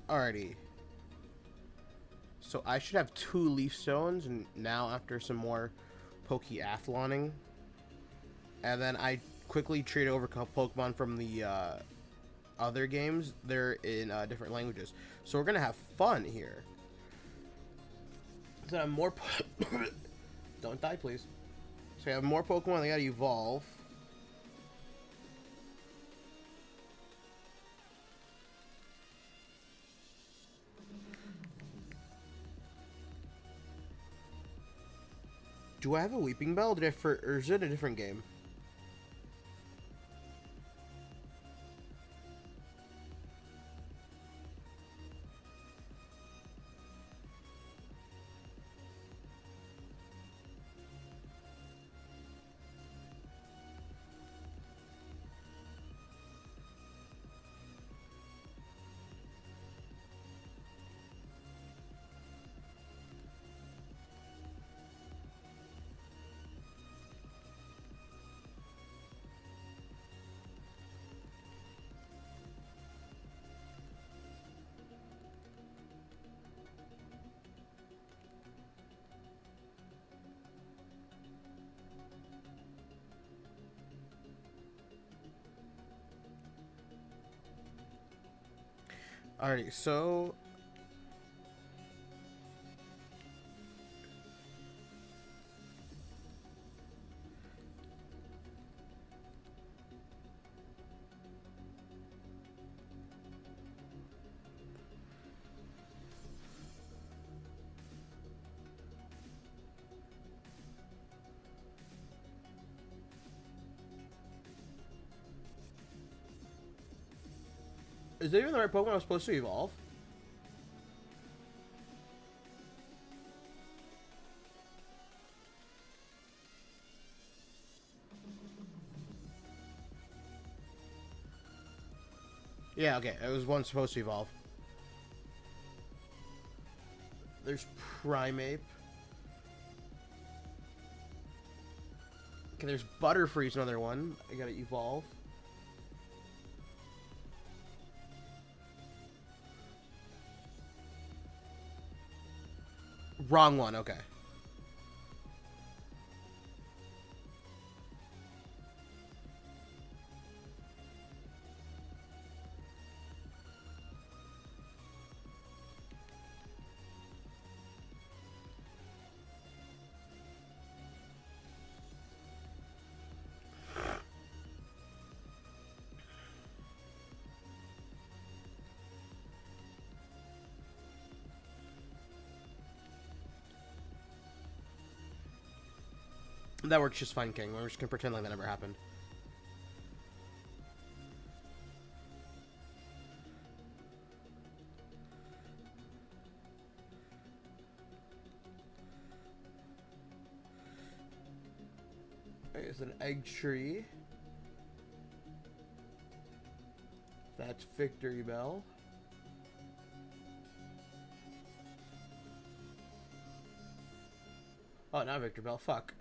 Alrighty. So I should have 2 leaf stones, and now after some more Pokeathloning, and then I quickly trade over a couple Pokemon from the other games. They're in different languages, so we're gonna have fun here. So I have more. Don't die, please. So I have more Pokemon. They gotta evolve. Do I have a Weeping Bell? Or is it a different game? Alrighty, so is that even the right Pokemon I'm supposed to evolve? Yeah, okay. It was one supposed to evolve. There's Primeape. Okay, there's Butterfree's another one. I gotta evolve. Wrong one, okay. That works just fine, King. We're just gonna pretend like that never happened. There's an egg tree. That's Victory Bell. Oh, not Victory Bell. Fuck.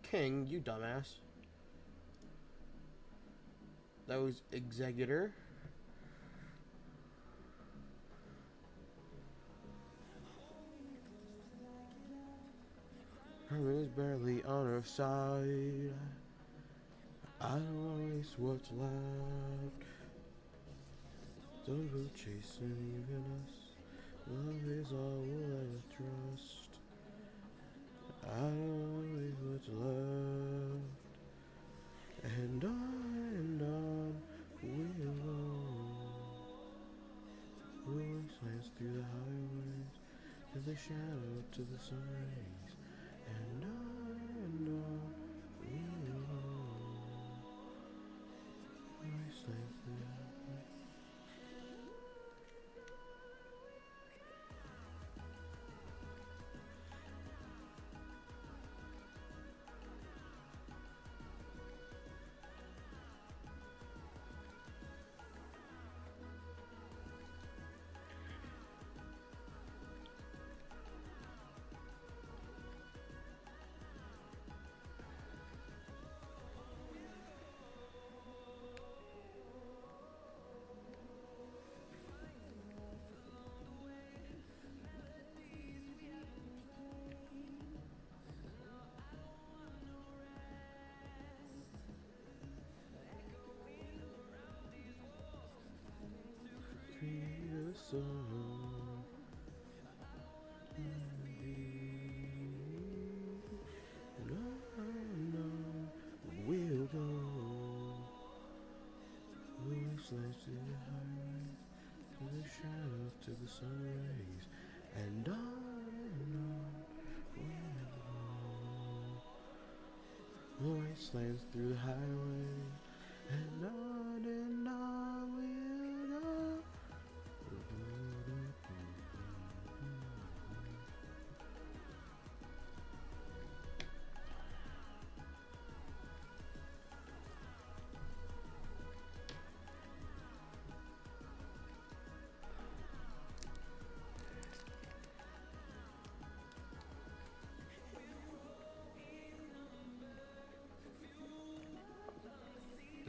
King, you dumbass. That was Executor. Herman is barely on her side. I don't waste what's left. Don't go chasing even us. Love is all we'll ever trust. I don't waste what's left. And on we'll go. We'll slice through the highways, to the shadow, to the sun rays. And on we'll go. We'll slice through the highways. Wastelands through the highway, and on we'll go.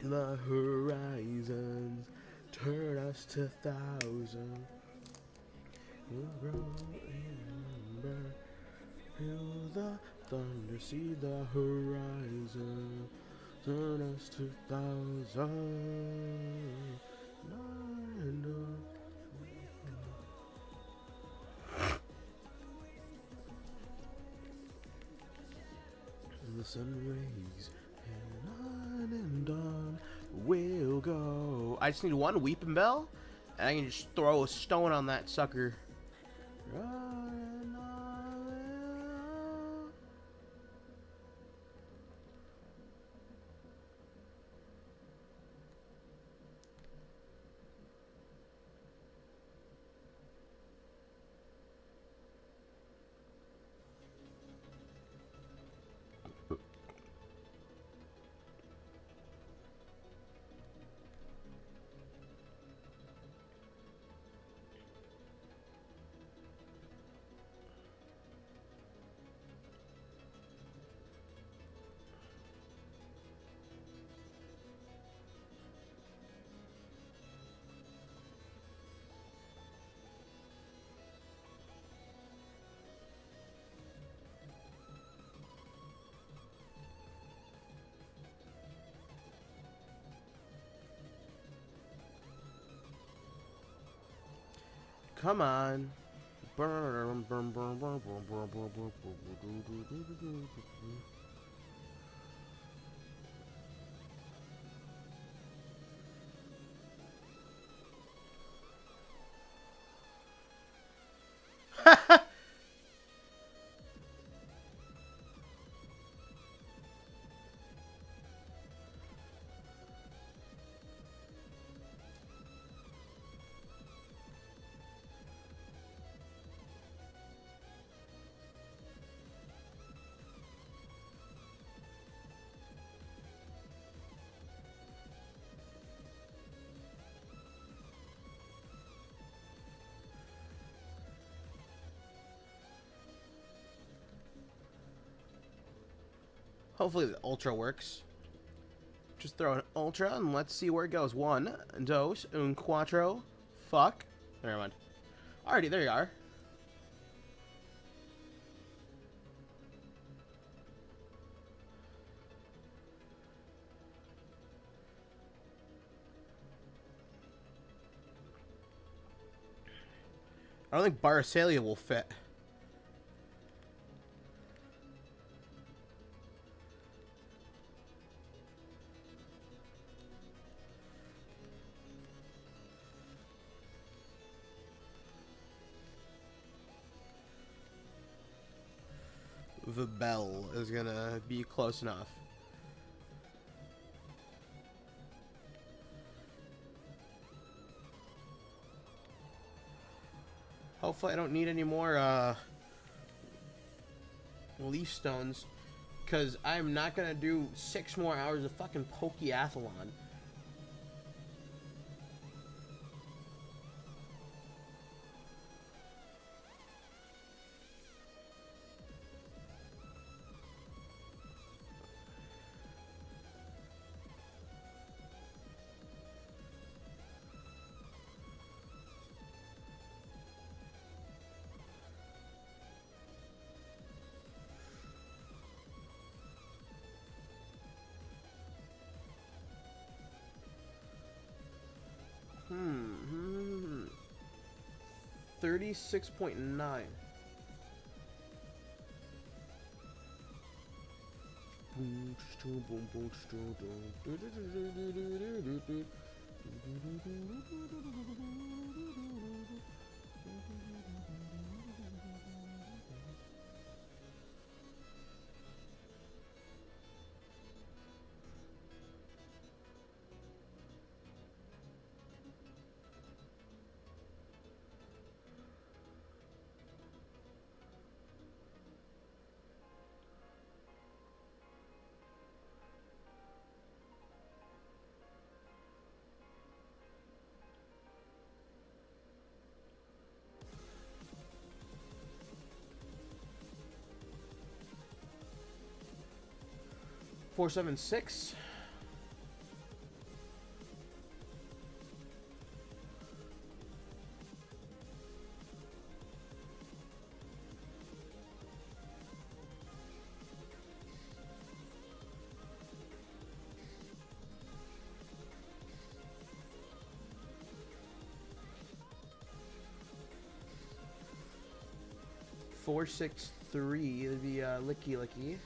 The horizons turn us to thousands. We'll grow amber. Feel the thunder, see the horizon. Turn us to thousands. The sun rays, and on we'll go. I just need one weeping bell, and I can just throw a stone on that sucker. Come on. Hopefully the ultra works. Just throw an ultra and let's see where it goes. One, dos, un cuatro. Fuck. Never mind. Alrighty, there you are. I don't think Barasalia will fit. The bell is gonna be close enough. Hopefully I don't need any more leaf stones, because I'm not gonna do 6 more hours of fucking Pokeathlon. Hmm. 36.9. 476. Four, 6, 3. It'd be Licky Licky.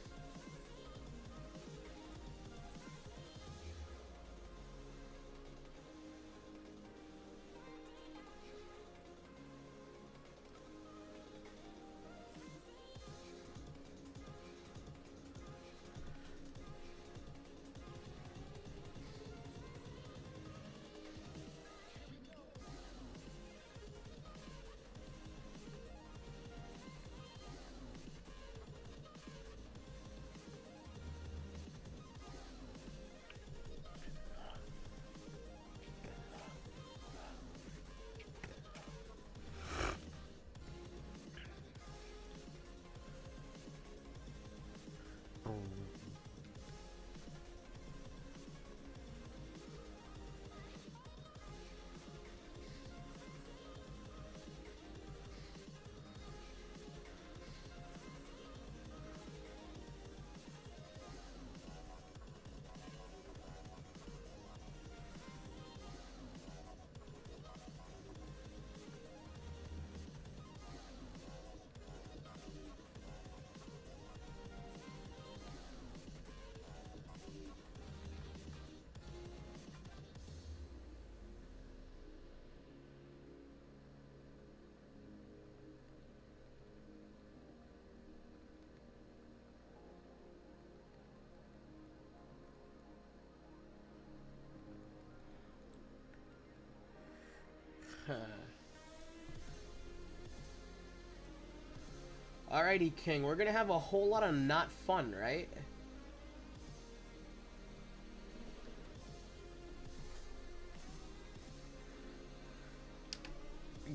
Alrighty, King. We're gonna have a whole lot of not fun, right?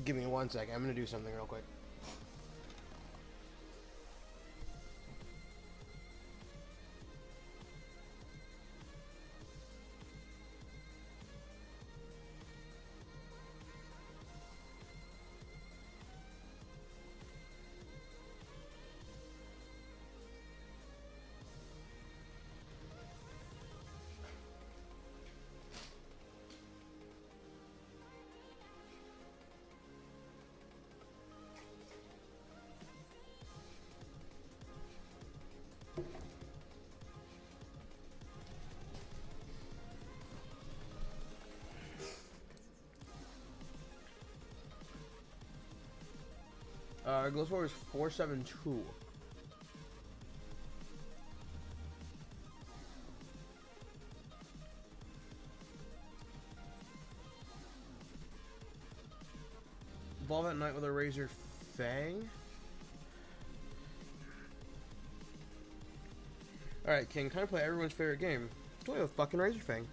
Give me 1 second. I'm gonna do something real quick. Our goal score is 472. Evolve at night with a Razor Fang. Alright, King, time to play everyone's favorite game. Play with fucking Razor Fang.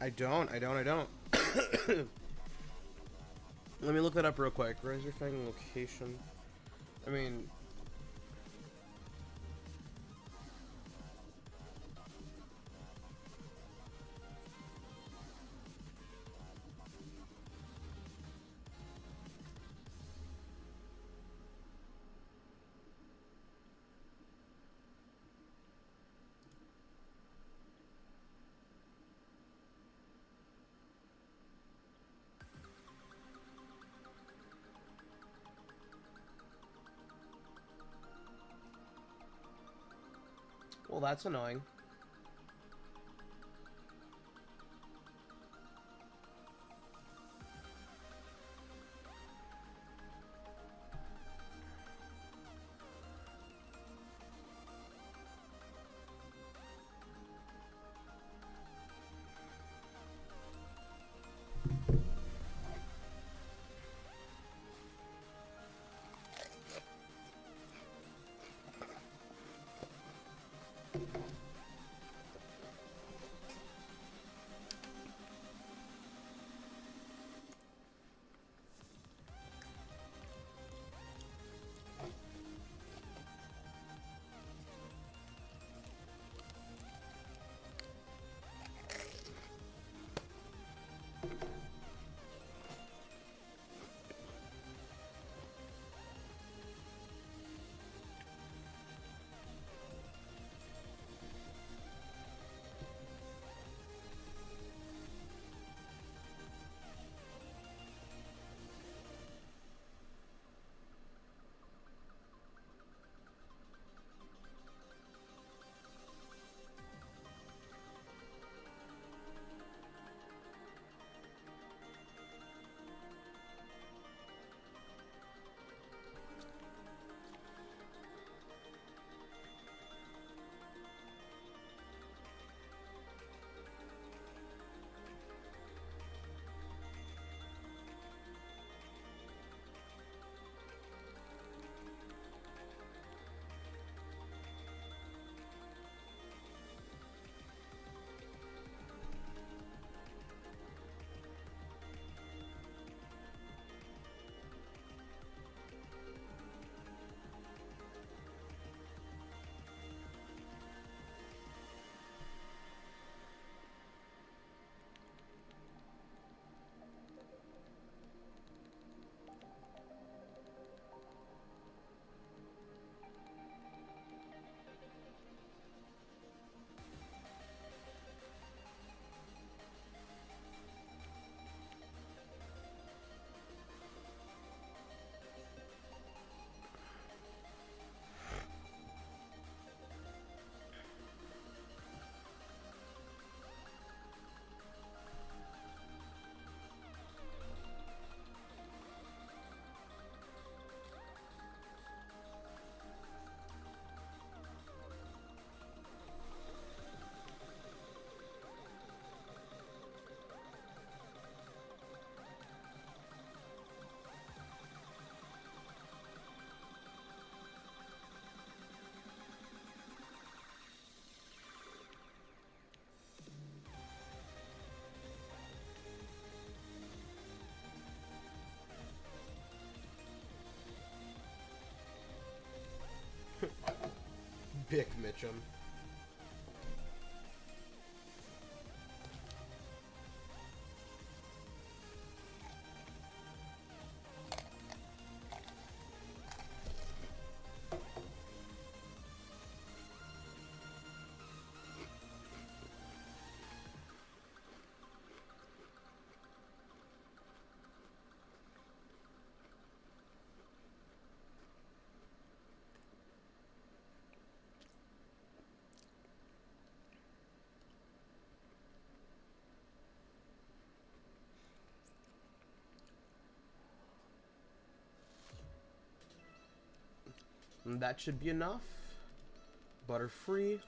I don't. Let me look that up real quick. Razor Fang location. I mean... Well, that's annoying. Bick Mitchum. And that should be enough. Butter-free.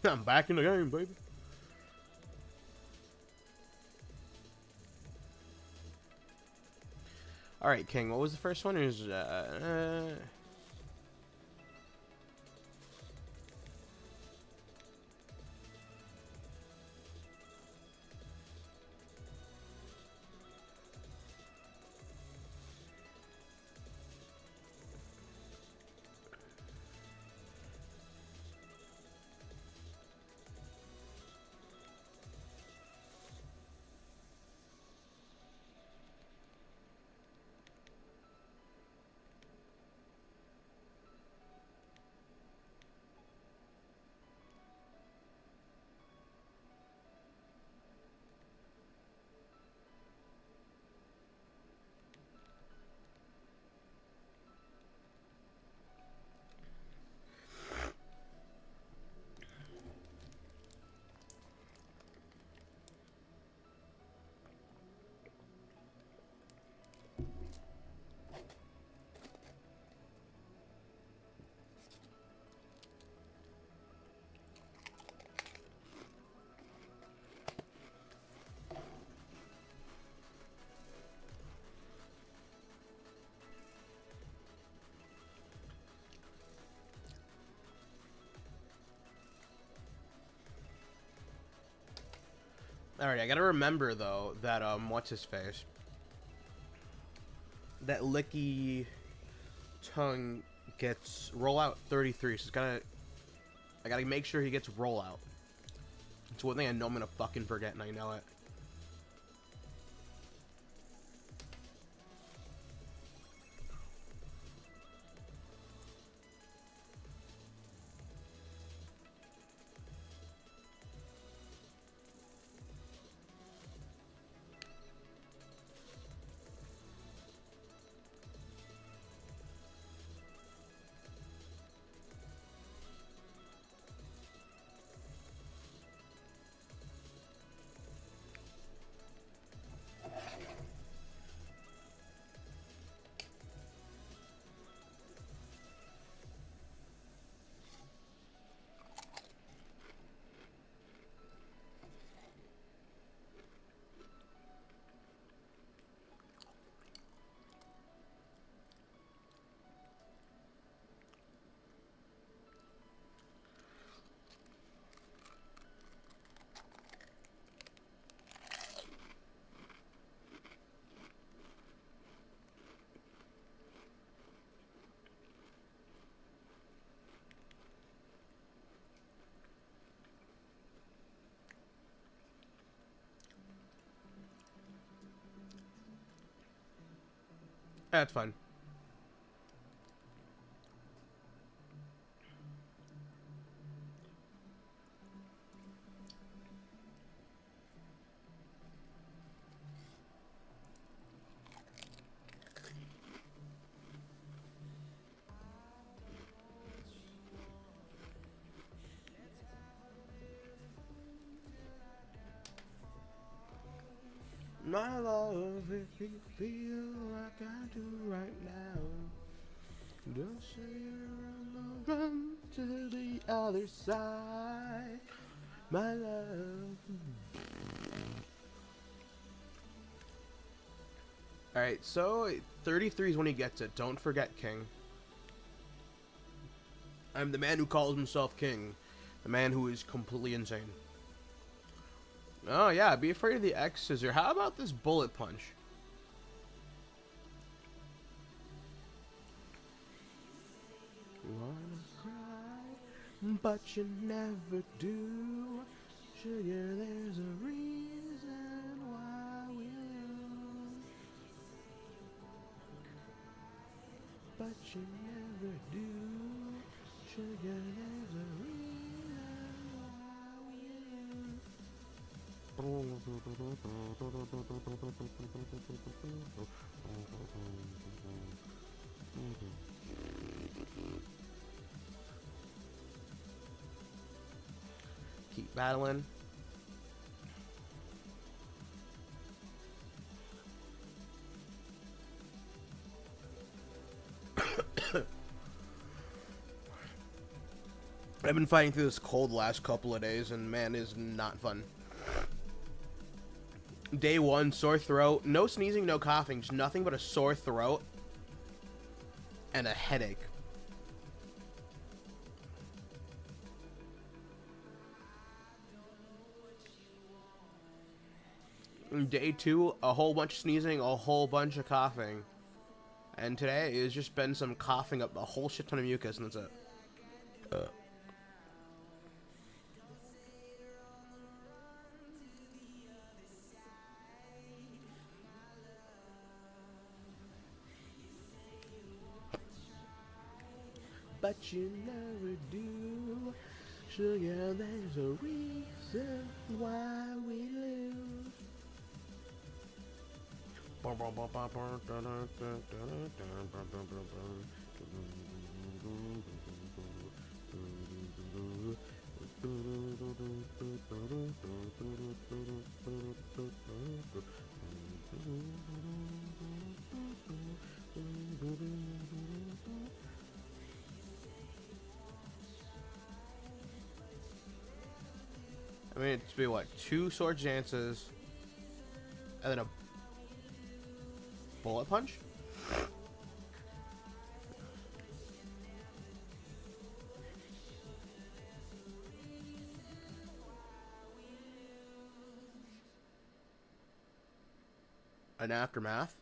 I'm back in the game, baby. All right, King. What was the first one? It was all right. I gotta remember though that what's his face? That licky tongue gets rollout 33. So it's gotta. I gotta make sure he gets rollout. It's one thing I know I'm gonna fucking forget, and I know it. That's fine. My love, if you feel like I do right now, don't say you're gonna run to the other side, my love. Alright, so 33 is when he gets it. Don't forget, King. I'm the man who calls himself King. The man who is completely insane. Oh yeah, be afraid of the X scissor. How about this bullet punch? Wanna cry, but you never do. Sugar, there's a reason why we lose. But you never do. Sugar, there's a reason why we lose. Keep battling. I've been fighting through this cold the last couple of days, and man, it is not fun. Day 1, sore throat. No sneezing, no coughing. Just nothing but a sore throat and a headache. Day 2, a whole bunch of sneezing, a whole bunch of coughing. And today, it's just been some coughing up a whole shit ton of mucus, and that's it. But you never do. Sugar, there's a reason why we lose. I mean, it's be what? 2 sword dances, and then a bullet punch? An aftermath?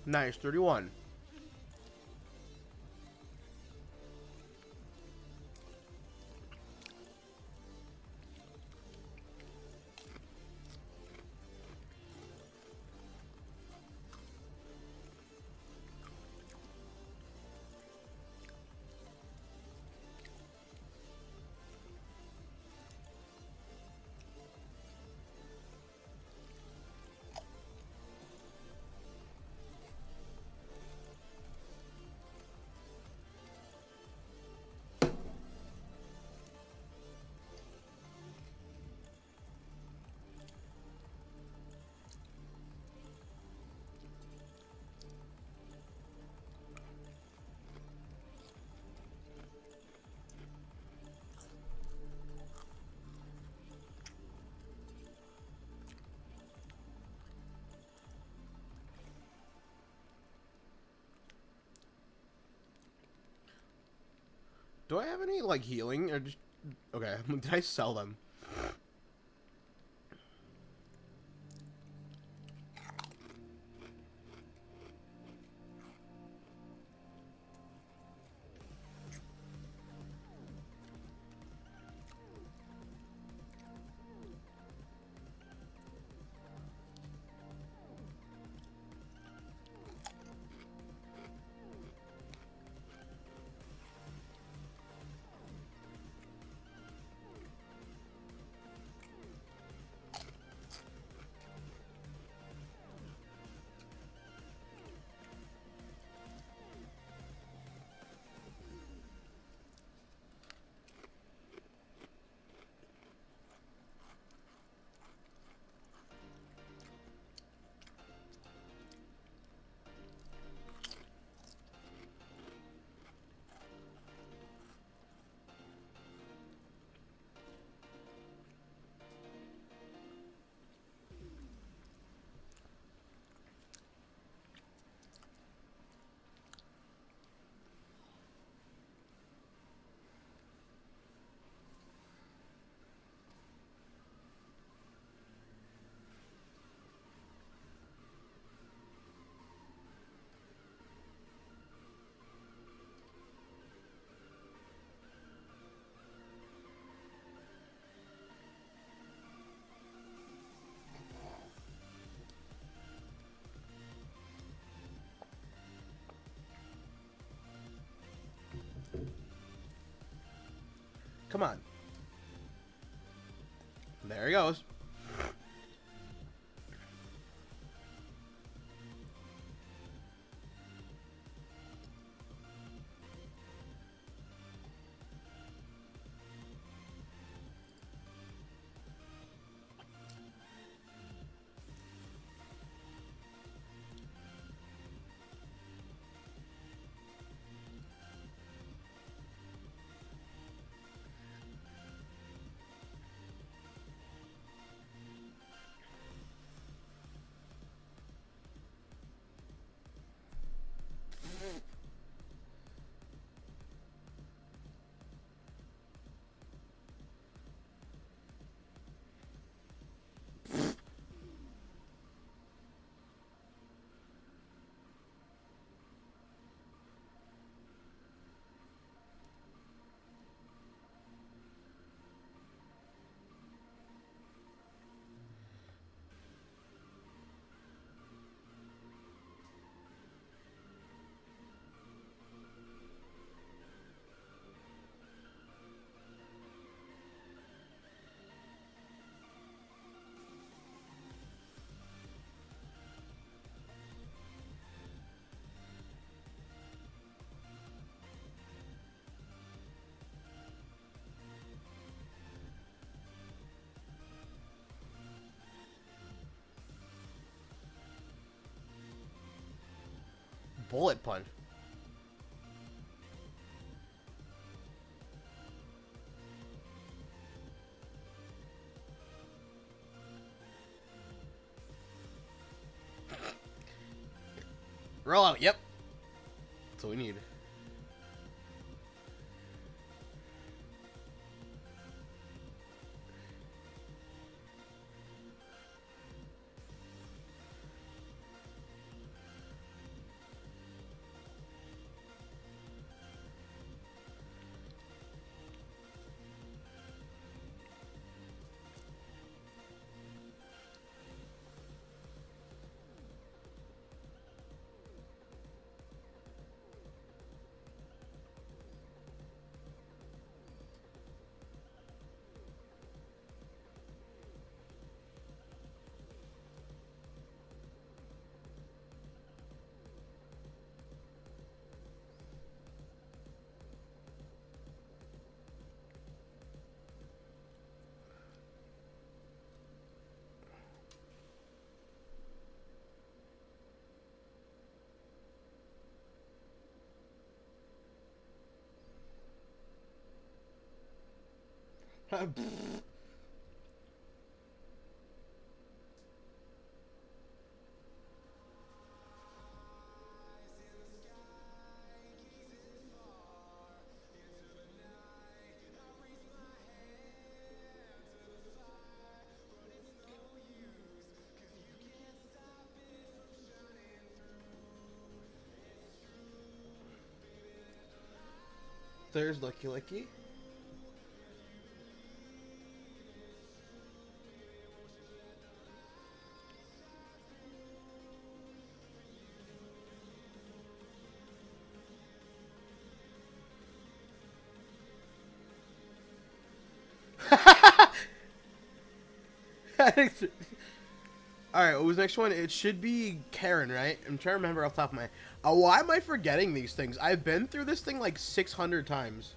Nice, 31. Do I have any, like, healing? Or just... Okay, did I sell them? Come on. There he goes. Bullet punch. Roll out. Yep. That's what we need. There's Licky Licky. Alright, what was the next one? It should be Karen, right? I'm trying to remember off the top of my head. Why am I forgetting these things? I've been through this thing like 600 times.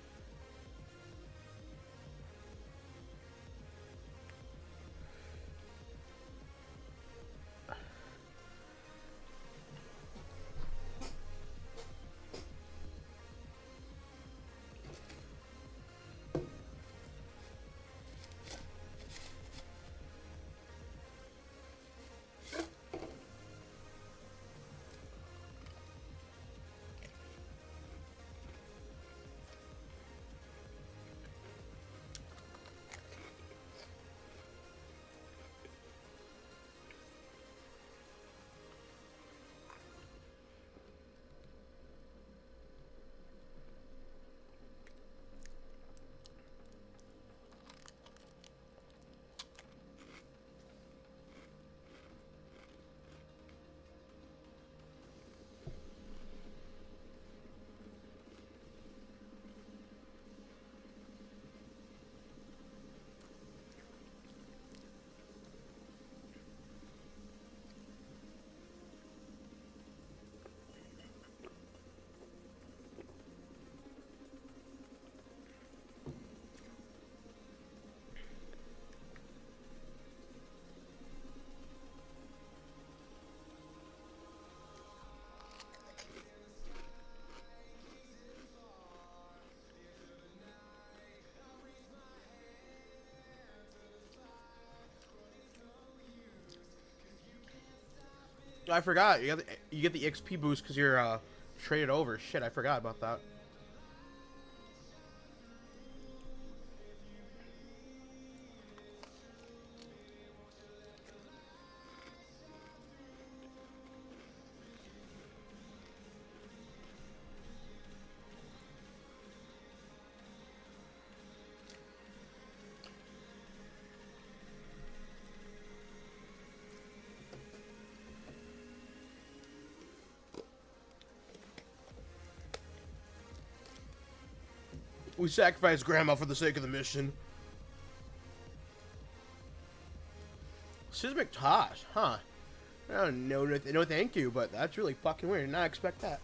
I forgot. You get the XP boost because you're traded over. Shit, I forgot about that. We sacrificed Grandma for the sake of the mission. Sismic Tosh, huh? Oh, no, thank you, but that's really fucking weird. Did not expect that.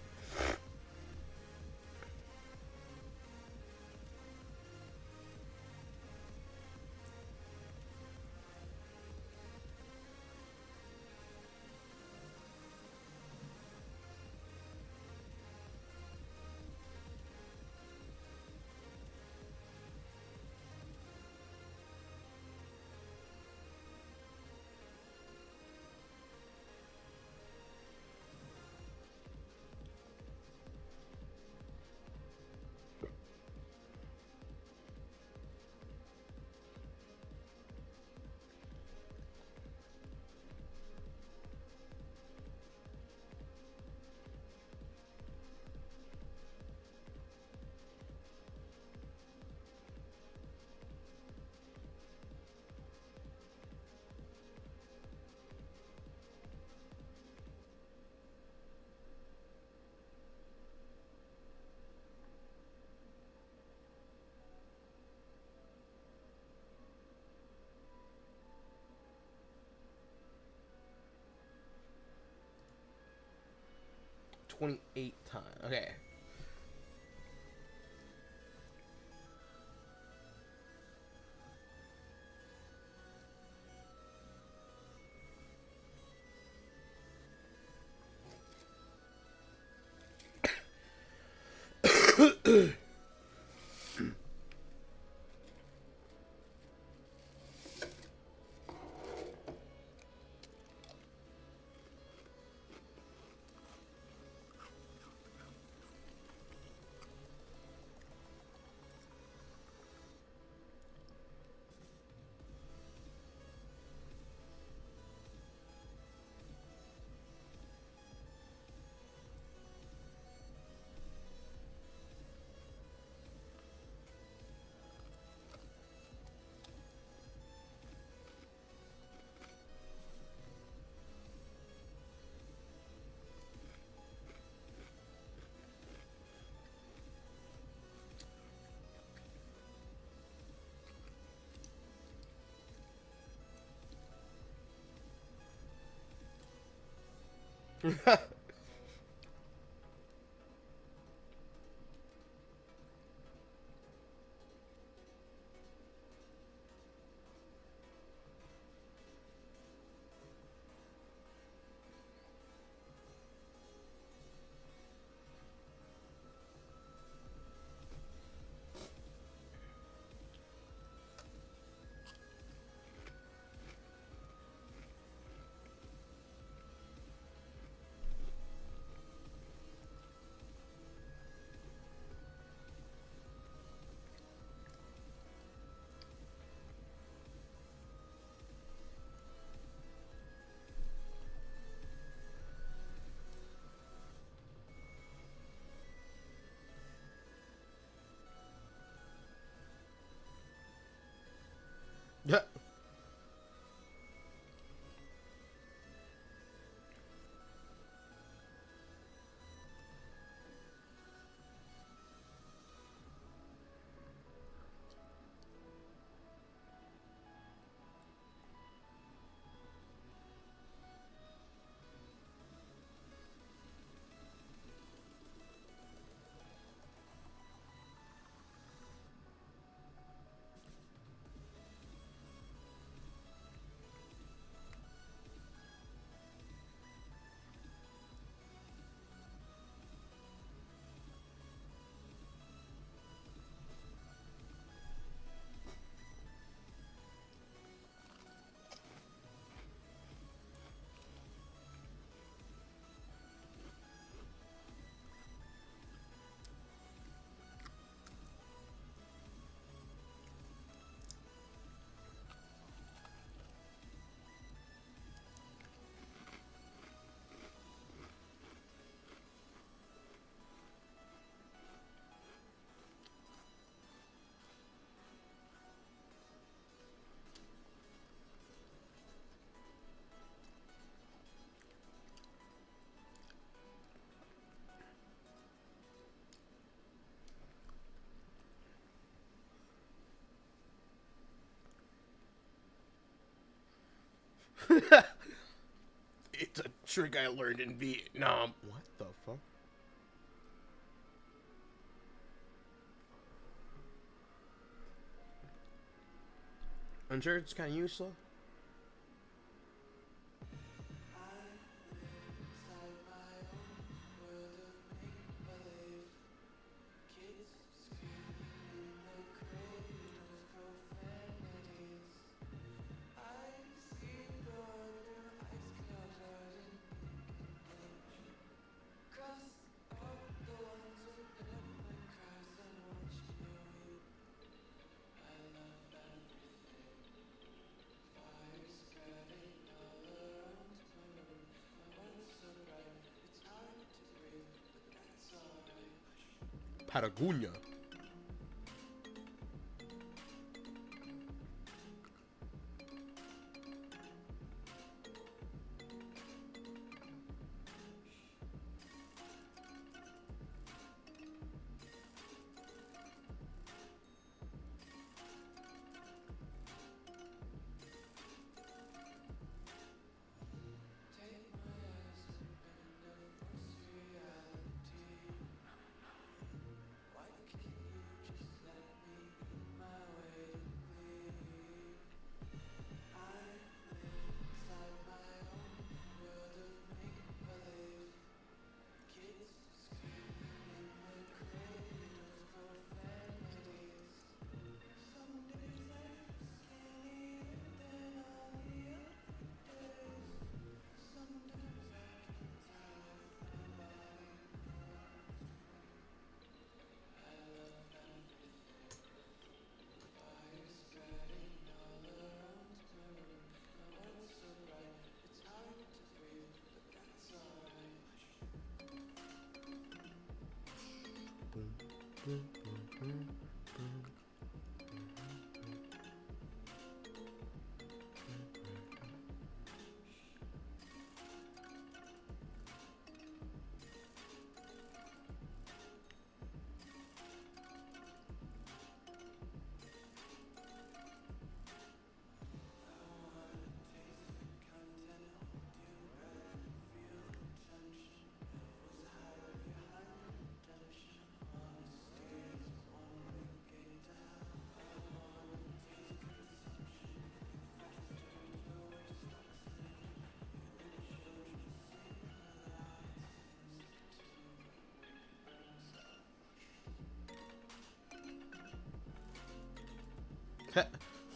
$28 times. Okay. Yeah. It's a trick I learned in Vietnam. What the fuck? I'm sure it's kind of useful. Patagonia.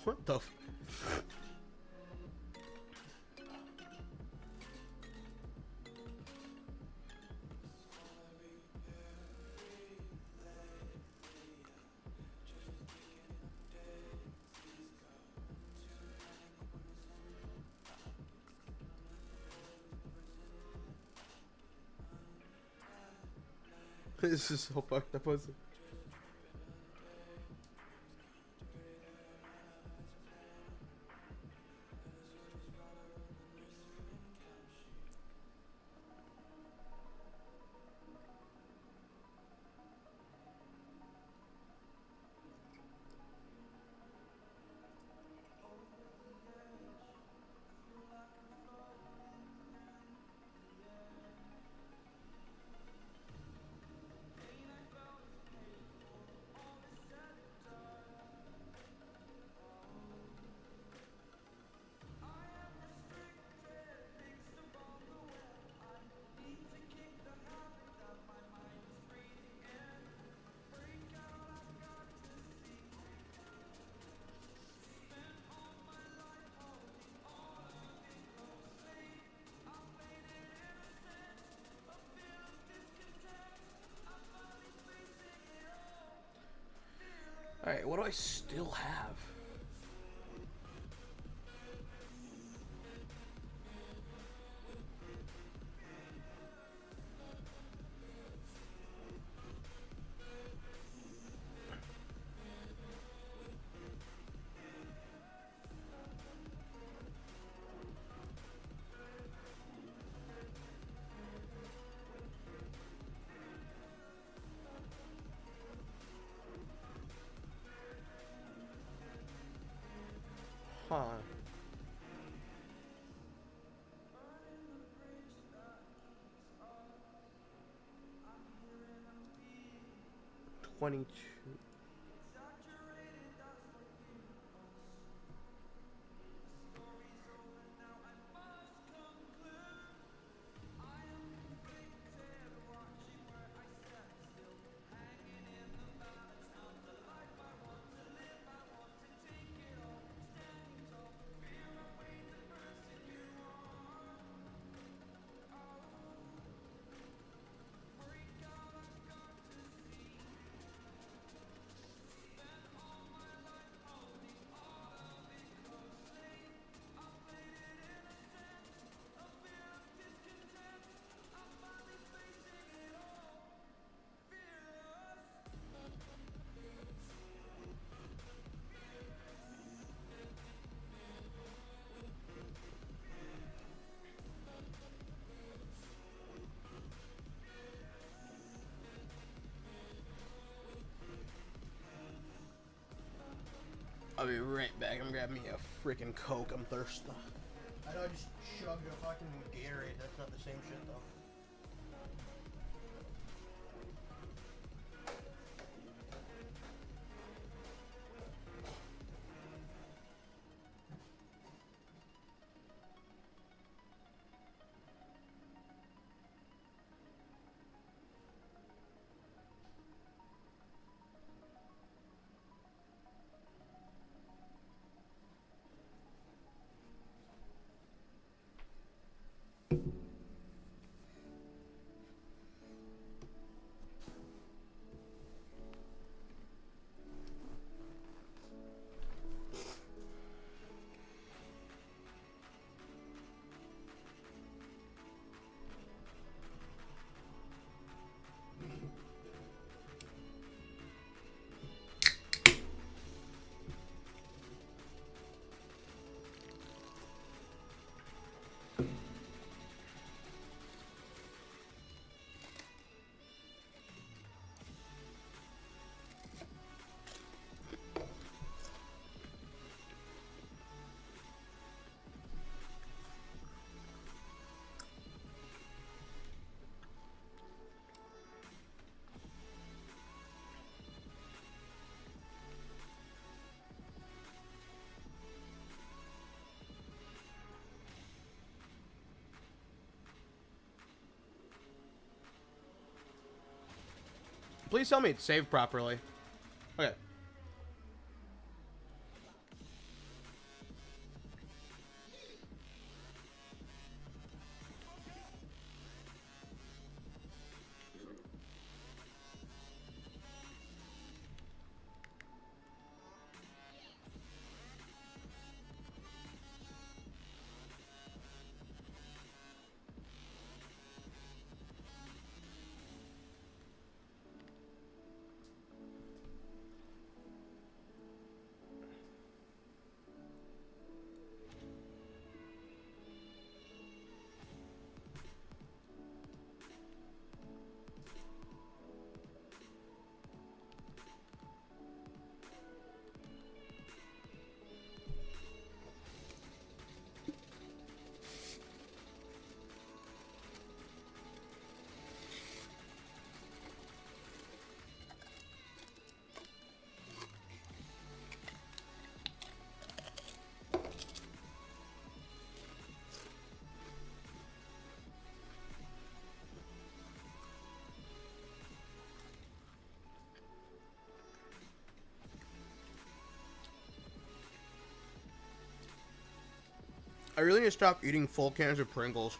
What the f- This is so fucked up, was it? Alright, what do I still have? Huh. $22. I'll be right back. I'm grabbing me a freaking Coke. I'm thirsty. I know I just chugged a fucking Gatorade. That's not the same shit though. Please tell me it's saved properly. Okay. really need to stop eating full cans of Pringles.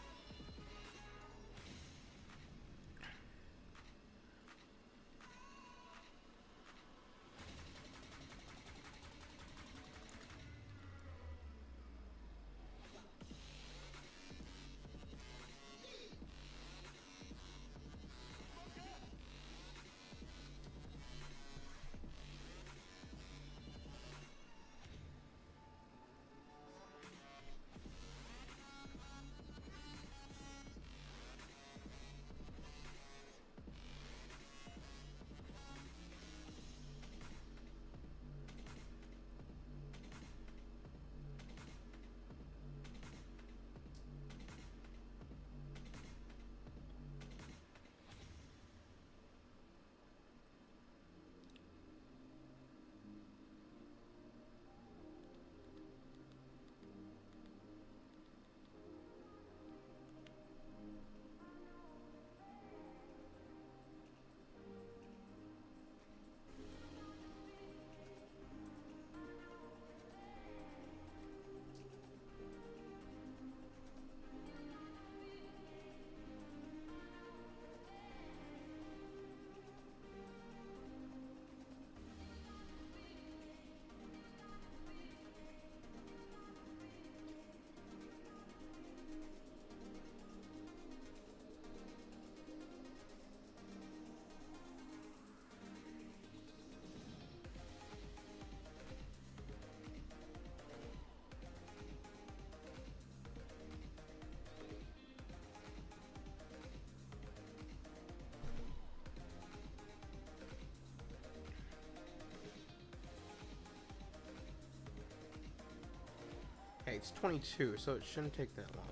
Hey, it's 22, so it shouldn't take that long.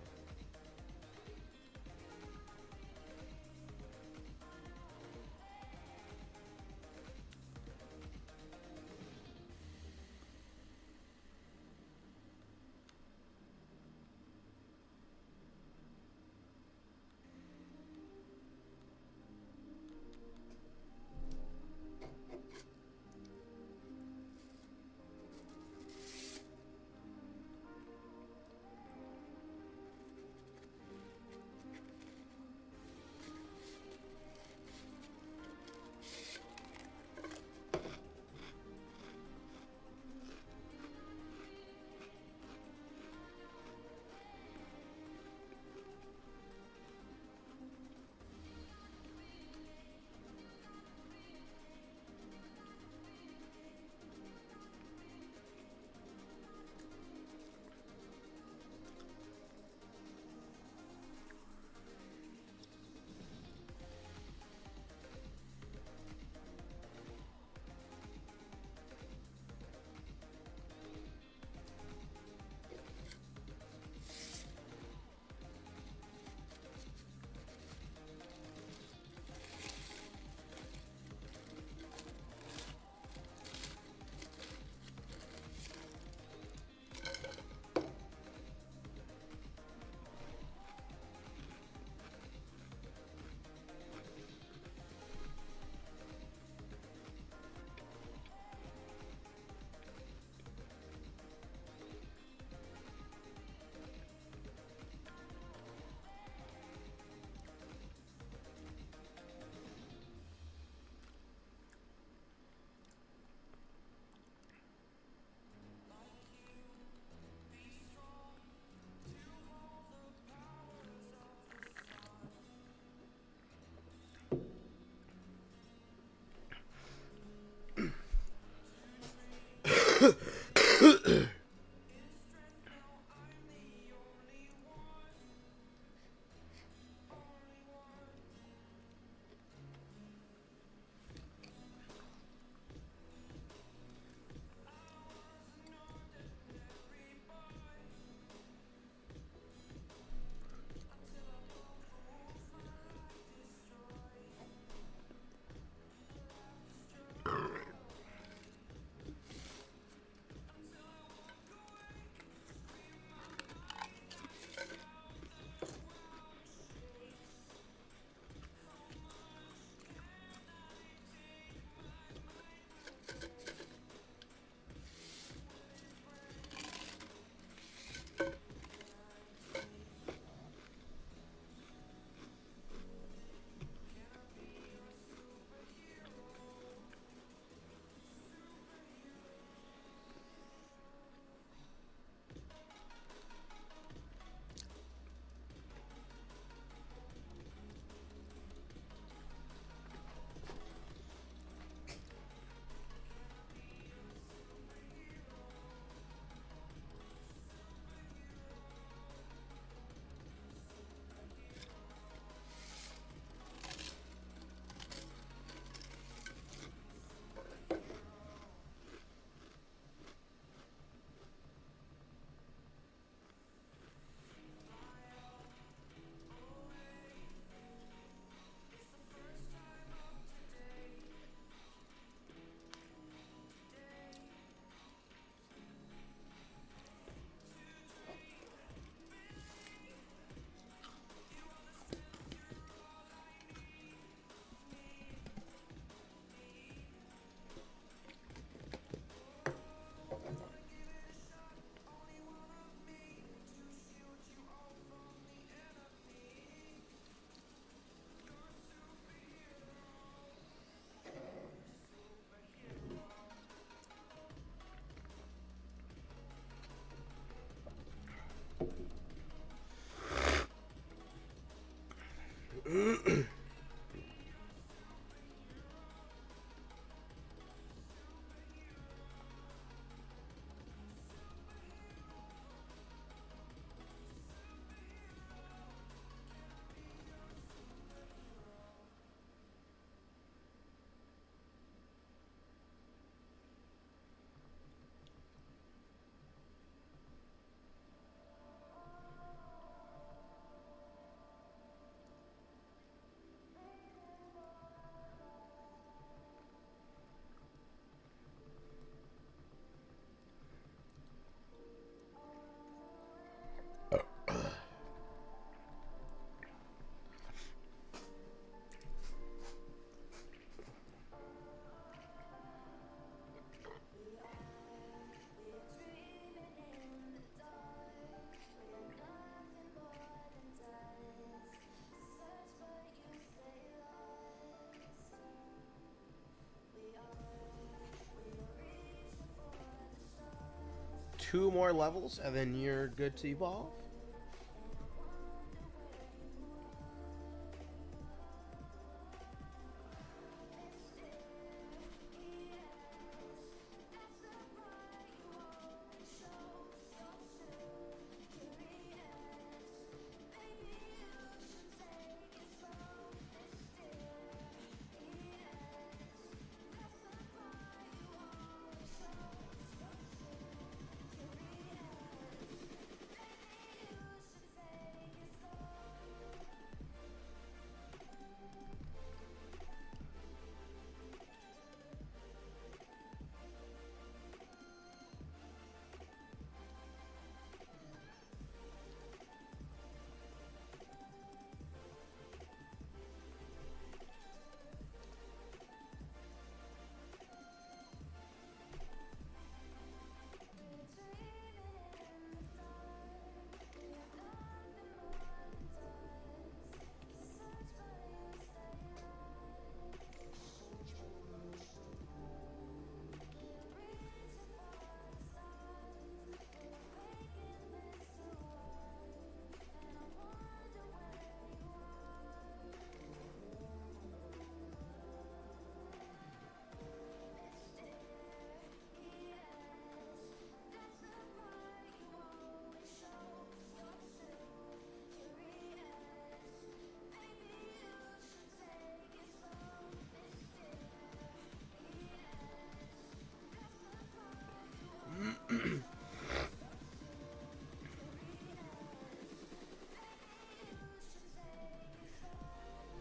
Two more levels, and then you're good to evolve.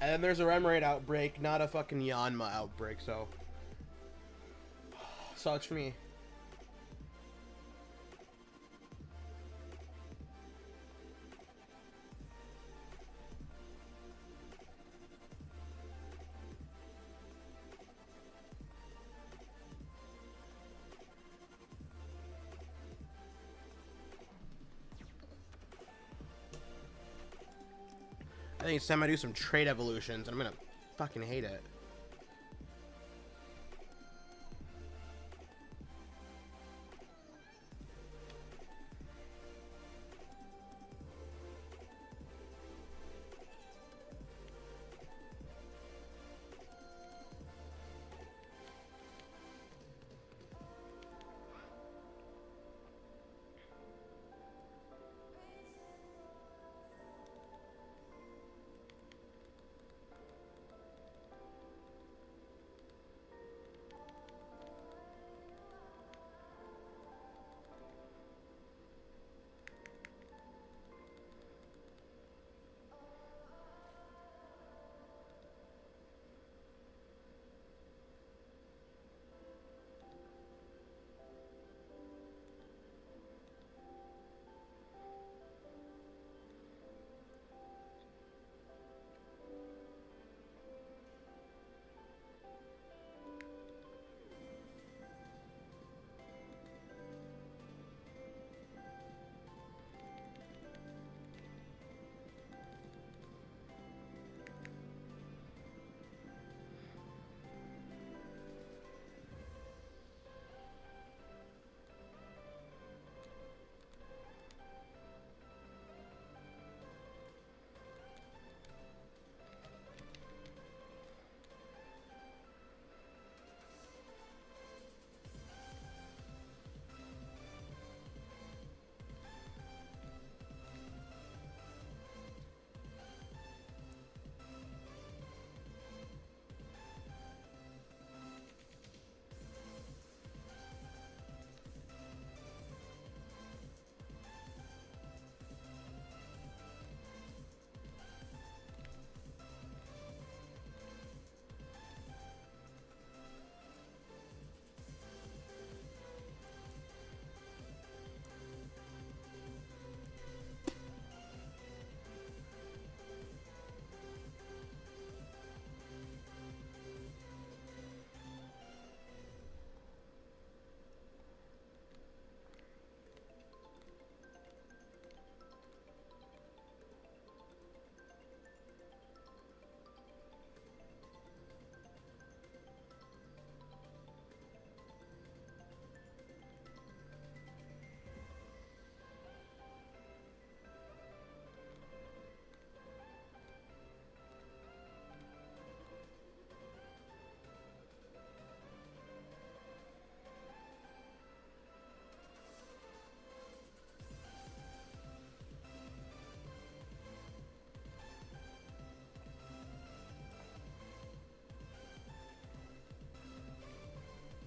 And then there's a Remoraid outbreak, not a fucking Yanma outbreak, so sucks for me. I think it's time I do some trade evolutions, and I'm gonna fucking hate it.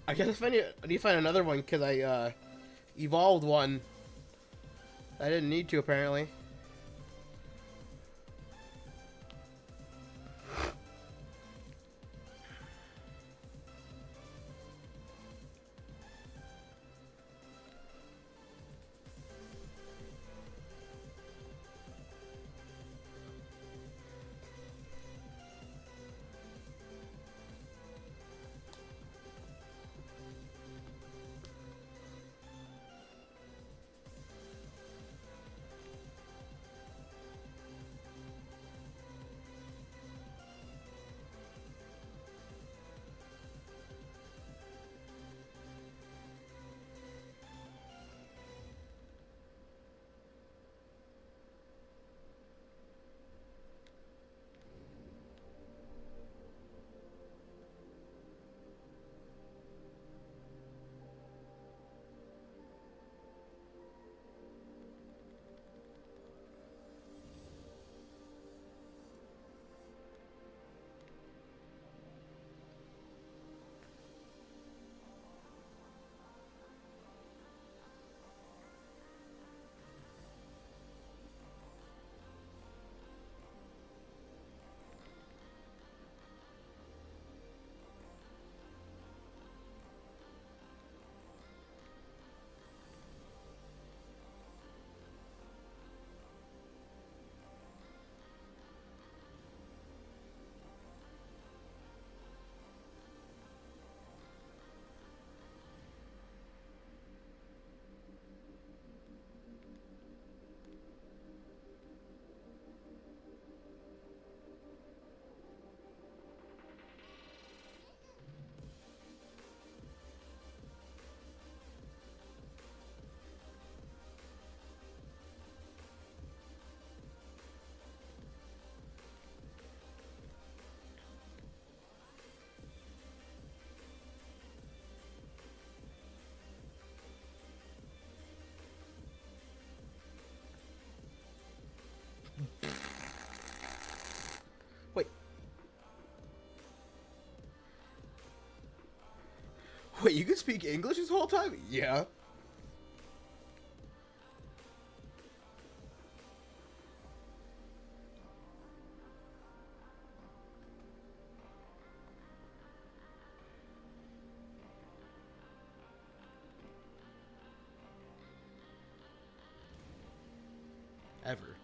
I gotta find it. I need to find another one because I evolved one. I didn't need to apparently. Wait. Wait, you can speak English this whole time? Yeah. Ever.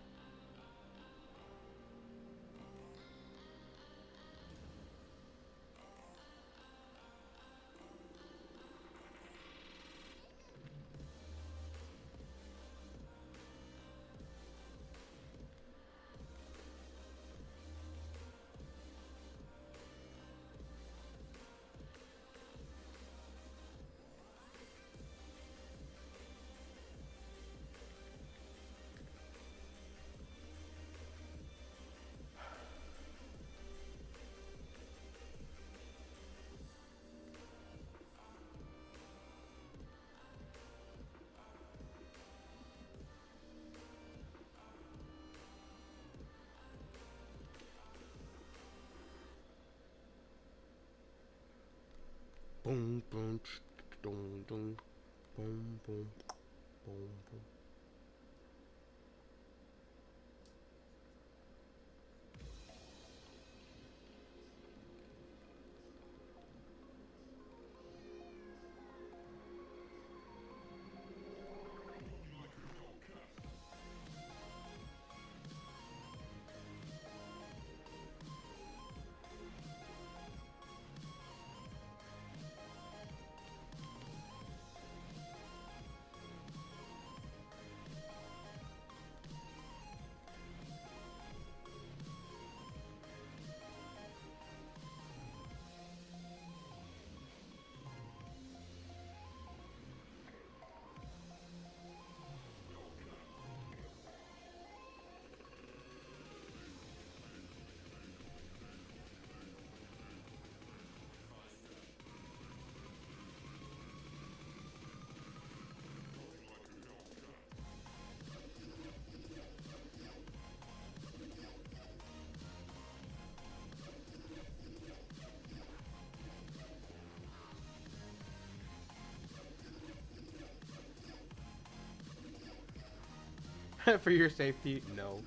Boom, boom, boom, boom, boom, boom, boom, boom. For your safety, no.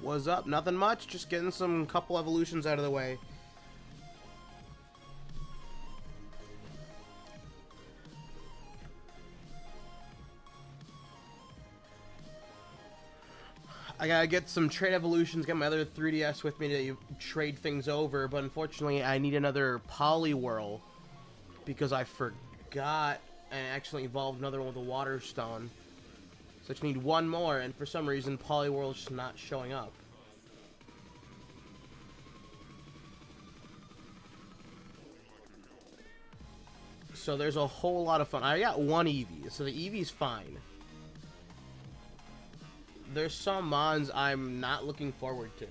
What's up? Nothing much. Just getting some couple evolutions out of the way. I gotta get some trade evolutions, get my other 3DS with me to trade things over, but unfortunately I need another Poliwhirl because I forgot and actually evolved another one with a Water Stone. So I just need one more, and for some reason Poliwhirl's just not showing up. So there's a whole lot of fun. I got one Eevee, so the Eevee's fine. There's some mons I'm not looking forward to.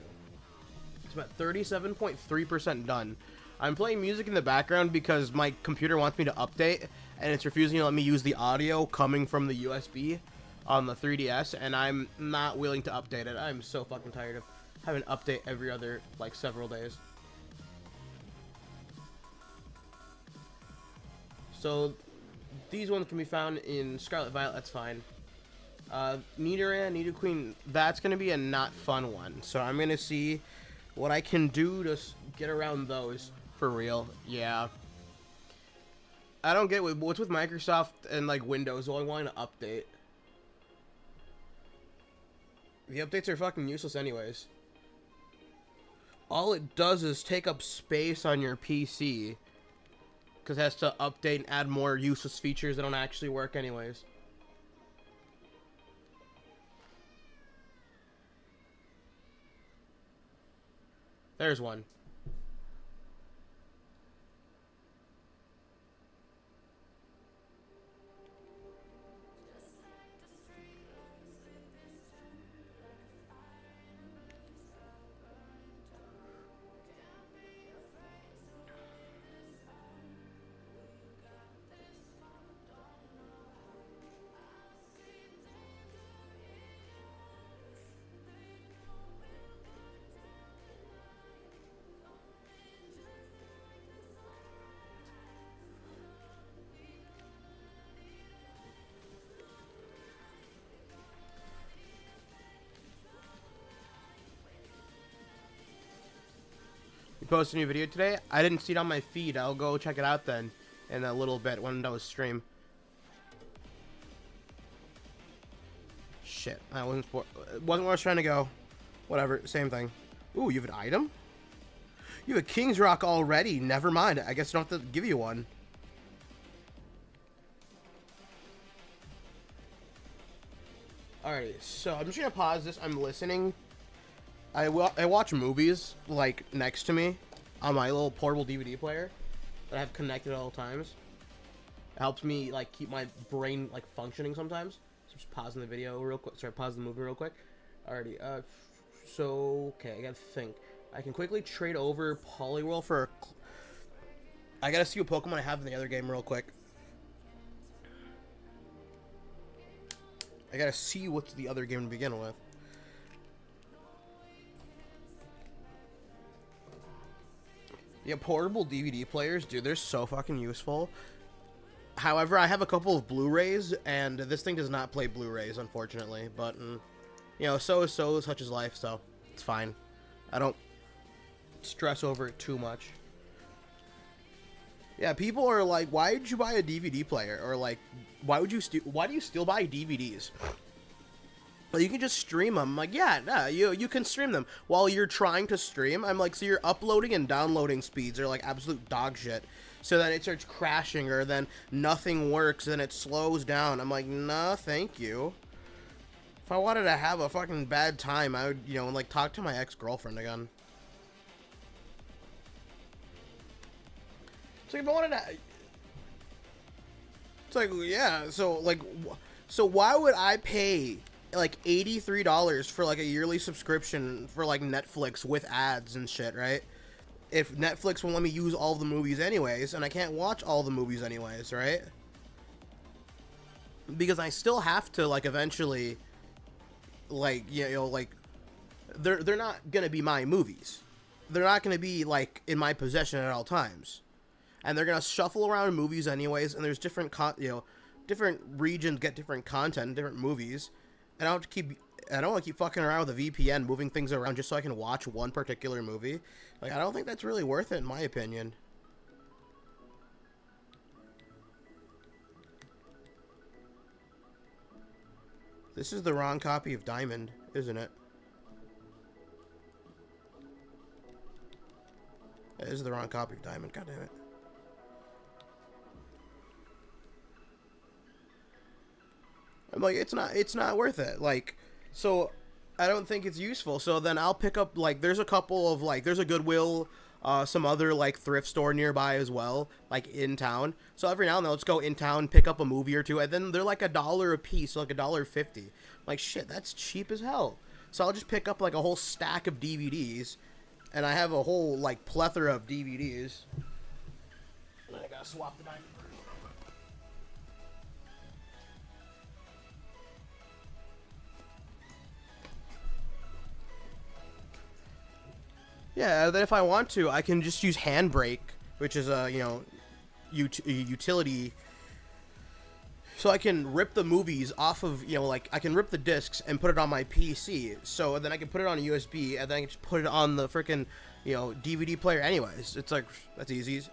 It's about 37.3% done. I'm playing music in the background because my computer wants me to update, and it's refusing to let me use the audio coming from the USB on the 3DS, and I'm not willing to update it. I'm so fucking tired of having to update every other, like, several days. So, these ones can be found in Scarlet Violet, that's fine. Nidoran, Nidoqueen, that's going to be a not fun one. So I'm going to see what I can do to get around those for real. Yeah. I don't get what's with Microsoft and, like, Windows only wanting to update. The updates are fucking useless anyways. All it does is take up space on your PC. Because it has to update and add more useless features that don't actually work anyways. There's one. Post a new video today. I didn't see it on my feed. I'll go check it out then in a little bit when that was stream. Shit, that wasn't where I was trying to go. Whatever, same thing. Ooh, you have an item? You have a King's Rock already. Never mind. I guess I don't have to give you one. Alright, so I'm just gonna pause this. I'm listening. I watch movies, like, next to me on my little portable DVD player that I have connected at all times. It helps me, like, keep my brain, like, functioning sometimes. So just pausing the video real quick. Sorry, pause the movie real quick. Alrighty, so, okay, I gotta think. I can quickly trade over Poliwhirl for... I gotta see what Pokemon I have in the other game real quick. I gotta see what's the other game to begin with. Yeah, portable DVD players, dude, they're so fucking useful. However, I have a couple of Blu-rays, and this thing does not play Blu-rays, unfortunately. But, you know, so such is life, so it's fine. I don't stress over it too much. Yeah, people are like, why did you buy a DVD player? Or, like, why do you still buy DVDs? Well, you can just stream them. I'm like, yeah, nah, you can stream them. While you're trying to stream, I'm like, so your uploading and downloading speeds are like absolute dog shit. So then it starts crashing, or then nothing works, and it slows down. I'm like, nah, thank you. If I wanted to have a fucking bad time, I would, you know, like, talk to my ex-girlfriend again. It's like, if I wanted to... It's like, yeah, so, like, so why would I pay, like, $83 for, like, a yearly subscription for, like, Netflix with ads and shit, right? If Netflix won't let me use all the movies anyways, and I can't watch all the movies anyways, right? Because I still have to, like, eventually, like, you know, like, they're not gonna be my movies. They're not gonna be, like, in my possession at all times. And they're gonna shuffle around movies anyways, and there's different, different regions get different content, different movies. And I don't want to keep fucking around with a VPN, moving things around just so I can watch one particular movie. Like, I don't think that's really worth it, in my opinion. This is the wrong copy of Diamond, isn't it? It is the wrong copy of Diamond, god damn it. I'm like, it's not worth it. Like, so I don't think it's useful. So then I'll pick up, like, there's a couple of, like, there's a Goodwill, some other, like, thrift store nearby as well, like, in town. So every now and then, let's go in town, pick up a movie or two, and then they're like $1 a piece, so like $1.50. Like, shit, that's cheap as hell. So I'll just pick up, like, a whole stack of DVDs, and I have a whole, like, plethora of DVDs. And I gotta swap the Diamond. Yeah, then if I want to, I can just use Handbrake, which is a, you know, utility. So I can rip the movies off of, you know, like, I can rip the discs and put it on my PC. So then I can put it on a USB, and then I can just put it on the freaking, you know, DVD player anyways. It's like, that's easy.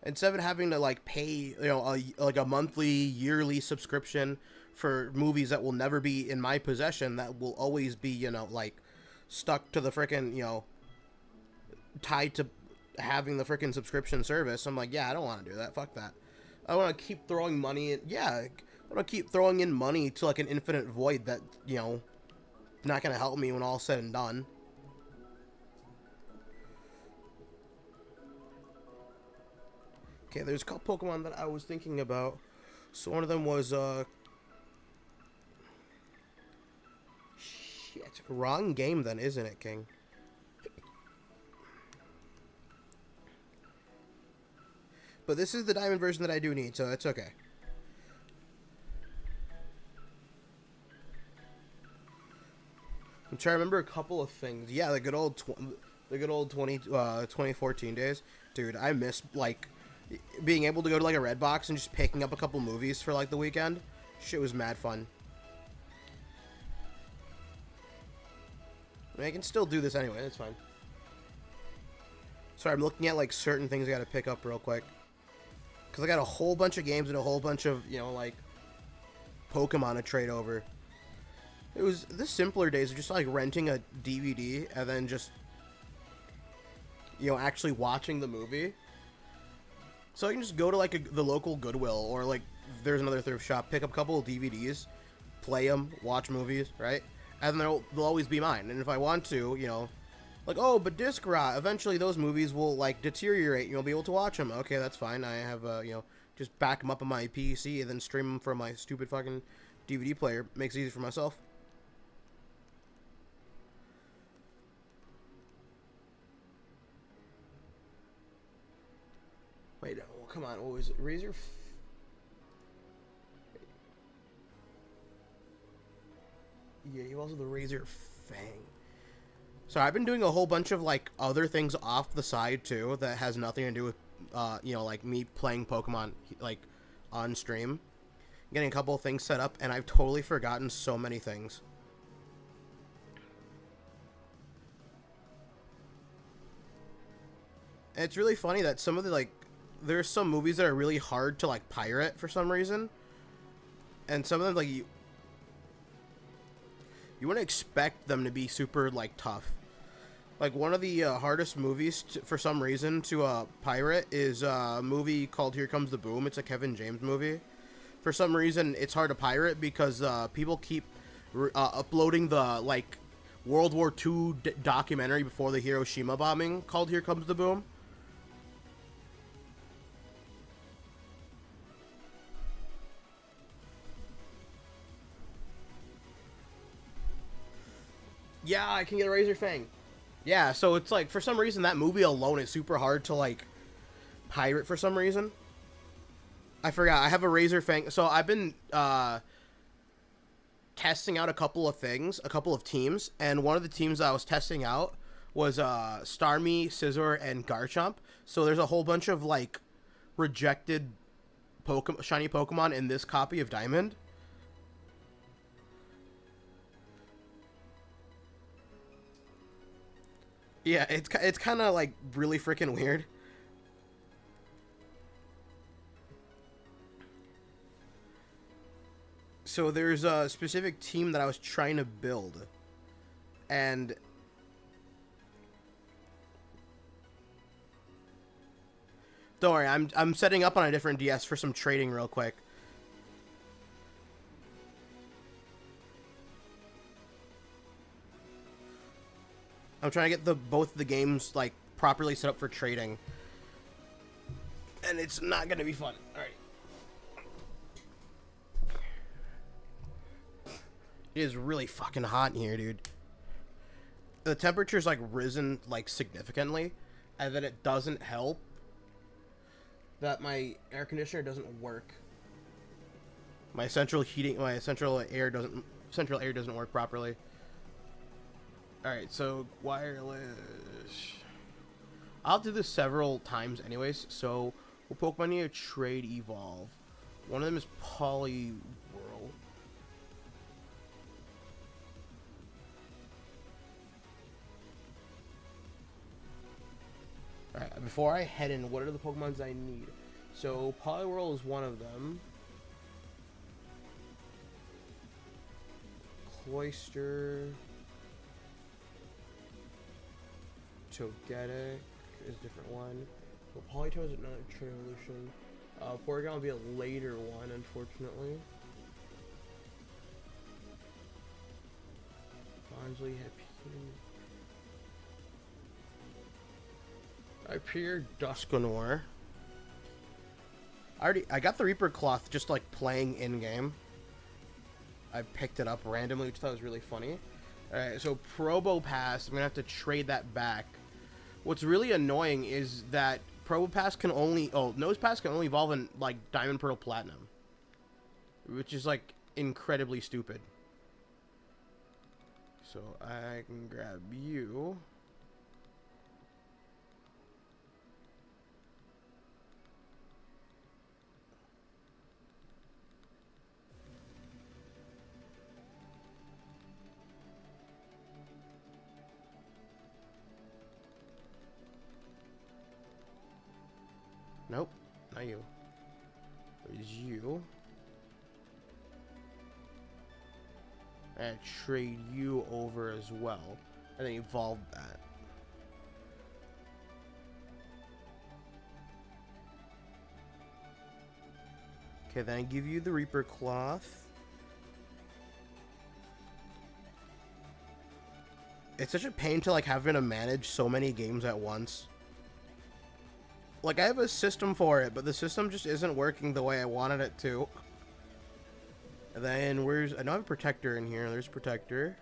Instead of having to, like, pay, you know, like a monthly, yearly subscription for movies that will never be in my possession, that will always be, you know, like, stuck to the frickin', you know, tied to having the frickin' subscription service. I'm like, yeah, I don't want to do that. Fuck that. I want to keep throwing money in. Yeah, I want to keep throwing in money to, like, an infinite void that, you know, not going to help me when all's said and done. Okay, there's a couple Pokemon that I was thinking about. So one of them was, shit, wrong game then, isn't it, King? But this is the Diamond version that I do need, so it's okay. I'm trying to remember a couple of things. Yeah, the good old 2014 days. Dude, I miss, like, being able to go to, like, a Redbox and just picking up a couple movies for, like, the weekend. Shit was mad fun. I mean, I can still do this anyway, it's fine. Sorry, I'm looking at, like, certain things I gotta pick up real quick. Because I got a whole bunch of games and a whole bunch of, you know, like, Pokemon to trade over. It was the simpler days of just, like, renting a DVD and then just, you know, actually watching the movie. So I can just go to, like, the local Goodwill, or, like, there's another thrift shop, pick up a couple of DVDs, play them, watch movies, right? And then they'll always be mine. And if I want to, you know, like, oh, but disc rot, eventually those movies will, like, deteriorate and you'll be able to watch them. Okay, that's fine. I have, you know, just back them up on my PC and then stream them from my stupid fucking DVD player. Makes it easy for myself. Wait, oh, come on, what was it? Razor? Yeah, you also the Razor Fang. So I've been doing a whole bunch of, like, other things off the side, too, that has nothing to do with, you know, like, me playing Pokemon, like, on stream. Getting a couple of things set up, and I've totally forgotten so many things. And it's really funny that some of the, like, there's some movies that are really hard to, like, pirate for some reason. And some of them, like, you wouldn't expect them to be super, like, tough. Like, one of the hardest movies, for some reason, to pirate is a movie called Here Comes the Boom. It's a Kevin James movie. for some reason it's hard to pirate because people keep uploading the like World War II documentary before the Hiroshima bombing called "Here Comes the Boom." Yeah, I can get a Razor Fang. Yeah, so it's like for some reason that movie alone is super hard to like pirate for some reason. I forgot. I have a Razor Fang. So I've been testing out a couple of things, a couple of teams, and one of the teams that I was testing out was Starmie, Scizor, and Garchomp. So there's a whole bunch of like rejected shiny Pokemon in this copy of Diamond. Yeah, it's kind of like really freaking weird. So there's a specific team that I was trying to build, and don't worry, I'm setting up on a different DS for some trading real quick. I'm trying to get both of the games like properly set up for trading, and it's not gonna be fun. All right. It is really fucking hot in here, dude. The temperature's like risen like significantly, and then it doesn't help that my air conditioner doesn't work. My central air doesn't work properly. All right, so wireless. I'll do this several times anyways. So we'll Pokemon need a trade evolve. One of them is Poliwhirl. Alright, before I head in, what are the Pokemons I need? So, Poliwhirl is one of them. Cloyster. Togetic is a different one. Well, Politoed is another Train Evolution. Porygon will be a later one, unfortunately. Bonsley, Hyperior, Dusknoir. I got the Reaper Cloth just like playing in game. I picked it up randomly, which I thought was really funny. Alright, so Probopass, I'm gonna have to trade that back. What's really annoying is that Probopass can only Nosepass can only evolve in like Diamond, Pearl, Platinum. Which is like incredibly stupid. So I can grab you. Nope, not you. There's you. And trade you over as well. And then evolve that. Okay, then I give you the Reaper Cloth. It's such a pain to like having to manage so many games at once. Like, I have a system for it, but the system just isn't working the way I wanted it to. And then, I know I have a Protector in here. There's Protector.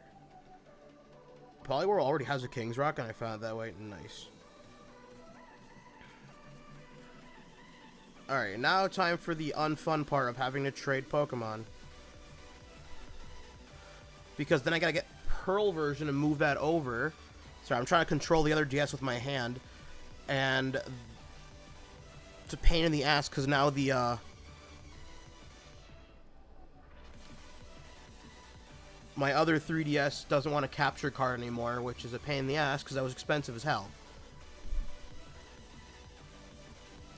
Poliwhirl already has a King's Rock, and I found it that way. Nice. Alright, now time for the unfun part of having to trade Pokemon. Because then I gotta get Pearl version and move that over. Sorry, I'm trying to control the other DS with my hand. And it's a pain in the ass because now the my other 3DS doesn't want a capture card anymore, which is a pain in the ass because that was expensive as hell.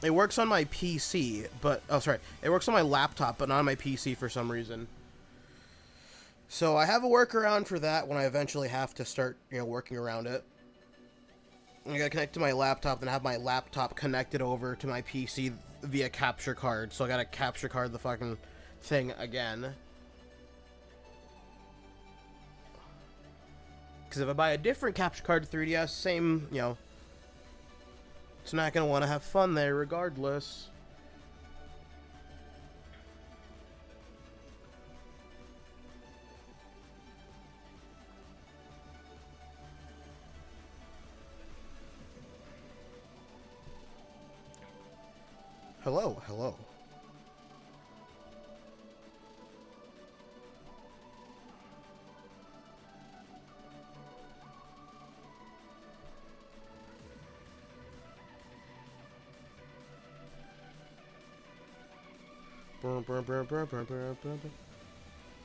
It works on my PC, but it works on my laptop, but not on my PC for some reason. So I have a workaround for that when I eventually have to start, working around it. I gotta connect to my laptop, then have my laptop connected over to my PC via capture card. So I gotta capture card the thing again. Because if I buy a different capture card 3DS, same, you know, it's not going to want to have fun there regardless. Hello, hello.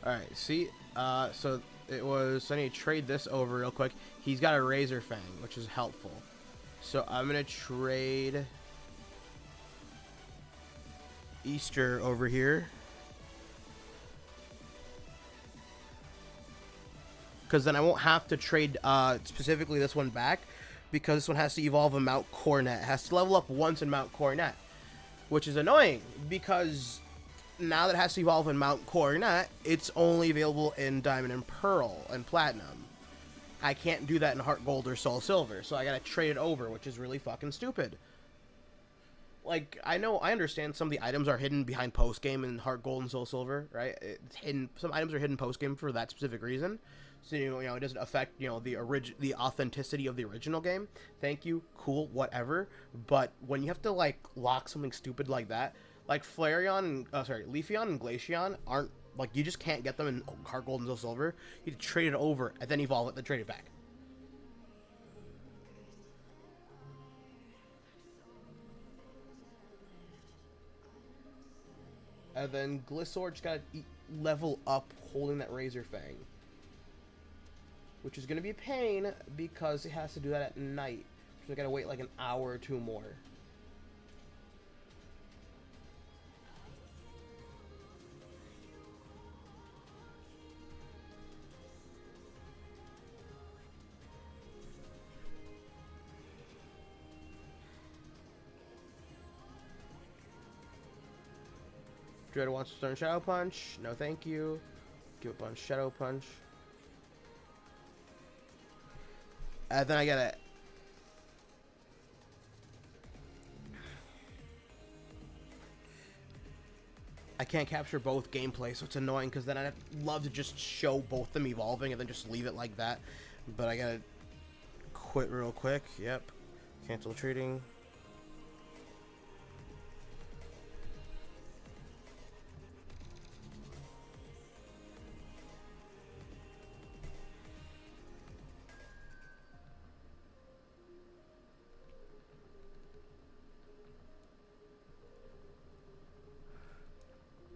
Alright, see? So it was... I need to trade this over real quick. He's got a Razor Fang, which is helpful. So I'm going to trade Easter over here. Because then I won't have to trade specifically this one back. Because this one has to evolve in Mount Coronet. It has to level up once in Mount Coronet. Which is annoying. Because now that it has to evolve in Mount Coronet, it's only available in Diamond and Pearl and Platinum. I can't do that in Heart Gold or Soul Silver. So I gotta trade it over, which is really fucking stupid. Like, I understand some of the items are hidden behind post-game in Heart Gold and Soul Silver, right? It's hidden. Some items are hidden post-game for that specific reason. So, you know, it doesn't affect, you know, the authenticity of the original game. Thank you, cool, whatever. But when you have to, like, lock something stupid like that, like Flareon, Leafeon and Glaceon aren't, like, you just can't get them in Heart Gold and Soul Silver. You have to trade it over and then evolve it, then trade it back. And then Gliscor just gotta level up holding that Razor Fang. Which is gonna be a pain because it has to do that at night. So I gotta wait like an hour or two more. Dread wants to start Shadow Punch. No, thank you. Give up on Shadow Punch. And then I gotta... I can't capture both gameplay, so it's annoying because then I'd love to just show both them evolving and then just leave it like that. But I gotta quit real quick. Yep. Cancel trading.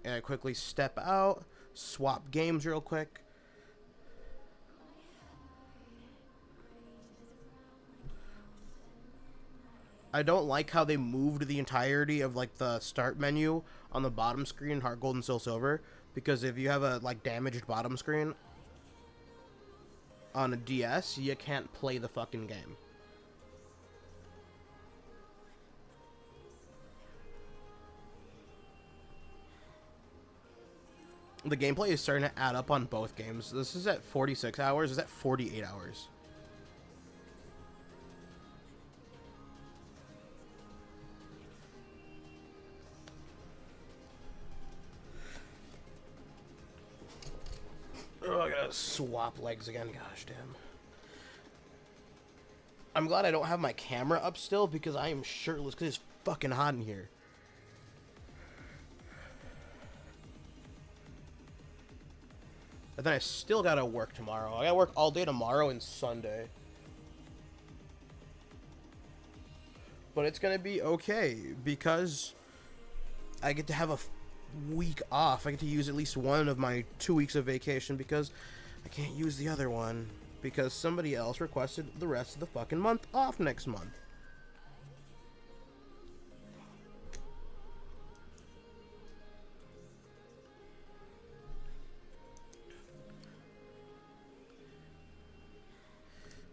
And I quickly step out, swap games real quick. I don't like how they moved the entirety of like the start menu on the bottom screen in Heart Gold and Soul Silver, because if you have a like damaged bottom screen on a DS, you can't play the fucking game. The gameplay is starting to add up on both games. This is at 46 hours. Is at 48 hours. Oh, I gotta swap legs again. Gosh damn. I'm glad I don't have my camera up still because I am shirtless because it's fucking hot in here. And then I still gotta work tomorrow. I gotta work all day tomorrow and Sunday. But it's gonna be okay because I get to have a week off. I get to use at least one of my 2 weeks of vacation because I can't use the other one because somebody else requested the rest of the fucking month off next month.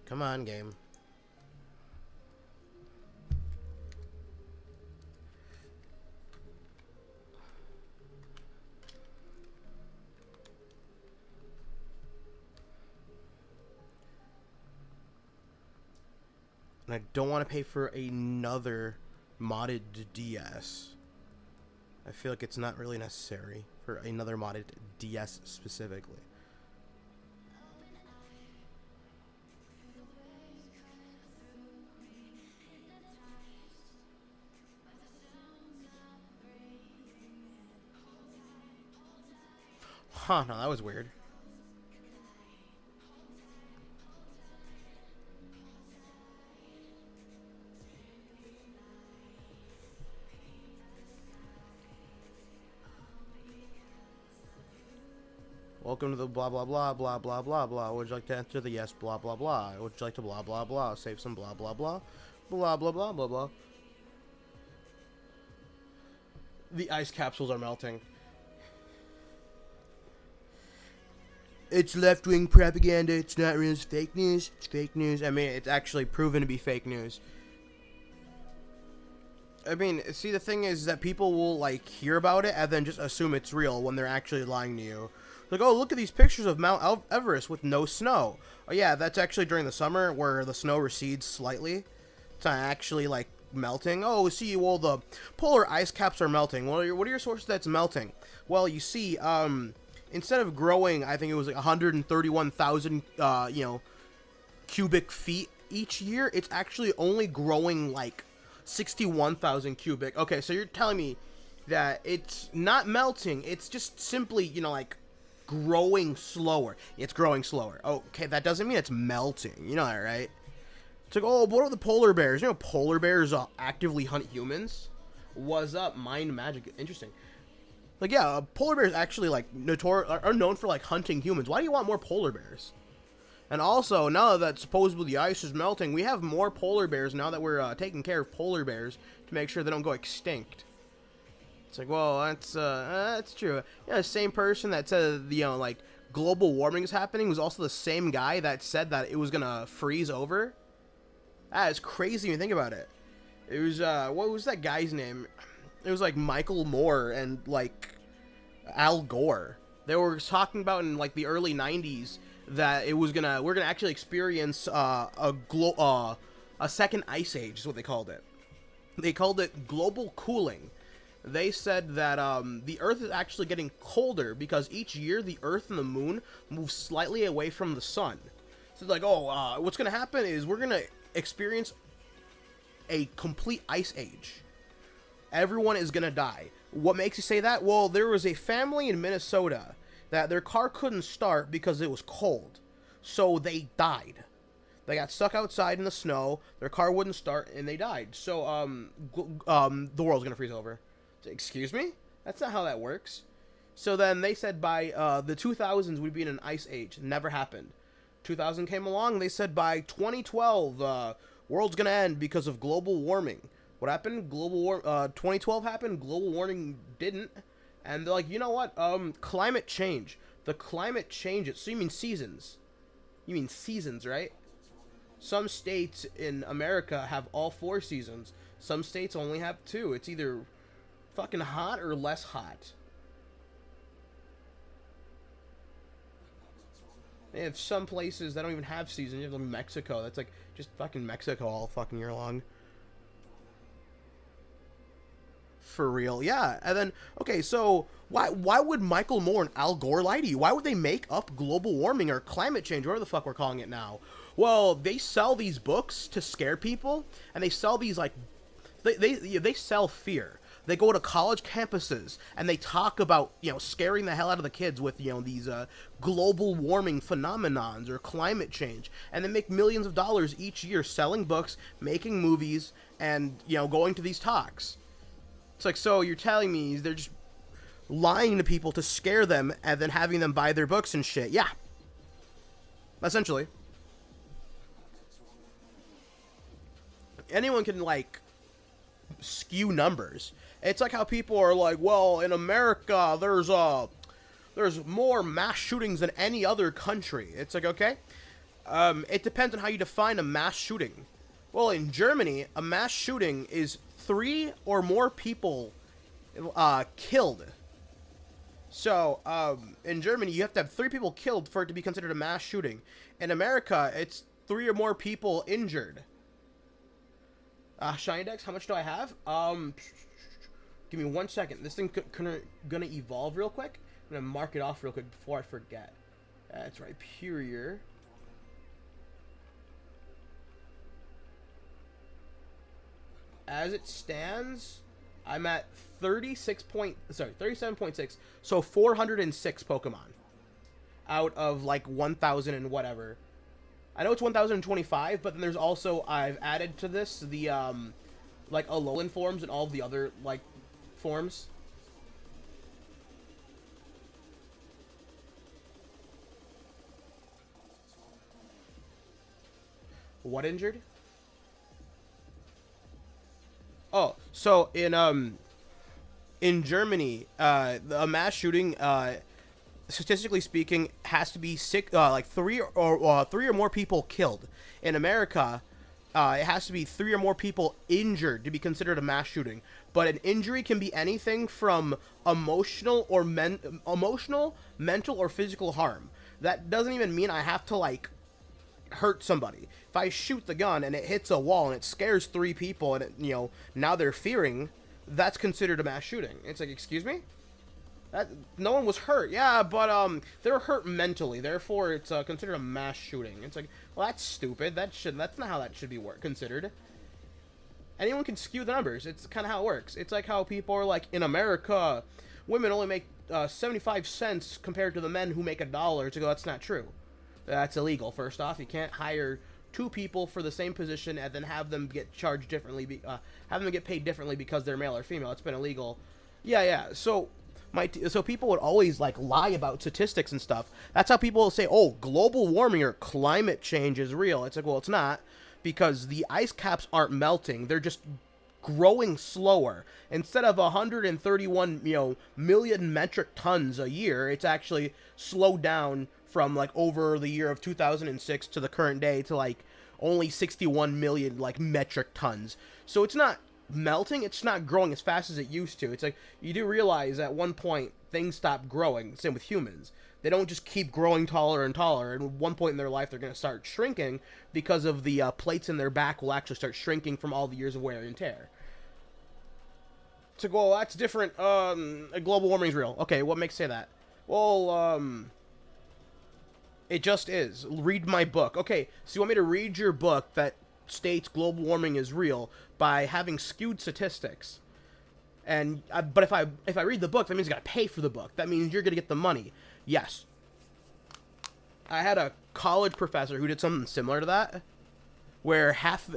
Come on, game. And I don't want to pay for another modded DS. I feel like it's not really necessary for another modded DS specifically. Huh, no, that was weird. Welcome to the blah blah blah blah blah blah blah. Would you like to enter the yes blah blah blah? Would you like to blah blah blah? Save some blah blah blah blah blah blah blah blah. The ice capsules are melting. It's left-wing propaganda. It's not real. It's fake news. It's fake news. I mean, it's actually proven to be fake news. I mean, see, the thing is that people will, like, hear about it and then just assume it's real when they're actually lying to you. Like, oh, look at these pictures of Mount Everest with no snow. Oh, yeah, that's actually during the summer where the snow recedes slightly. It's not actually, like, melting. Oh, see, well, the polar ice caps are melting. Well, what are your sources that's melting? Well, you see, instead of growing, I think it was like 131,000, cubic feet each year, it's actually only growing like 61,000 cubic. Okay, so you're telling me that it's not melting, it's just simply, like, growing slower. It's growing slower. Okay, that doesn't mean it's melting. You know that, right? It's like, oh, what are the polar bears? You know, polar bears actively hunt humans? What's up? Mind magic. Interesting. Like, yeah, polar bears actually, like, are known for, like, hunting humans. Why do you want more polar bears? And also, now that supposedly the ice is melting, we have more polar bears now that we're taking care of polar bears to make sure they don't go extinct. It's like, well, that's true. Yeah, the same person that said, like, global warming is happening was also the same guy that said that it was gonna freeze over. That is crazy when you think about it. It was, what was that guy's name? It was, like, Michael Moore and, like, Al Gore. They were talking about in, like, the early 90s that we're gonna actually experience a second ice age is what they called it. They called it global cooling. They said that the Earth is actually getting colder because each year the Earth and the Moon move slightly away from the Sun. So it's like, what's gonna happen is we're gonna experience a complete ice age. Everyone is gonna die. What makes you say that? Well, there was a family in Minnesota that their car couldn't start because it was cold. So they died. They got stuck outside in the snow, their car wouldn't start, and they died. So, the world's gonna freeze over. Excuse me? That's not how that works. So then they said by, the 2000s we'd be in an ice age. Never happened. 2000 came along, they said by 2012, world's gonna end because of global warming. What happened? 2012 happened, global warming didn't. And they're like, you know what? Climate change. The climate changes. So you mean seasons. You mean seasons, right? Some states in America have all 4 seasons. Some states only have 2. It's either fucking hot or less hot. They have some places that don't even have seasons. You have Mexico. That's like just fucking Mexico all fucking year long. For real, yeah. And then, okay, so why would Michael Moore and Al Gore lie to you? Why would they make up global warming or climate change, whatever the fuck we're calling it now? Well, they sell these books to scare people, and they sell these, like, they sell fear. They go to college campuses, and they talk about, scaring the hell out of the kids with, these global warming phenomenons or climate change. And they make millions of dollars each year selling books, making movies, and, going to these talks. It's like, so you're telling me they're just lying to people to scare them and then having them buy their books and shit. Yeah. Essentially. Anyone can, like, skew numbers. It's like how people are like, well, in America, there's more mass shootings than any other country. It's like, okay. It depends on how you define a mass shooting. Well, in Germany, a mass shooting is 3 or more people killed. So, in Germany, you have to have 3 people killed for it to be considered a mass shooting. In America, it's 3 or more people injured. Shiny Dex, how much do I have? Give me 1 second. This thing gonna evolve real quick. I'm gonna mark it off real quick before I forget. That's right, Purier. As it stands, I'm at 37.6. So 406 Pokemon out of like 1,000 and whatever. I know it's 1,025, but then there's also, I've added to this the like Alolan forms and all the other like forms. What injured? Oh, so in Germany, a mass shooting, statistically speaking, has to be like three or more people killed. In America, it has to be 3 or more people injured to be considered a mass shooting. But an injury can be anything from emotional, mental, or physical harm. That doesn't even mean I have to like hurt somebody. If I shoot the gun and it hits a wall and it scares 3 people and it, now they're fearing, that's considered a mass shooting. It's like, excuse me? That no one was hurt. Yeah, but they were hurt mentally. Therefore, it's considered a mass shooting. It's like, well, that's stupid. That's not how that should be considered. Anyone can skew the numbers. It's kind of how it works. It's like how people are like, in America, women only make 75 cents compared to the men who make $1. To go, that's not true. That's illegal. First off, you can't hire 2 people for the same position and then have them get charged differently, have them get paid differently because they're male or female. It's been illegal. Yeah. So people would always like lie about statistics and stuff. That's how people say, "Oh, global warming or climate change is real." It's like, well, it's not, because the ice caps aren't melting. They're just growing slower. Instead of 131 million metric tons a year, it's actually slowed down from like over the year of 2006 to the current day to like only 61 million like metric tons. So it's not melting, it's not growing as fast as it used to. It's like, you do realize at one point things stop growing. Same with humans. They don't just keep growing taller and taller. And at one point in their life, they're going to start shrinking because of the plates in their back will actually start shrinking from all the years of wear and tear. So, well, that's different. Global warming is real. Okay, what makes say that? Well, it just is. Read my book. Okay, so you want me to read your book that states global warming is real by having skewed statistics? And but if I read the book, that means I gotta pay for the book. That means you're gonna get the money. Yes. I had a college professor who did something similar to that, where half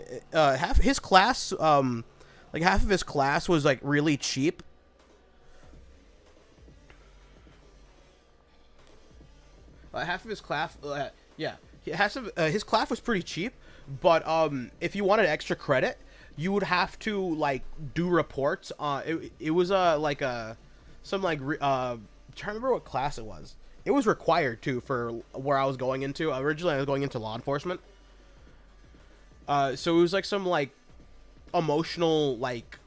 his class, like half of his class was like really cheap. Half of his class, his class was pretty cheap, but if you wanted extra credit, you would have to like do reports on. It was trying to remember what class it was. It was required too for where I was going into. Originally, I was going into law enforcement. So it was like some like emotional like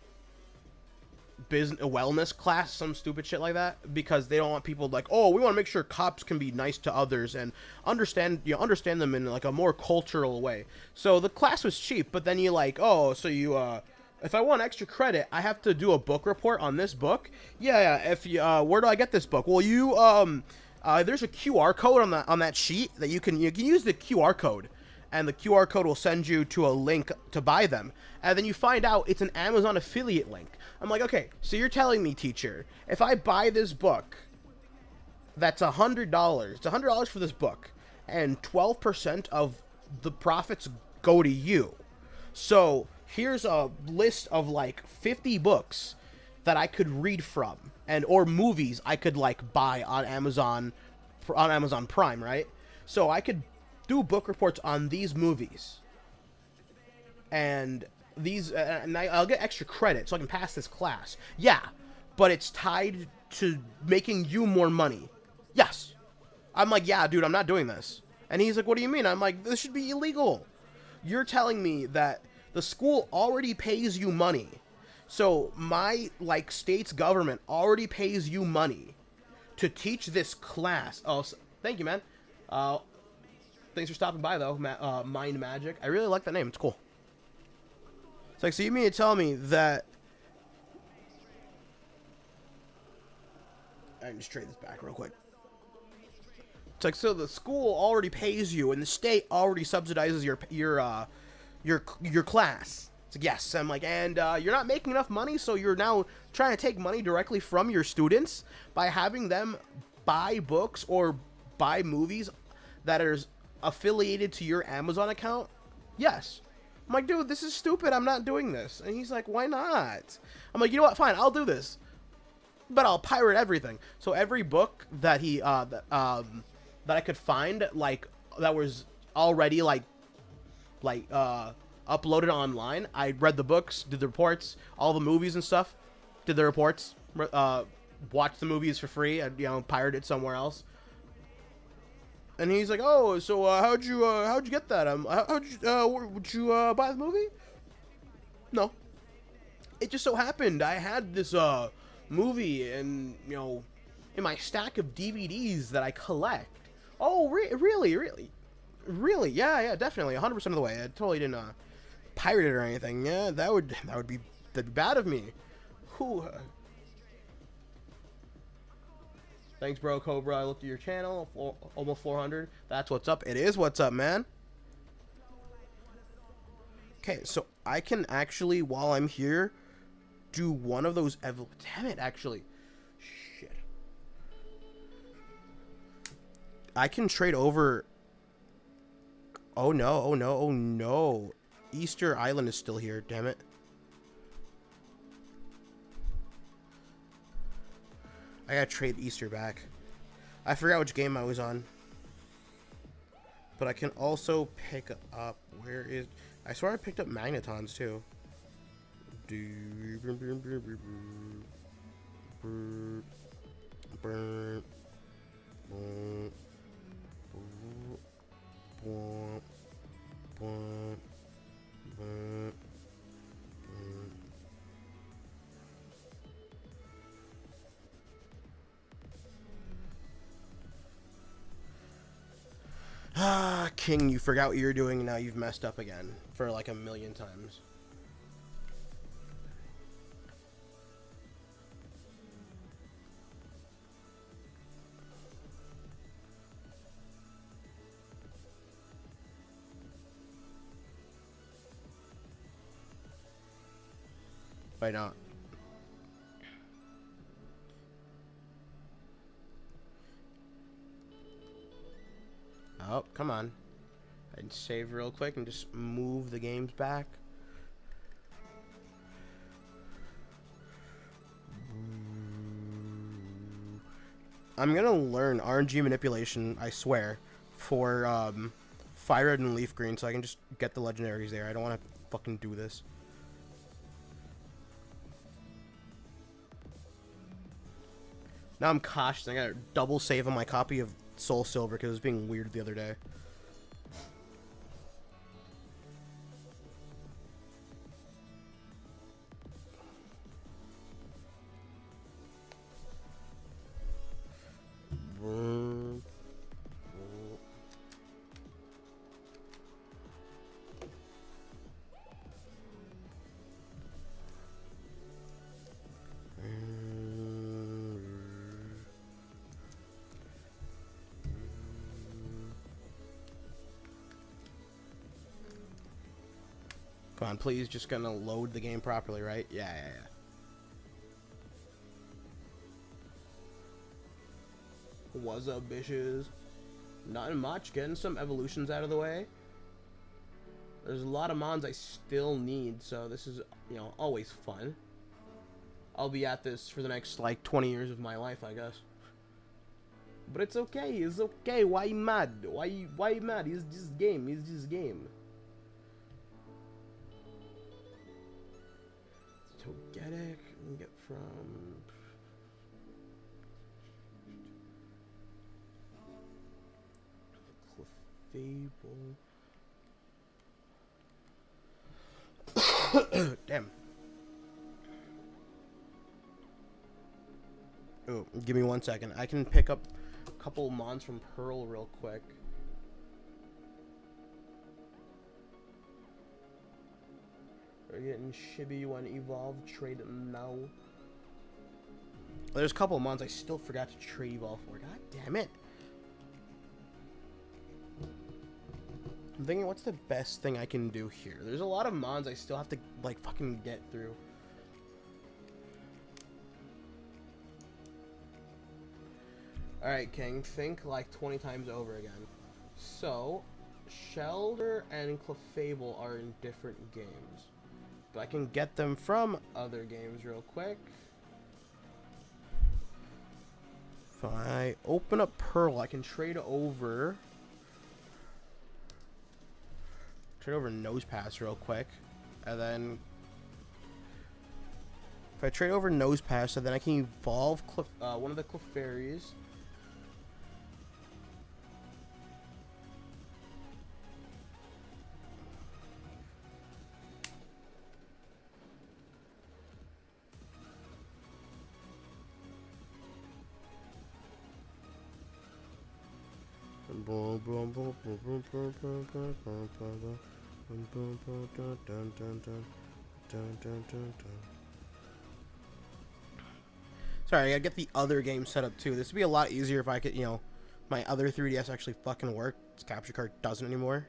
business wellness class, some stupid shit like that, because they don't want people like, oh, we want to make sure cops can be nice to others and understand them in like a more cultural way. So the class was cheap, but then you like, oh, so you if I want extra credit, I have to do a book report on this book. Yeah. If you where do I get this book? Well, you there's a QR code on that sheet that you can use the QR code, and the QR code will send you to a link to buy them. And then you find out it's an Amazon affiliate link. I'm like, okay, so you're telling me, teacher, if I buy this book, that's $100. It's $100 for this book, and 12% of the profits go to you. So here's a list of like 50 books that I could read from, or movies I could like buy on Amazon Prime, right? So I could do book reports on these movies, and I'll get extra credit so I can pass this class. Yeah, but it's tied to making you more money. Yes. I'm like, yeah, dude, I'm not doing this. And he's like, what do you mean? I'm like, this should be illegal. You're telling me that the school already pays you money. So my like state's government already pays you money to teach this class. Oh, thank you, man. Thanks for stopping by, though, Mind Magic. I really like that name. It's cool. It's like, so you mean to tell me that... I can just trade this back real quick. It's like, so the school already pays you, and the state already subsidizes your class. It's like, yes. I'm like, and you're not making enough money, so you're now trying to take money directly from your students by having them buy books or buy movies that are affiliated to your Amazon account? Yes. I'm like, dude, this is stupid. I'm not doing this. And he's like, why not? I'm like, you know what? Fine, I'll do this, but I'll pirate everything. So every book that he that I could find, like, that was already like uploaded online, I read the books, did the reports, all the movies and stuff, did the reports, watched the movies for free, and, you know, pirated it somewhere else. And he's like, oh, so how'd you get that? Would you buy the movie? No. It just so happened I had this movie, and, you know, in my stack of DVDs that I collect. Oh, really? Yeah, definitely, 100% of the way. I totally didn't pirate it or anything. Yeah, that'd be bad of me. Whew. Thanks, bro, Cobra. I looked at your channel, almost 400. That's what's up. It is what's up, man. Okay, so I can actually, while I'm here, do one of those. Damn it, actually. Shit. I can trade over. Oh no. Easter Island is still here, damn it. I gotta trade Easter back. I forgot which game I was on. But I can also pick up, where is, I swear I picked up Magnetons too. Ah, King, you forgot what you were doing, and now you've messed up again for like a million times. Why not? Oh, come on. I'd save real quick and just move the games back. I'm gonna learn RNG manipulation, I swear, for Fire Red and Leaf Green, so I can just get the legendaries there. I don't want to fucking do this. Now I'm cautious. I gotta double save on my copy of Soul Silver because it was being weird the other day. Come on, please, just gonna load the game properly, right? Yeah. What's up, bitches? Nothing much, getting some evolutions out of the way. There's a lot of mons I still need, so this is, you know, always fun. I'll be at this for the next, like, 20 years of my life, I guess. But it's okay, it's okay. Why you mad? Why you mad? It's just game, it's just game. Togetic, we get from Clefable. Damn. Oh, give me 1 second. I can pick up a couple mons from Pearl real quick. We're getting Chibi when evolved. Trade now. There's a couple of months I still forgot to trade evolve for. God damn it. I'm thinking, what's the best thing I can do here? There's a lot of mons I still have to, like, fucking get through. Alright, King. Think, like, 20 times over again. So, Shelder and Clefable are in different games. But I can get them from other games real quick. If I open up Pearl, I can trade over Nose Pass real quick, and then if I trade over Nose Pass, and then I can evolve one of the Clefairies. Sorry, I gotta get the other game set up too. This would be a lot easier if I could, you know, my other 3DS actually fucking work. This capture card doesn't anymore.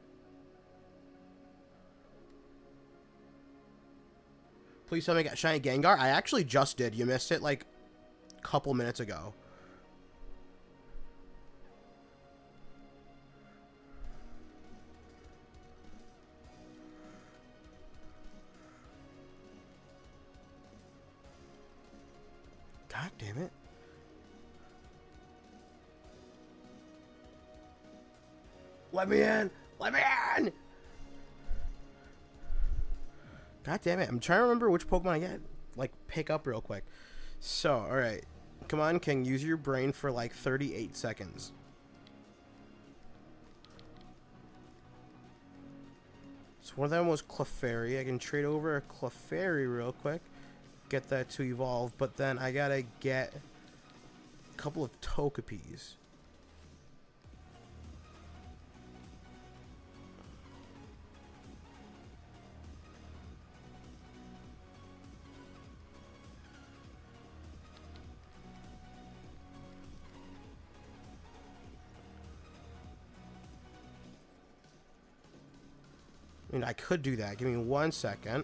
Please tell me I got Shiny Gengar. I actually just did. You missed it like a couple minutes ago. God damn it. Let me in! Let me in! God damn it. I'm trying to remember which Pokemon I get. Like, pick up real quick. So, alright. Come on, King. Use your brain for like 38 seconds. So one of them was Clefairy. I can trade over a Clefairy real quick. Get that to evolve, but then I gotta get a couple of Tokepis. I mean, I could do that. Give me 1 second.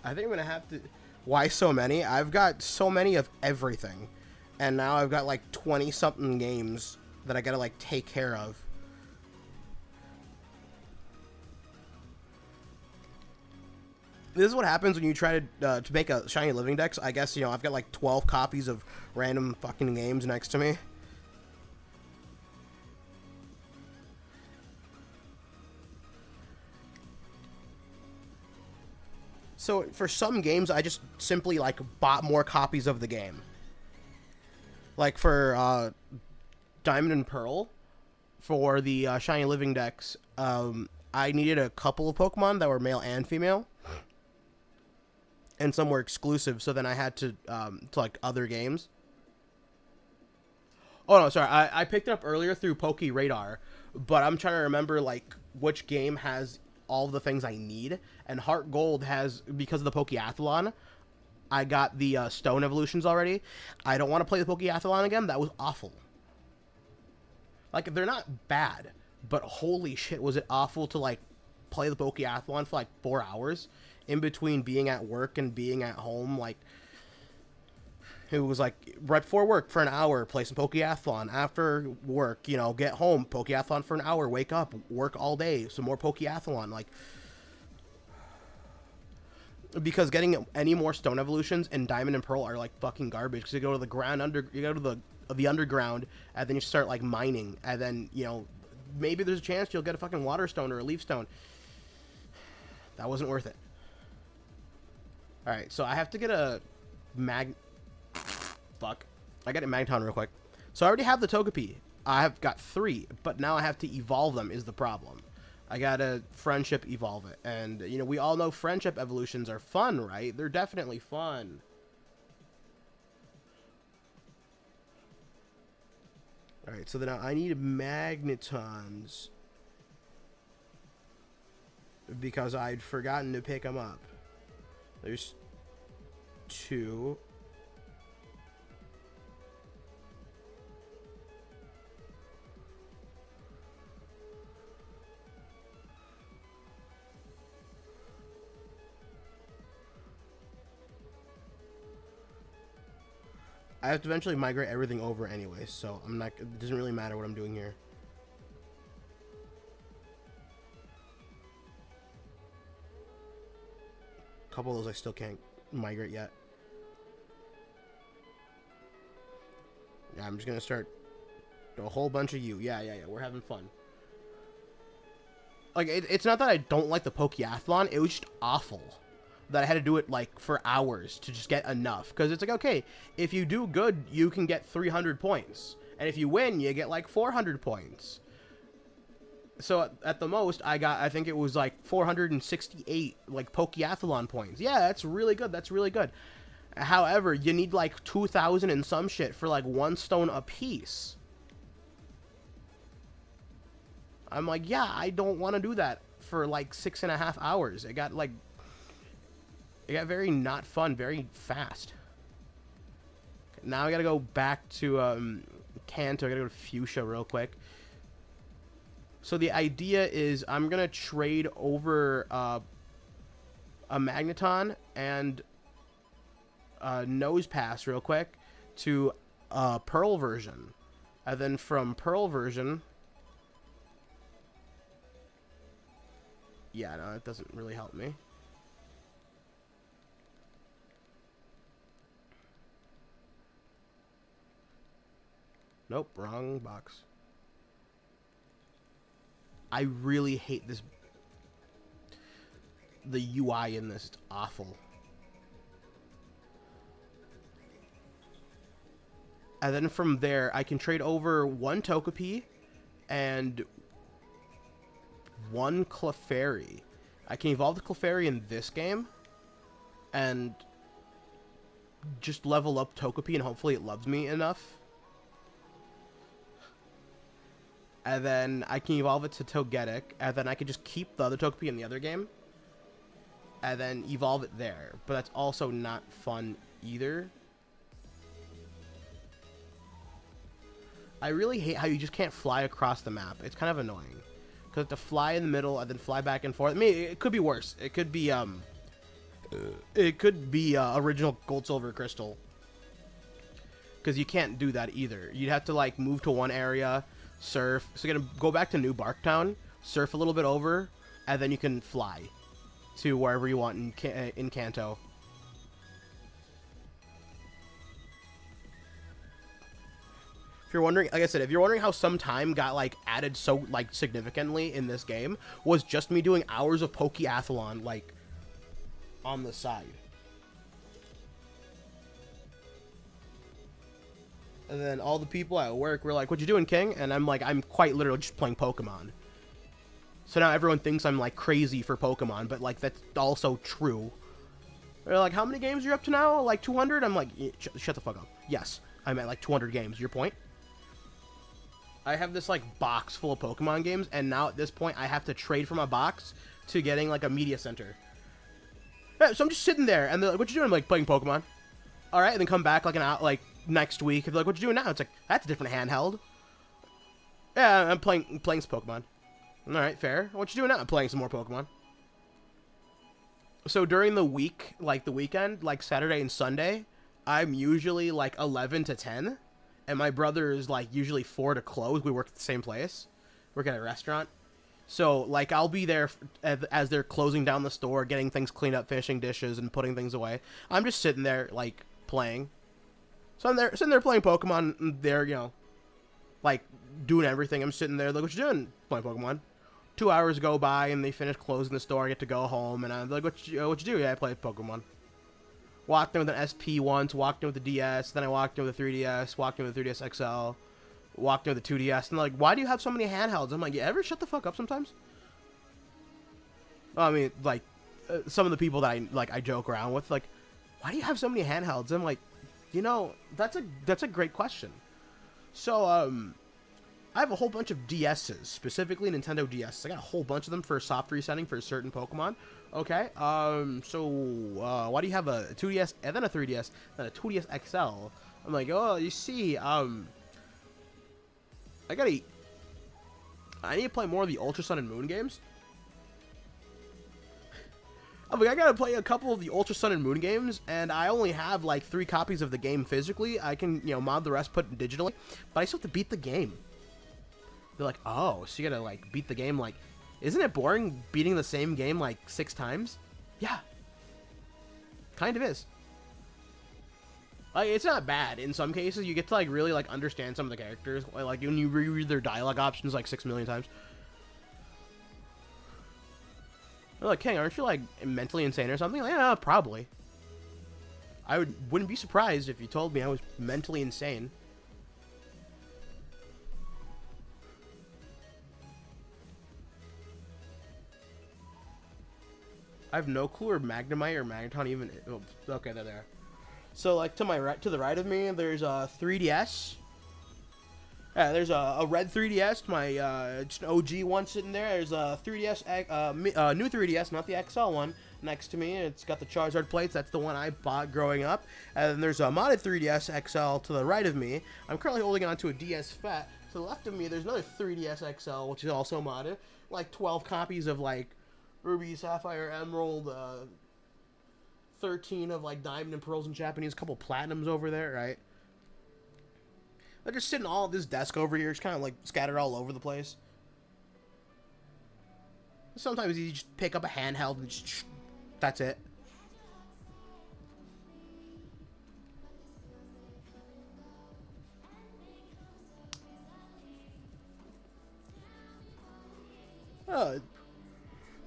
I think I'm gonna have to. Why so many? I've got so many of everything, and now I've got like 20 something games that I gotta like take care of. This is what happens when you try to make a Shiny Living Dex. I guess, you know, I've got like 12 copies of random fucking games next to me. So for some games, I just simply like bought more copies of the game. Like for Diamond and Pearl, for the Shiny Living Dex, I needed a couple of Pokemon that were male and female, and some were exclusive. So then I had to like other games. Oh no, sorry, I picked it up earlier through Poke Radar, but I'm trying to remember like which game has all the things I need. And Heart Gold has, because of the Pokeathlon, I got the Stone Evolutions already. I don't want to play the Pokeathlon again. That was awful. Like, they're not bad, but holy shit, was it awful to, like, play the Pokeathlon for, like, 4 hours in between being at work and being at home. Like, it was, like, right before work for an hour, play some Pokeathlon. After work, you know, get home, Pokeathlon for an hour, wake up, work all day, some more Pokeathlon. Like, because getting any more Stone Evolutions in Diamond and Pearl are like fucking garbage. Because you go to the ground you go to the underground, and then you start like mining, and then, you know, maybe there's a chance you'll get a fucking Water Stone or a Leaf Stone. That wasn't worth it. All right, so I have to get a Fuck, I got a Magneton real quick. So I already have the Togepi. I have got 3, but now I have to evolve them. Is the problem? I gotta Friendship evolve it. And, you know, we all know Friendship evolutions are fun, right? They're definitely fun. Alright, so then I need Magnetons. because I'd forgotten to pick them up. There's 2. I have to eventually migrate everything over anyway, so I'm not. It doesn't really matter what I'm doing here. A couple of those I still can't migrate yet. Yeah, I'm just gonna start a whole bunch of you. Yeah. We're having fun. Like, it's not that I don't like the Pokeathlon. It was just awful that I had to do it, like, for hours to just get enough. Because it's like, okay, if you do good, you can get 300 points. And if you win, you get, like, 400 points. So, at the most, I think it was, like, 468, like, Pokeathlon points. Yeah, that's really good. That's really good. However, you need, like, 2,000 and some shit for, like, 1 stone a piece. I'm like, yeah, I don't want to do that for, like, 6.5 hours. It got very not fun, very fast. Okay, now I gotta go back to Kanto. I gotta go to Fuchsia real quick. So the idea is I'm gonna trade over a Magneton and a Nose Pass real quick to Pearl version, and then from Pearl version. Yeah, no, it doesn't really help me. Nope, wrong box. I really hate this. The UI in this, it's awful. And then from there, I can trade over 1 Togepi and 1 Clefairy. I can evolve the Clefairy in this game and just level up Togepi, and hopefully it loves me enough. And then I can evolve it to Togetic, and then I can just keep the other Togepi in the other game and then evolve it there. But that's also not fun either. I really hate how you just can't fly across the map. It's kind of annoying. Because to fly in the middle and then fly back and forth. I mean, it could be worse. It could be original Gold, Silver, Crystal. Because you can't do that either. You'd have to, like, move to one area, surf. So you're going to go back to New Barktown, surf a little bit over, and then you can fly to wherever you want in Kanto. If you're wondering, like I said, if you're wondering how some time got, like, added so, like, significantly in this game, was just me doing hours of Pokeathlon, like, on the side. And then all the people at work were like, what you doing, King? And I'm like, I'm quite literally just playing Pokemon. So now everyone thinks I'm, like, crazy for Pokemon, but, like, that's also true. They're like, how many games are you up to now? Like, 200? I'm like, shut the fuck up. Yes, I'm at, like, 200 games. Your point? I have this, like, box full of Pokemon games, and now at this point I have to trade from a box to getting, like, a media center. Yeah, so I'm just sitting there, and they're like, what you doing? I'm like, playing Pokemon. Alright, and then come back, like, next week, and they're like, what you doing now? It's like, that's a different handheld. Yeah, I'm playing some Pokemon. Alright, fair. What you doing now? I'm playing some more Pokemon. So during the week, like, the weekend, like, Saturday and Sunday, I'm usually, like, 11 to 10. And my brother is, like, usually 4 to close. We work at the same place. Work at a restaurant. So, like, I'll be there as they're closing down the store, getting things cleaned up, finishing dishes, and putting things away. I'm just sitting there, like, playing. So I'm there, sitting there playing Pokemon. And they're, you know, like, doing everything. I'm sitting there, like, what you doing? Playing Pokemon. 2 hours go by, and they finish closing the store. I get to go home, and I'm like, what you do? Yeah, I play Pokemon. Walked in with an SP once, walked in with the DS, then I walked in with the 3DS, walked in with the 3DS XL, walked in with the 2DS, and like, why do you have so many handhelds? I'm like, you ever shut the fuck up sometimes? I mean, like, some of the people that I joke around with, like, why do you have so many handhelds? I'm like, you know, that's a great question. So, I have a whole bunch of DSs, specifically Nintendo DSs. I got a whole bunch of them for soft resetting for certain Pokemon. Okay, so why do you have a 2DS and then a 3DS, then a 2DS XL? I'm like, oh, you see, I need to play more of the Ultra Sun and Moon games. I'm like, I gotta play a couple of the Ultra Sun and Moon games, and I only have like 3 copies of the game physically. I can, mod the rest, put it digitally, but I still have to beat the game. They're like, oh, so you gotta like beat the game like, isn't it boring beating the same game like 6 times? Yeah, kind of is. Like, it's not bad in some cases. You get to like really like understand some of the characters, like when you reread their dialogue options like 6 million times. They're like, King, aren't you like mentally insane or something? Like, yeah, probably. I wouldn't be surprised if you told me I was mentally insane. I have no clue where Magnemite or Magneton even. Oh, okay, they're there. So like to my right, to the right of me, there's a 3DS. Yeah, there's a red 3DS, my just an OG one sitting there. There's a 3DS, new 3DS, not the XL one, next to me. It's got the Charizard plates. That's the one I bought growing up. And then there's a modded 3DS XL to the right of me. I'm currently holding on to a DS Fat. To the left of me, there's another 3DS XL, which is also modded. Like 12 copies of like Ruby, Sapphire, Emerald, 13 of like Diamond and Pearls in Japanese, a couple Platinums over there, right? They're just sitting all at this desk over here, just kind of like scattered all over the place. Sometimes you just pick up a handheld and just, that's it.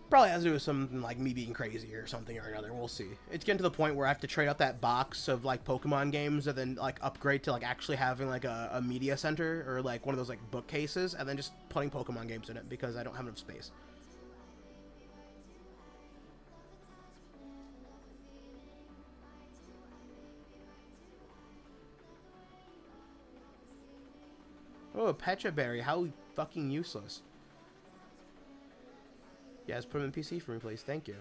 Probably has to do with something like me being crazy or something or another. We'll see. It's getting to the point where I have to trade out that box of like Pokemon games and then like upgrade to like actually having like a media center or like one of those like bookcases and then just putting Pokemon games in it because I don't have enough space. Oh, a Pecha Berry. How fucking useless. Yes, put him in PC for me, please. Thank you.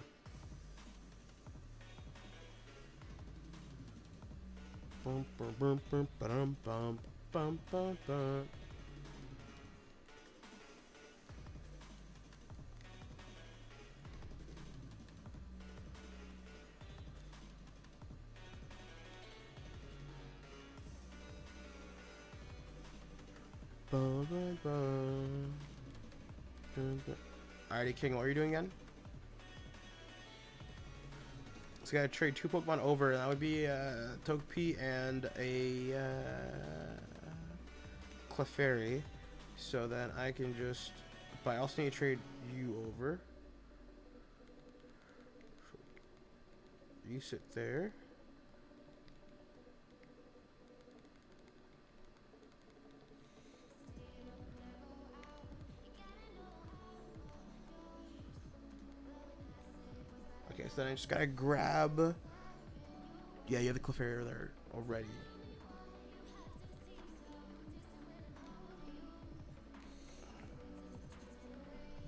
Bum, bum, bum, bum, bum, bum, bum, bum, bum. Bum, bum, bum. Bum, bum. Alrighty, King, what are you doing again? So I gotta trade 2 Pokemon over. That would be Togepi and a Clefairy. So then I can just. But I also need to trade you over. You sit there. Okay, so then I just gotta grab. Yeah, you have the Clefairy there already.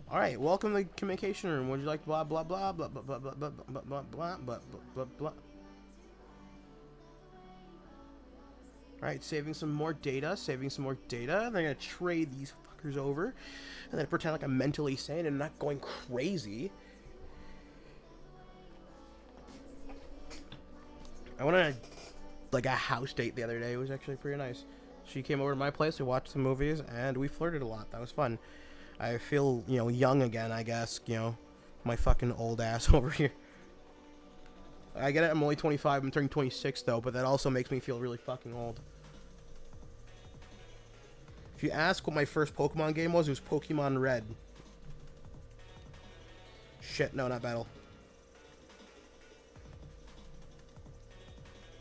All right, welcome to the communication room. Would you like blah blah blah blah blah blah blah blah blah blah blah blah blah blah? All right, saving some more data. Saving some more data. And I'm gonna trade these fuckers over, and then pretend like I'm mentally sane and not going crazy. I went on like a house date the other day. It was actually pretty nice. She came over to my place. We watched some movies, and we flirted a lot. That was fun. I feel, young again, I guess. My fucking old ass over here. I get it. I'm only 25. I'm turning 26, though, but that also makes me feel really fucking old. If you ask what my first Pokemon game was, it was Pokemon Red. Shit, no, not Battle.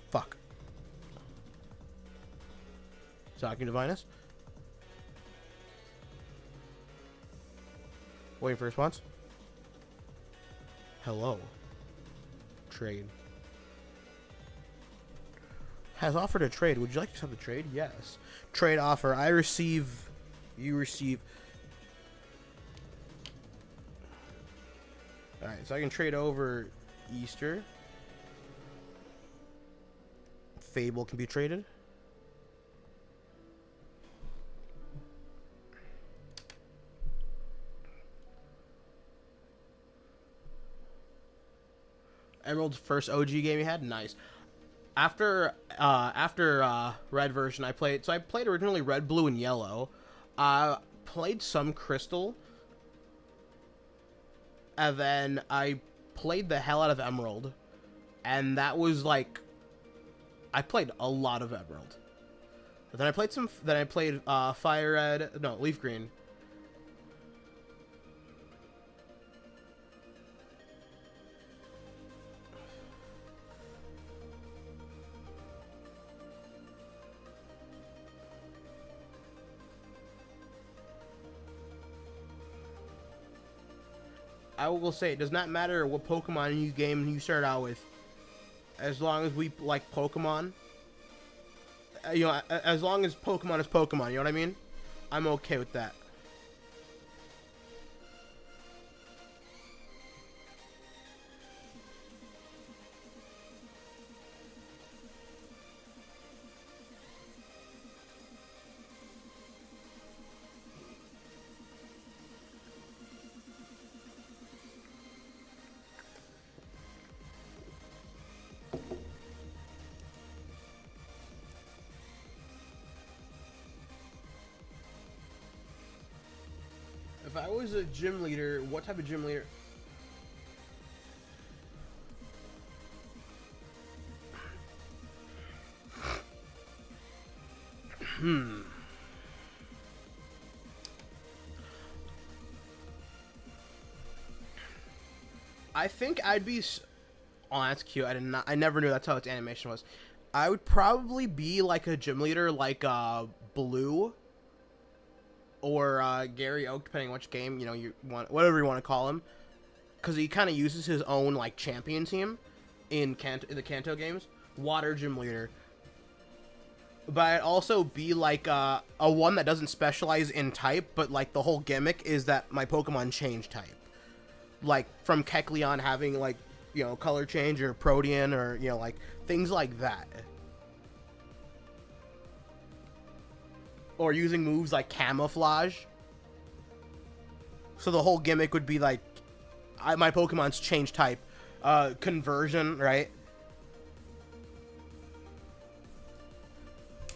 Fuck. Talking to Divinus. Waiting for response. Hello. Trade. Has offered a trade. Would you like to accept the trade? Yes. Trade offer. I receive You receive... Alright, so I can trade over Easter. Fable can be traded. Emerald's first OG game you had? Nice. After red version, I played originally red, blue, and yellow. Played some crystal. And then I played the hell out of Emerald. And that was like... I played a lot of Emerald. But then I played Fire Red... No, Leaf Green. I will say, it does not matter what Pokemon game you start out with. As long as we like Pokemon. You know, as long as Pokemon is Pokemon, you know what I mean? I'm okay with that. If I was a gym leader, what type of gym leader? I think I'd be... Oh, that's cute. I never knew that's how its animation was. I would probably be like a gym leader, like Blue or Gary Oak, depending on which game you know you want, whatever you want to call him, because he kind of uses his own like champion team in the Kanto games. Water gym leader, but I'd also be like a one that doesn't specialize in type, but like the whole gimmick is that my Pokemon change type, like from Kecleon having like, you know, color change, or Protean, or, you know, like things like that. Or using moves like camouflage. So the whole gimmick would be like, my Pokemon's change type. Conversion, right?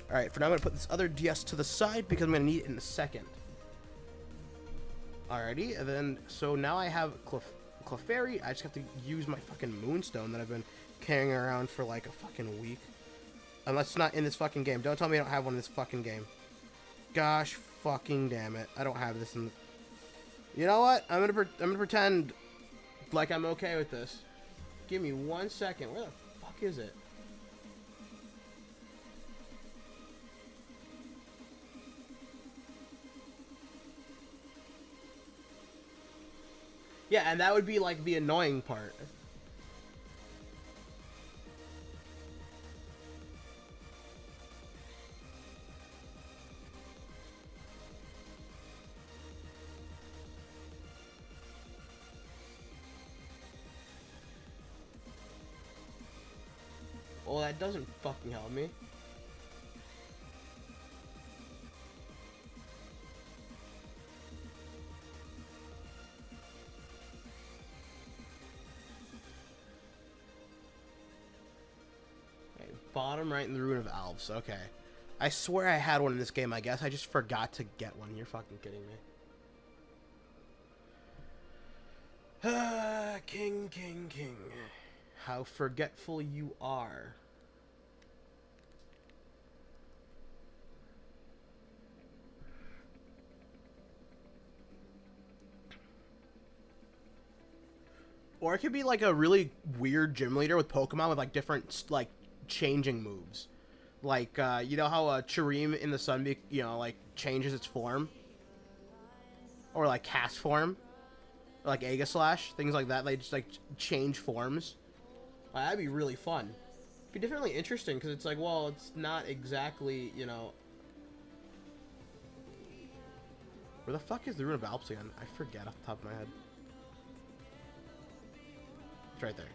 Alright, for now I'm going to put this other DS to the side because I'm going to need it in a second. Alrighty, and then, so now I have Clefairy. I just have to use my fucking Moonstone that I've been carrying around for like a fucking week. Unless it's not in this fucking game. Don't tell me I don't have one in this fucking game. Gosh fucking damn it. I don't have this in the... You know what? I'm gonna pretend like I'm okay with this. Give me 1 second. Where the fuck is it? Yeah, and that would be like the annoying part. Well, that doesn't fucking help me. Okay, bottom right in the Ruin of Elves. Okay. I swear I had one in this game, I guess. I just forgot to get one. You're fucking kidding me. King. How forgetful you are. Or it could be like a really weird gym leader with Pokemon with like different like changing moves. Like you know how Chirim in the Sunbeam, you know, like changes its form? Or like cast form? Or like Aegislash, things like that. They just like change forms. That'd be really fun. It'd be definitely interesting because it's like, well, it's not exactly, you know. Where the fuck is the Rune of Alps again? I forget off the top of my head. It's right there.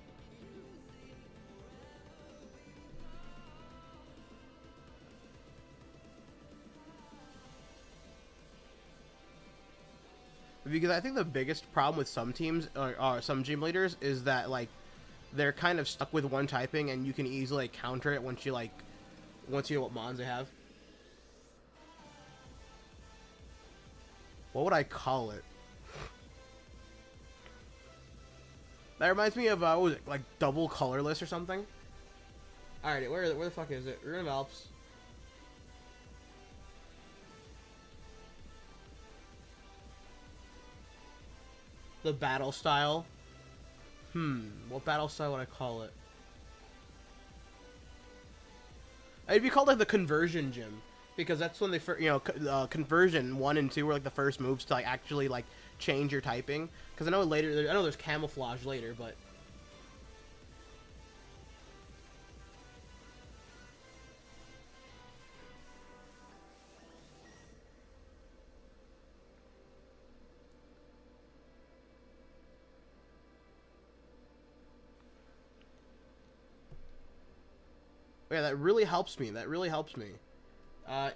Because I think the biggest problem with some teams or some gym leaders is that like they're kind of stuck with one typing, and you can easily like, counter it once you know what mons they have. What would I call it? That reminds me of what was it, like double colorless or something? Alright, where the fuck is it? Rune of Alps. The battle style. What battle style would I call it? It'd be called like the conversion gym, because that's when they first, conversion 1 and 2 were like the first moves to like actually like change your typing. Because I know there's camouflage later, but yeah, that really helps me.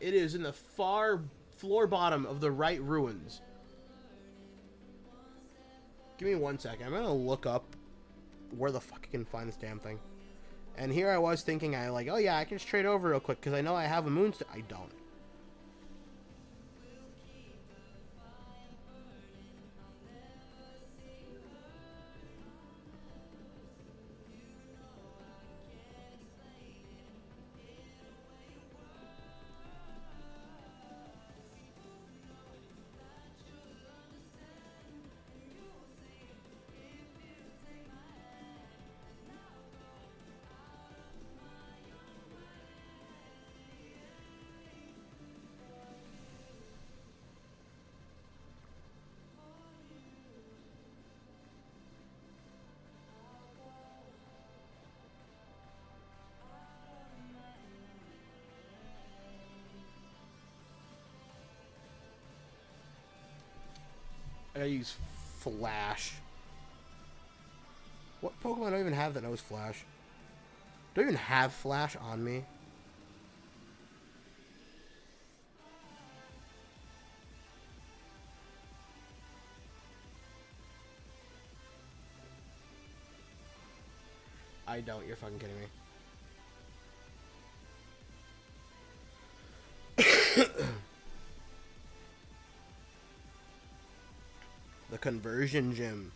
It is in the far floor bottom of the right ruins. Give me 1 second. I'm gonna look up where the fuck I can find this damn thing. And here I was thinking, oh yeah, I can just trade over real quick because I know I have a moonstone. I don't. I gotta use Flash. What Pokemon do I even have that knows Flash? Do I even have Flash on me? I don't. You're fucking kidding me. The conversion gym.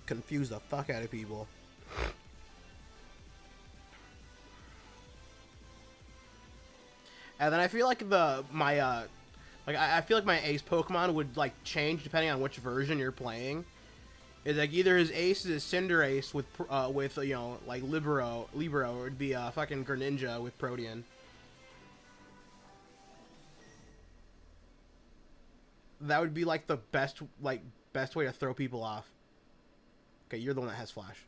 Confuse the fuck out of people. And then I feel like I feel like my ace Pokemon would like change depending on which version you're playing. It's like either his ace is Cinderace with like Libero, or it'd be fucking Greninja with Protean. That would be like the best way to throw people off. Okay, you're the one that has Flash.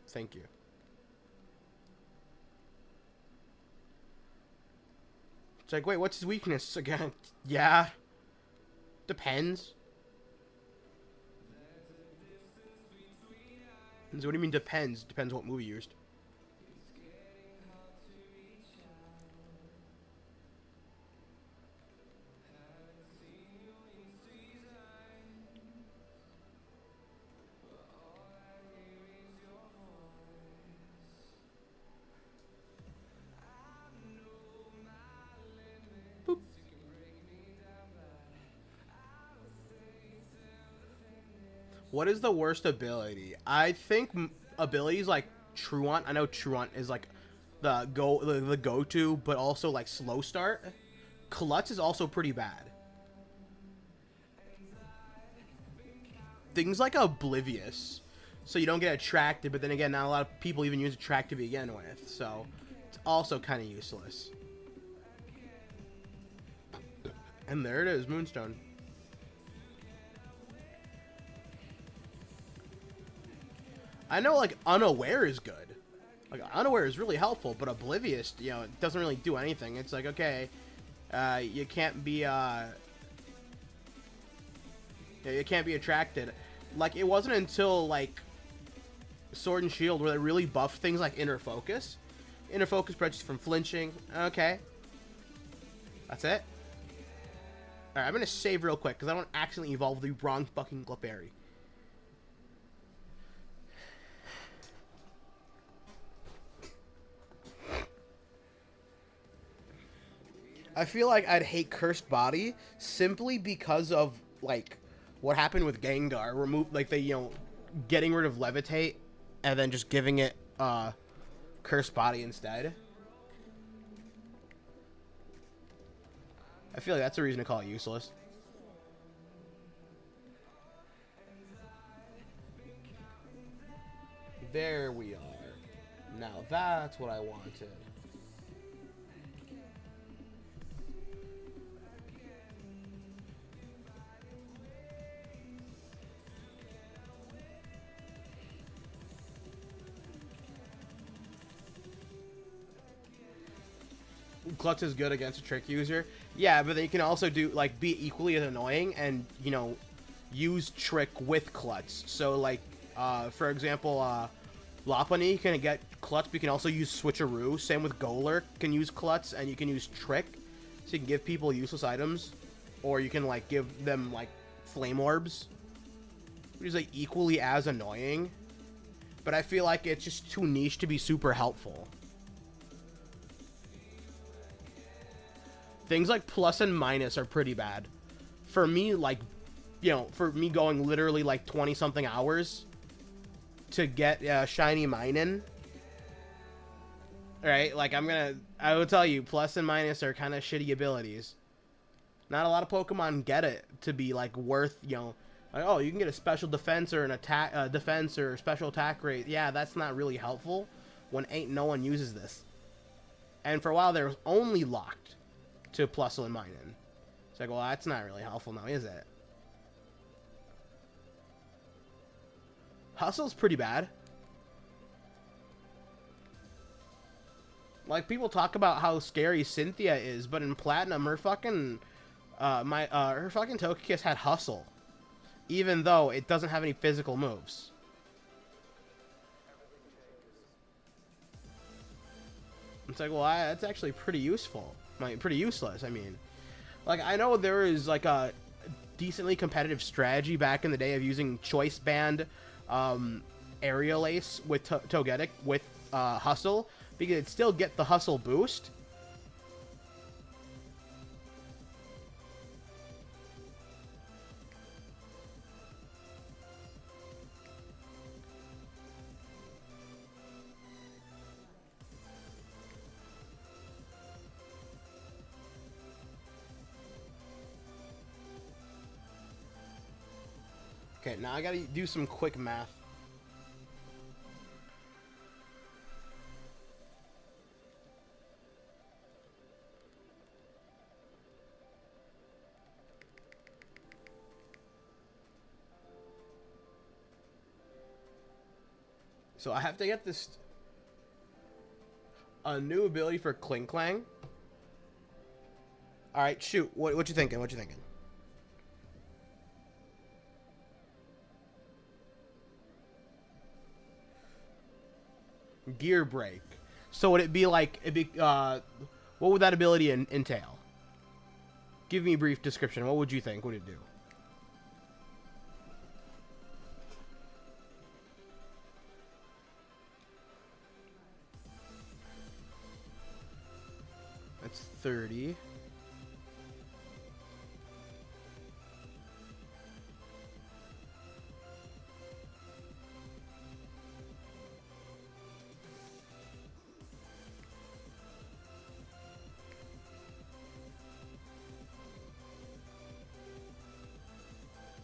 Thank you. It's like, wait, what's his weakness again? Yeah. Depends. So what do you mean depends? Depends what movie you used. What is the worst ability? I think abilities like Truant. I know Truant is like the go-to, but also like slow start. Klutz is also pretty bad. Things like Oblivious, so you don't get attracted, but then again, not a lot of people even use attract to begin with, so it's also kind of useless. And there it is, Moonstone. I know, like, Unaware is good. Like, Unaware is really helpful, but Oblivious, it doesn't really do anything. It's like, okay, you can't be, It can't be attracted. Like, it wasn't until, like, Sword and Shield where they really buffed things like inner focus. Inner focus prevents you from flinching. Okay. That's it. Alright, I'm gonna save real quick, because I don't accidentally evolve the wrong fucking Clefairy. I feel like I'd hate Cursed Body simply because of, like, what happened with Gengar. Like, they, getting rid of Levitate and then just giving it, Cursed Body instead. I feel like that's a reason to call it useless. There we are. Now that's what I wanted. Klutz is good against a trick user. Yeah, but they can also do, like, be equally as annoying and, use trick with Klutz. So, like, for example, Lopunny can get Klutz, but you can also use Switcheroo. Same with Golurk, can use Klutz, and you can use Trick. So you can give people useless items. Or you can, like, give them, like, Flame Orbs. Which is, like, equally as annoying. But I feel like it's just too niche to be super helpful. Things like plus and minus are pretty bad. For me, like, for me going literally like 20-something hours to get Shiny Minun. Right? Like, I will tell you, plus and minus are kind of shitty abilities. Not a lot of Pokemon get it to be, like, worth, like, oh, you can get a special defense or an attack, defense or special attack rate. Yeah, that's not really helpful when no one uses this. And for a while, they're only locked to Plusle and Minun. It's like, well, that's not really helpful now, is it? Hustle's pretty bad. Like, people talk about how scary Cynthia is, but in Platinum, her fucking, her fucking Togekiss had Hustle. Even though it doesn't have any physical moves. It's like, well, that's actually pretty useful. Like, pretty useless, I mean. Like, I know there is, like, a decently competitive strategy back in the day of using Choice Band, Aerial Ace with Togetic with Hustle, because it'd still get the Hustle boost. Okay, now I gotta do some quick math. So I have to get this... a new ability for Klinklang. Alright, shoot. What you thinking? What you thinking? Gear Break. So would it be like... what would that ability entail? Give me a brief description. What would you think? What would it do? That's 30.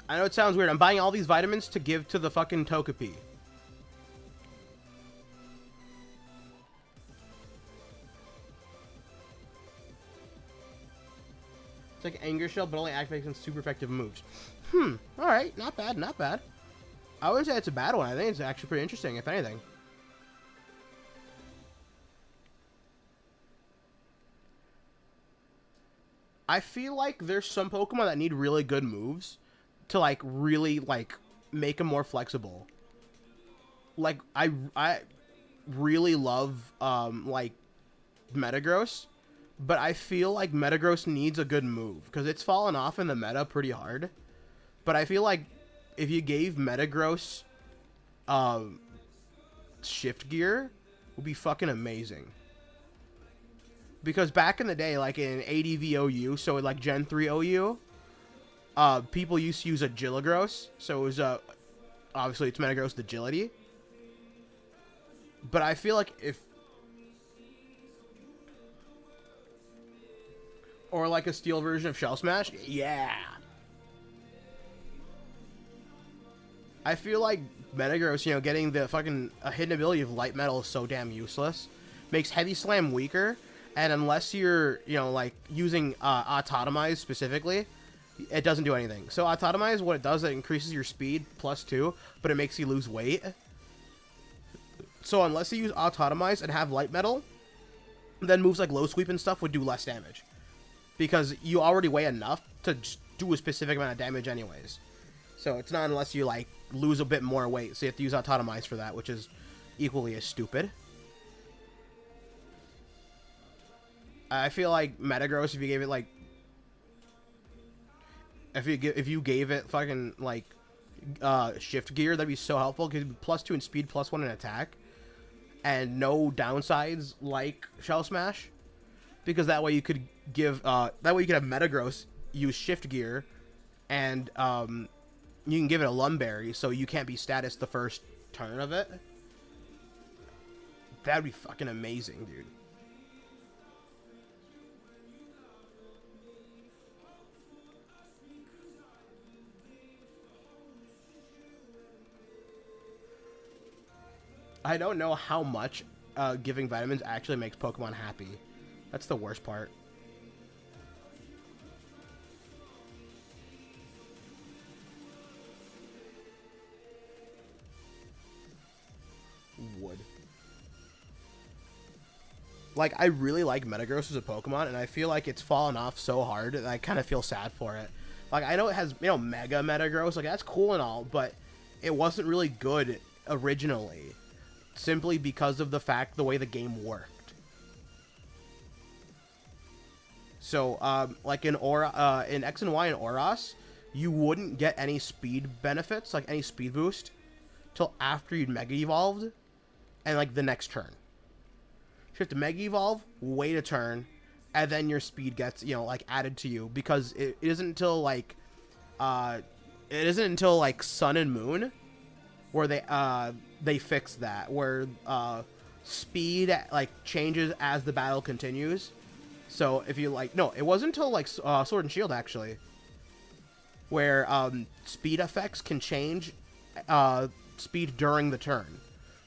I know it sounds weird. I'm buying all these vitamins to give to the fucking Togepi. It's like Anger Shell, but only activates against super effective moves. Alright. Not bad, not bad. I wouldn't say it's a bad one. I think it's actually pretty interesting, if anything. I feel like there's some Pokemon that need really good moves, to like really like make them more flexible. Like I really love like Metagross, but I feel like Metagross needs a good move because it's fallen off in the meta pretty hard. But I feel like if you gave Metagross shift gear, would be fucking amazing. Because back in the day, like in ADV OU, so like Gen 3 OU, people used to use Agiligros, so it was obviously it's Metagross with agility. But I feel like if, or like a steel version of Shell Smash, yeah. I feel like Metagross, you know, getting the fucking hidden ability of Light Metal is so damn useless. Makes Heavy Slam weaker, and unless you're, you know, like using Autotomize specifically, it doesn't do anything. So Autotomize, what it does, it increases your speed +2, but it makes you lose weight. So unless you use Autotomize and have Light Metal, then moves like Low Sweep and stuff would do less damage. Because you already weigh enough to just do a specific amount of damage anyways. So it's not unless you like lose a bit more weight, so you have to use Autotomize for that, which is equally as stupid. I feel like Metagross, if you gave it like, if you gave it fucking like shift gear, that'd be so helpful because +2 in speed, +1 in attack, and no downsides like Shell Smash, because that way you could give that way you could have Metagross use shift gear, and you can give it a Lumberry, so you can't be status the first turn of it. That'd be fucking amazing, dude. I don't know how much giving vitamins actually makes Pokemon happy. That's the worst part. Would. Like, I really like Metagross as a Pokemon, and I feel like it's fallen off so hard that I kind of feel sad for it. Like, I know it has, you know, Mega Metagross, like, that's cool and all, but it wasn't really good originally, simply because of the fact the way the game worked. So, like in in X and Y and Oros, you wouldn't get any speed benefits, like any speed boost, till after you'd Mega Evolved, and like the next turn. You have to Mega Evolve, wait a turn, and then your speed gets, you know, like added to you, because it isn't until like Sun and Moon where they fix that, where speed like changes as the battle continues. So if you like, no, it wasn't until like Sword and Shield actually, where speed effects can change speed during the turn.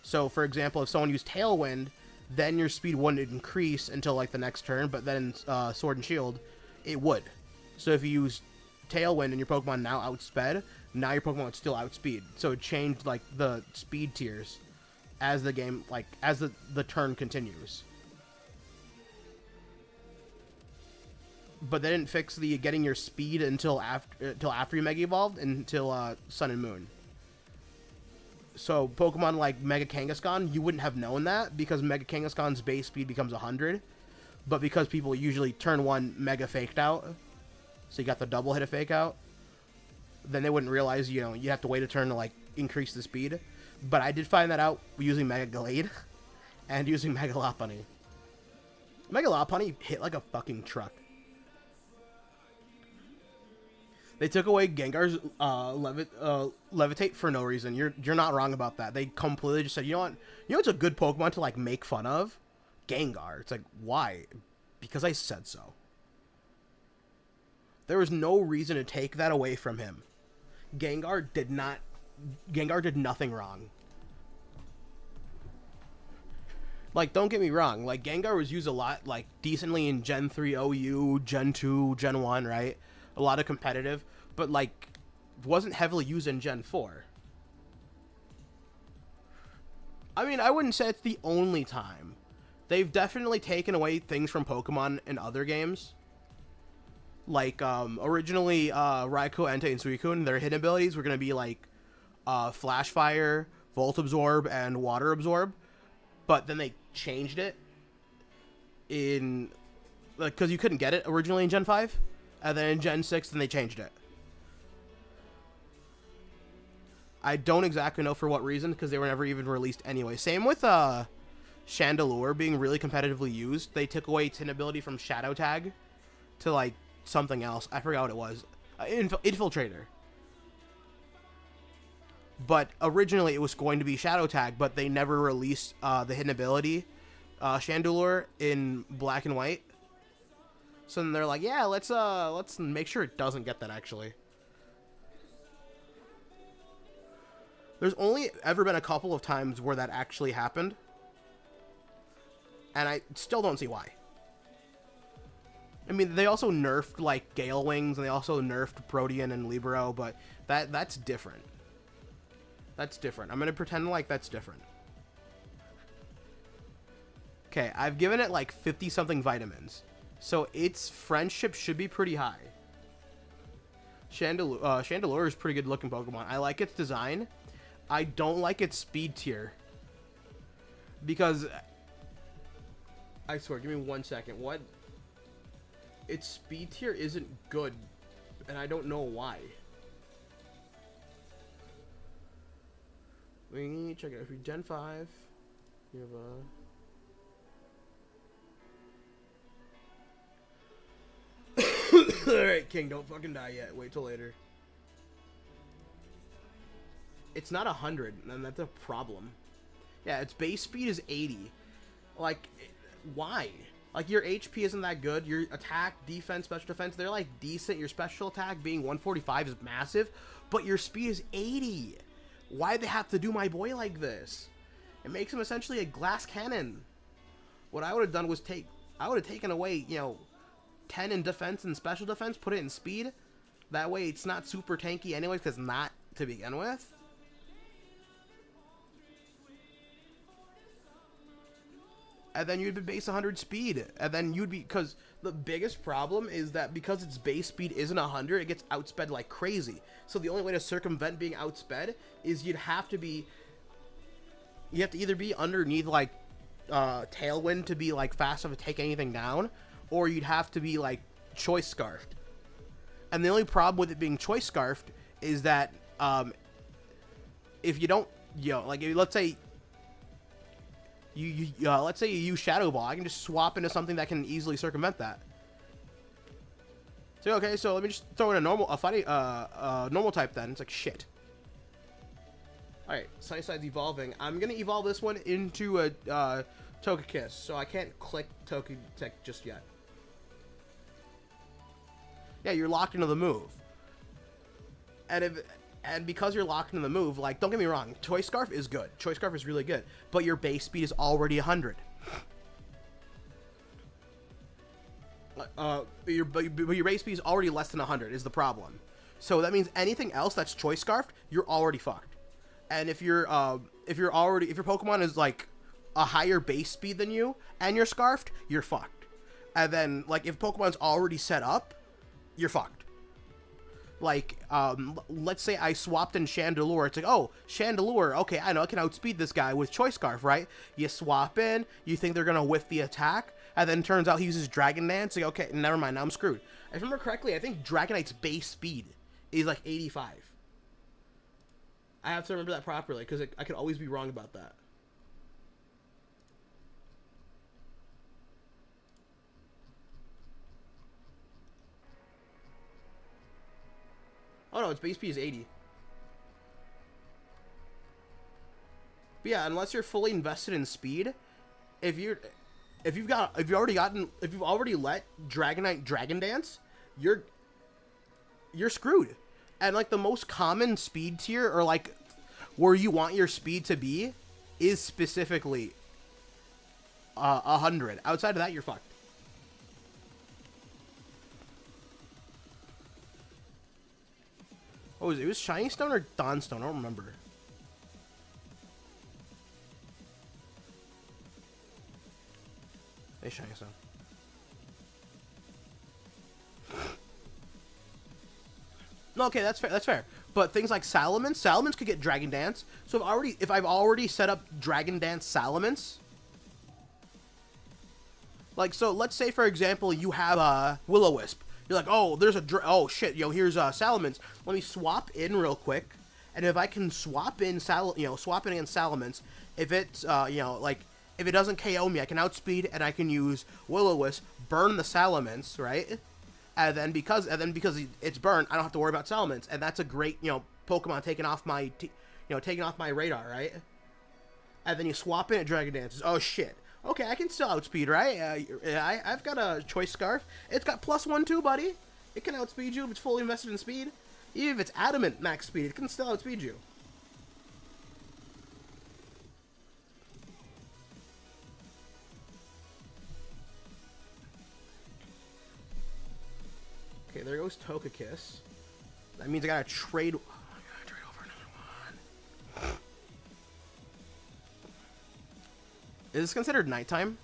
So for example, if someone used Tailwind, then your speed wouldn't increase until like the next turn, but then Sword and Shield, it would. So if you use Tailwind and your Pokemon now outsped, now your Pokemon would still outspeed. So it changed like the speed tiers as the game, like as the turn continues. But they didn't fix the getting your speed until after you Mega Evolved, until Sun and Moon. So Pokemon like Mega Kangaskhan, you wouldn't have known that because Mega Kangaskhan's base speed becomes 100. But because people usually turn 1 Mega faked out, so you got the double hit of fake out, then they wouldn't realize, you know, you have to wait a turn to like increase the speed. But I did find that out using Mega Glade and using Mega Lopunny. Mega Lopunny hit like a fucking truck. They took away Gengar's Levitate for no reason. You're not wrong about that. They completely just said, you know what? You know it's a good Pokemon to like make fun of? Gengar. It's like, why? Because I said so. There was no reason to take that away from him. Gengar did nothing wrong. Like, don't get me wrong. Like, Gengar was used a lot, like, decently in Gen 3 OU, Gen 2, Gen 1, right? A lot of competitive, but like wasn't heavily used in Gen 4. I mean, I wouldn't say it's the only time. They've definitely taken away things from Pokemon in other games. Like, originally, Raikou, Entei, and Suicune, their hidden abilities were going to be, like, Flash Fire, Volt Absorb, and Water Absorb. But then they changed it in... like, because you couldn't get it originally in Gen 5. And then in Gen 6, then they changed it. I don't exactly know for what reason, because they were never even released anyway. Same with, Chandelure being really competitively used. They took away its ability from Shadow Tag to, like, something else. I forgot what it was. Infiltrator. But originally it was going to be Shadow Tag, but they never released the hidden ability Chandelure in Black and White. So then they're like, yeah, let's make sure it doesn't get that, actually. There's only ever been a couple of times where that actually happened. And I still don't see why. I mean, they also nerfed, like, Gale Wings, and they also nerfed Protean and Libero, but that's different. That's different. I'm going to pretend like that's different. Okay, I've given it, like, 50-something vitamins. So its friendship should be pretty high. Chandelure is a pretty good-looking Pokemon. I like its design. I don't like its speed tier. Because... I swear, give me 1 second. What? Its speed tier isn't good, and I don't know why. We need to check it out. If you're Gen 5, you have a... Alright, King, don't fucking die yet. Wait till later. It's not 100, and that's a problem. Yeah, its base speed is 80. Like... why? Like, your HP isn't that good. Your attack, defense, special defense, they're, like, decent. Your special attack being 145 is massive, but your speed is 80. Why'd they have to do my boy like this? It makes him essentially a glass cannon. What I would have done was I would have taken away, you know, 10 in defense and special defense, put it in speed. That way it's not super tanky anyways, because not to begin with. And then you'd be base 100 speed. And then you'd be... because the biggest problem is that because its base speed isn't 100, it gets outsped like crazy. So the only way to circumvent being outsped is you'd have to be... you have to either be underneath, like, Tailwind to be, like, fast enough to take anything down, or you'd have to be, like, Choice Scarfed. And the only problem with it being Choice Scarfed is that, if you don't... you know, like, let's say... let's say you use Shadow Ball, I can just swap into something that can easily circumvent that. So okay, so let me just throw in a normal type then. It's like shit. All right, Suicide's evolving. I'm gonna evolve this one into a Togekiss, so I can't click Toketech just yet. Yeah, you're locked into the move, and because you're locked into the move, like, don't get me wrong, Choice Scarf is good. Choice Scarf is really good, but your base speed is already 100. Your base speed is already less than 100 is the problem. So that means anything else that's Choice Scarfed, you're already fucked. And if your Pokemon is like a higher base speed than you and you're Scarfed, you're fucked. And then, like, if Pokemon's already set up, you're fucked. Like, let's say I swapped in Chandelure. It's like, oh, Chandelure, okay, I know I can outspeed this guy with Choice Scarf, right? You swap in, you think they're gonna whiff the attack, and then turns out he uses Dragon Dance. Like, okay, never mind, now I'm screwed. If I remember correctly, I think Dragonite's base speed is like 85. I have to remember that properly, because I could always be wrong about that. Oh no, its base speed is 80. But yeah, unless you're fully invested in speed, if you've already let Dragonite Dragon Dance, you're screwed. And like the most common speed tier, or like where you want your speed to be, is specifically 100. Outside of that, you're fucked. Oh, it was Shiny Stone or Dawnstone? I don't remember. Hey, Shiny Stone. No, okay, that's fair. That's fair. But things like Salamence could get Dragon Dance. So if I've already set up Dragon Dance Salamence, like, so let's say for example you have a Will-O-Wisp. You're like, oh, there's oh shit, yo, here's Salamence. Let me swap in real quick, and if I can swap in swap in against Salamence, if it's like if it doesn't KO me, I can outspeed and I can use Will-O-Wisp, burn the Salamence, right? And then because it's burned, I don't have to worry about Salamence, and that's a great Pokemon taking off my taking off my radar, right? And then you swap in at Dragon Dances. Oh shit. Okay, I can still outspeed, right? I've got a Choice Scarf. It's got +1 too, buddy. It can outspeed you if it's fully invested in speed. Even if it's adamant max speed, it can still outspeed you. Okay, there goes Togekiss. That means I gotta trade. Oh, I gotta trade over another one. Is this considered nighttime?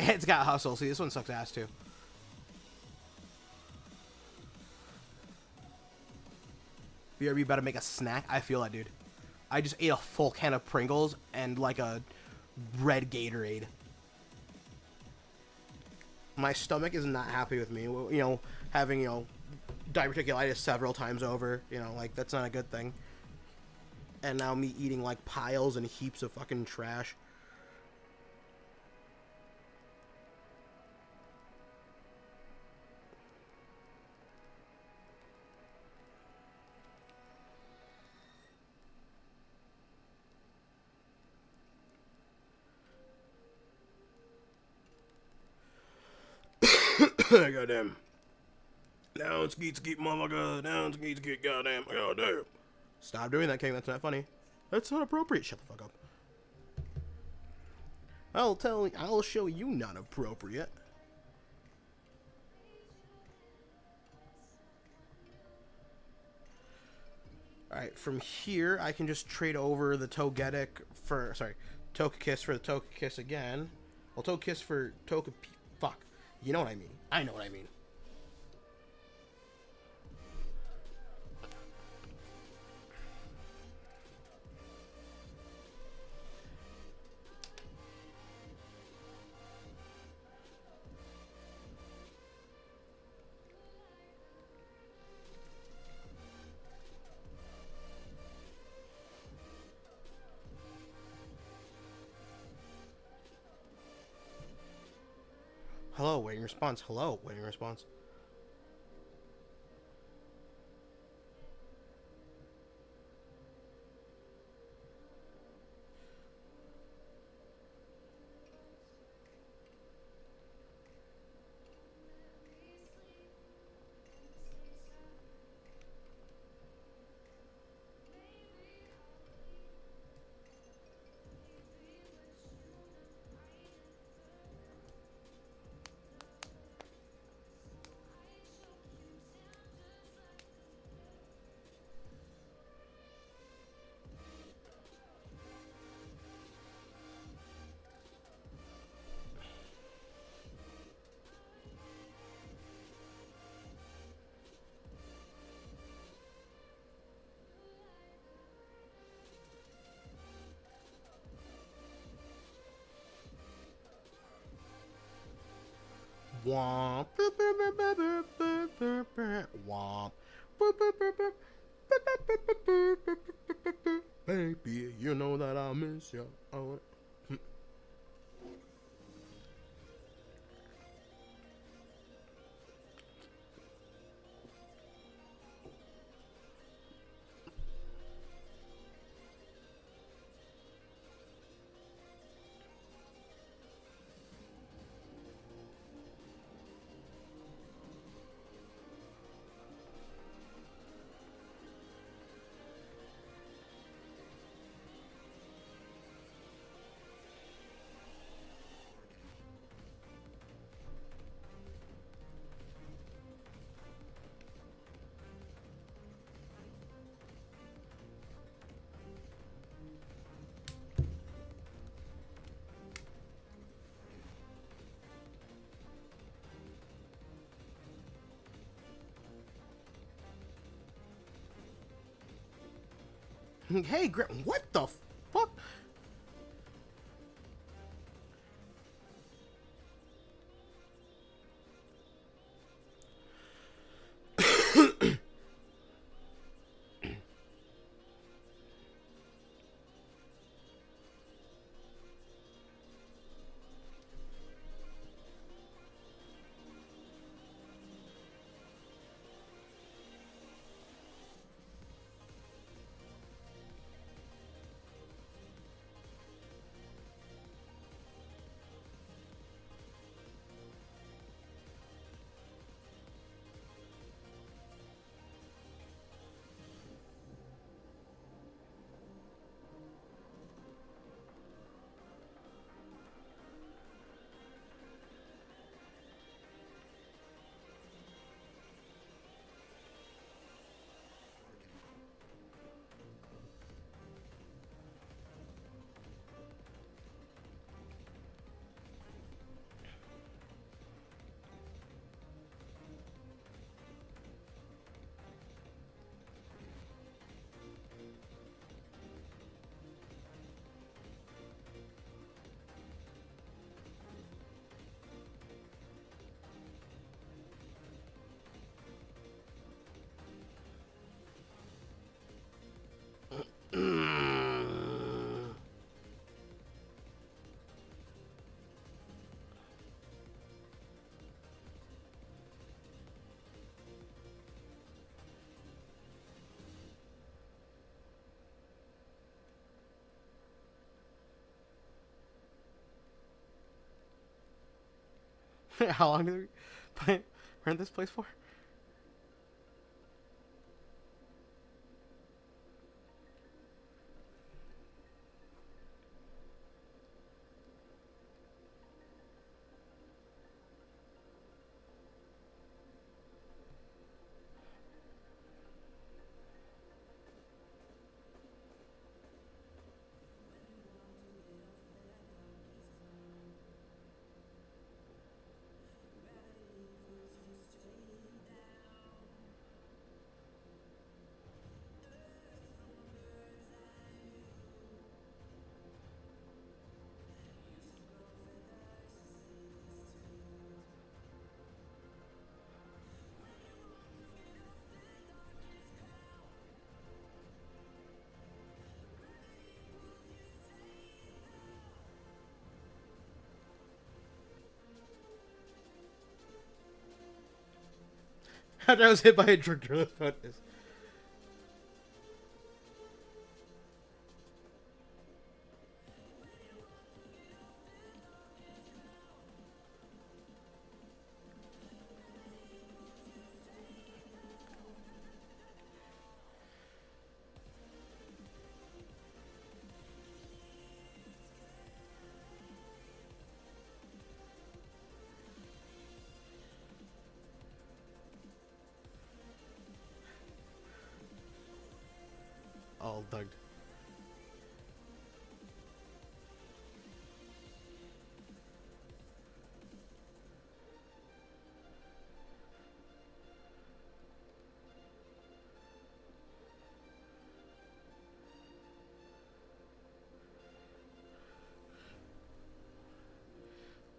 It's got hustle. See, this one sucks ass too. BRB about to make a snack. I feel that, dude. I just ate a full can of Pringles and like a red Gatorade. My stomach is not happy with me. Having diverticulitis several times over. Like that's not a good thing. And now me eating like piles and heaps of fucking trash. Goddamn. Down skeet motherfucker. Down skeet goddamn. Goddamn. Stop doing that, King. That's not funny. That's not appropriate. Shut the fuck up. I'll show you not appropriate. Alright, from here I can just trade over the Togetic for Togekiss for the Togekiss again. Well, Togekiss for fuck. You know what I mean. I know what I mean. Hello, waiting response. Hello, waiting response. Womp. Womp. Baby, you know that I miss you. Hey, what the fuck? How long did we rent this place for? After I was hit by a drug dealer. All thugged.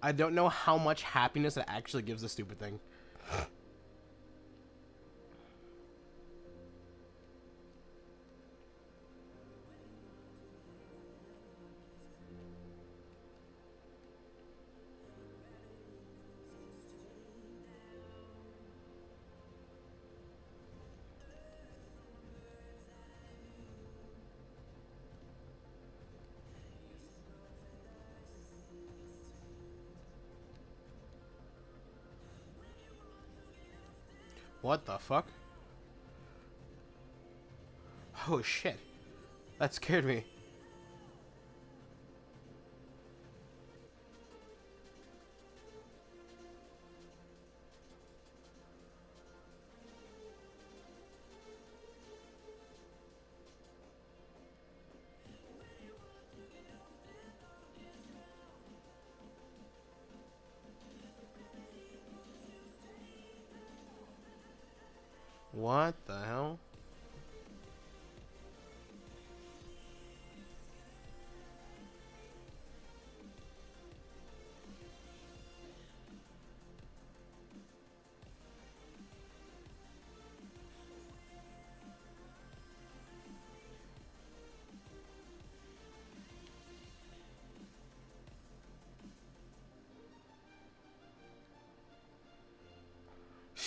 I don't know how much happiness it actually gives this stupid thing. What the fuck? Oh shit. That scared me. What the hell?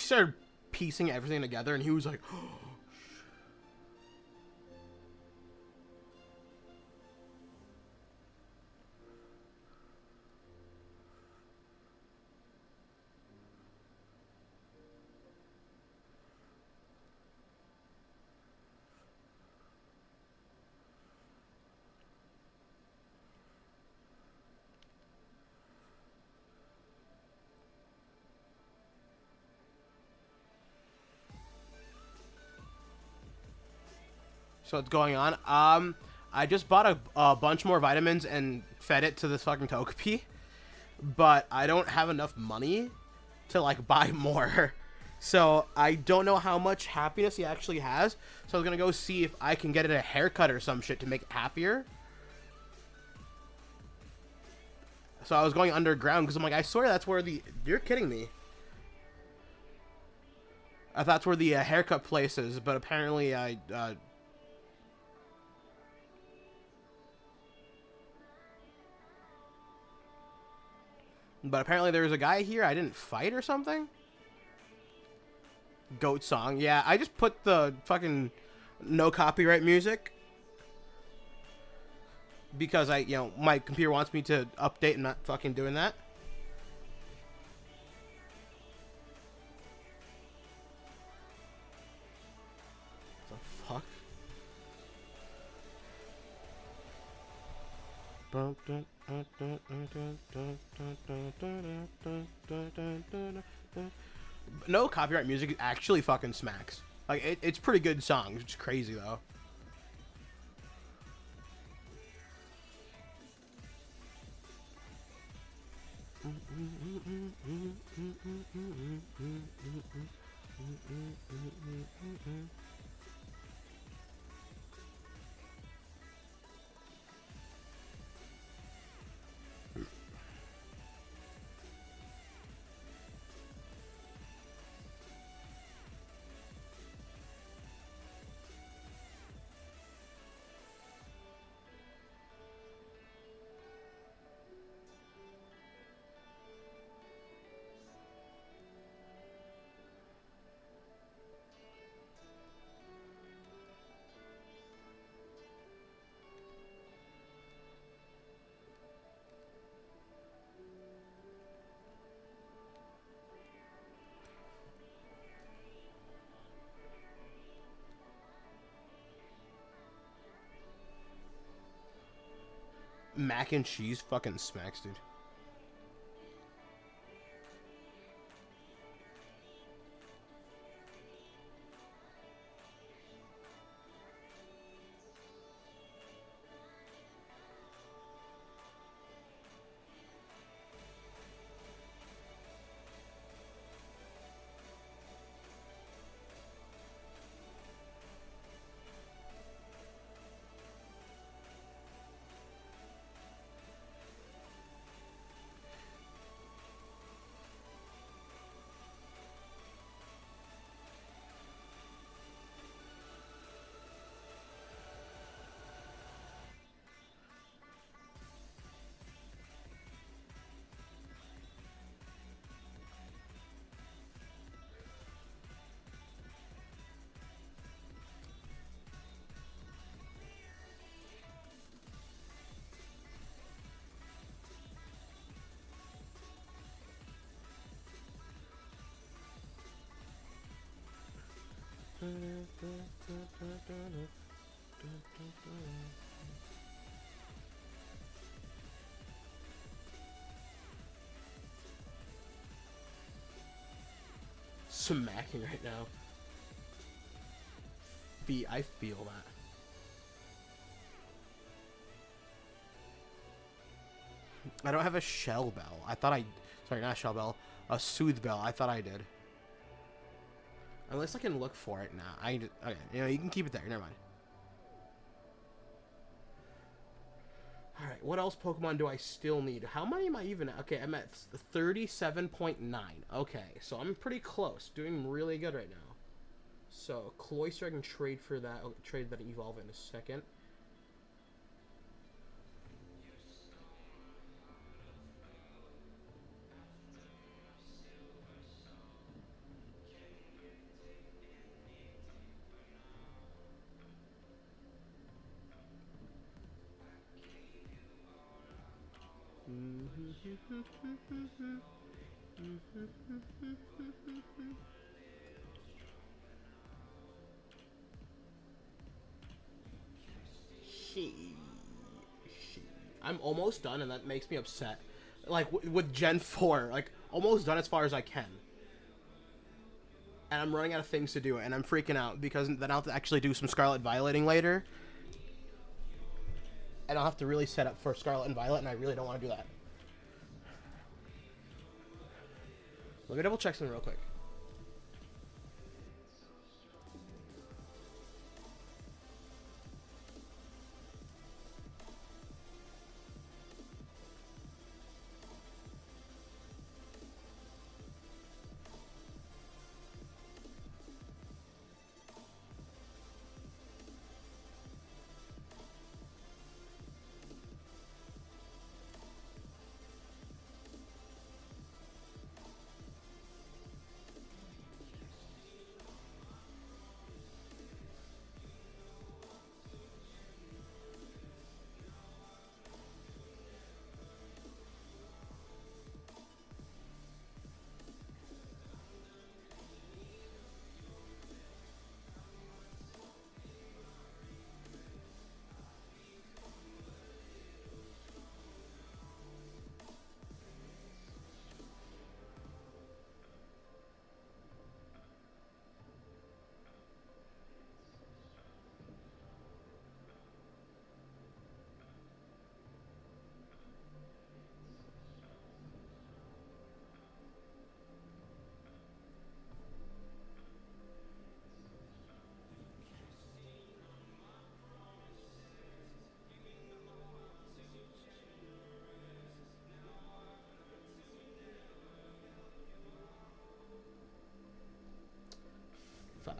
she started piecing everything together, and he was like, so what's going on? I just bought a bunch more vitamins and fed it to this fucking Togepi, but I don't have enough money to like buy more. So I don't know how much happiness he actually has. So I was gonna go see if I can get it a haircut or some shit to make it happier. So I was going underground because I'm like, I swear that's where the... You're kidding me. I thought that's where the haircut place is, but apparently I... But apparently there's a guy here I didn't fight or something? Goat song. Yeah, I just put the fucking no copyright music. Because my computer wants me to update and not fucking doing that. The fuck? No copyright music actually fucking smacks. Like, it's pretty good songs. It's crazy, though. Mac and cheese fucking smacks, dude. Smacking right now. I feel that. I don't have a shell bell. I thought I... Sorry, not a shell bell. A soothe bell. I thought I did. Unless I can look for it now. Okay, you can keep it there. Never mind. Alright, what else Pokemon do I still need? How many am I even at? Okay, I'm at 37.9. Okay, so I'm pretty close. Doing really good right now. So, Cloyster, I can trade for that. I'll trade that Evolve in a second. She. I'm almost done, and that makes me upset. Like, with Gen 4, like, almost done as far as I can. And I'm running out of things to do, and I'm freaking out, because then I'll have to actually do some Scarlet Violeting later. And I'll have to really set up for Scarlet and Violet, and I really don't want to do that. Let me double check something real quick. Fuck.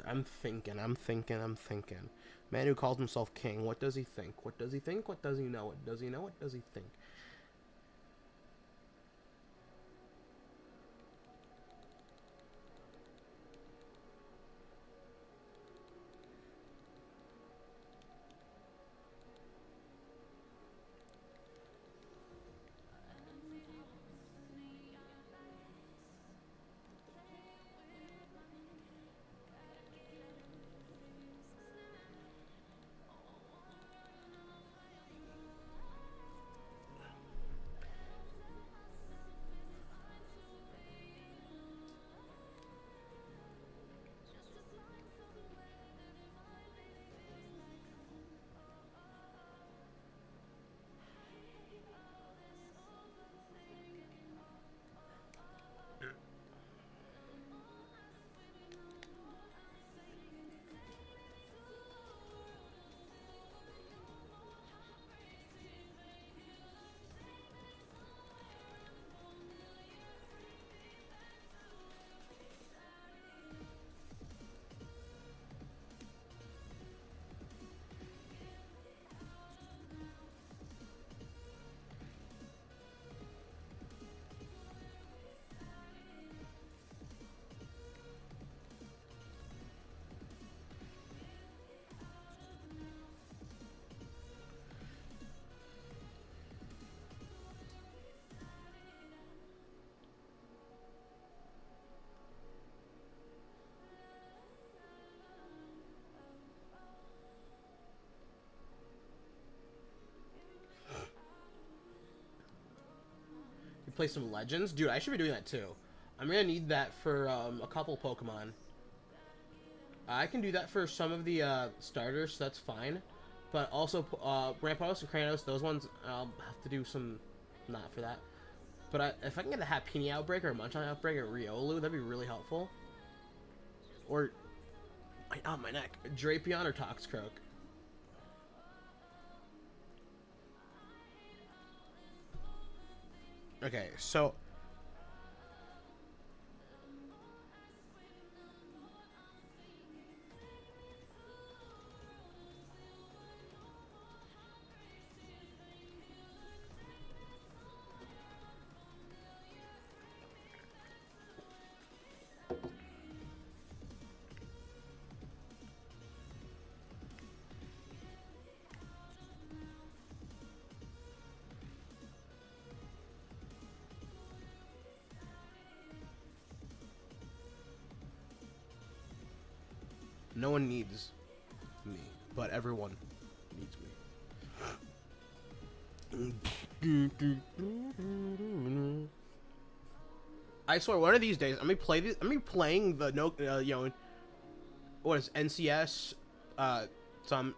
I'm thinking. Man who calls himself king, what does he think? What does he think? What does he know? What does he know? What does he think? You play some Legends? Dude, I should be doing that too. I'm gonna need that for a couple Pokemon. I can do that for some of the starters, so that's fine. But also, Rampardos and Kranos, those ones, I'll have to do some, not for that. But if I can get a Happiny Outbreak or a Munchan Outbreak or Riolu, that'd be really helpful. Or, my neck. Drapion or Toxcroak. Okay, so... No one needs me, but everyone needs me. I swear, one of these days, I'm gonna play this. I'm gonna be playing the what is NCS? Some.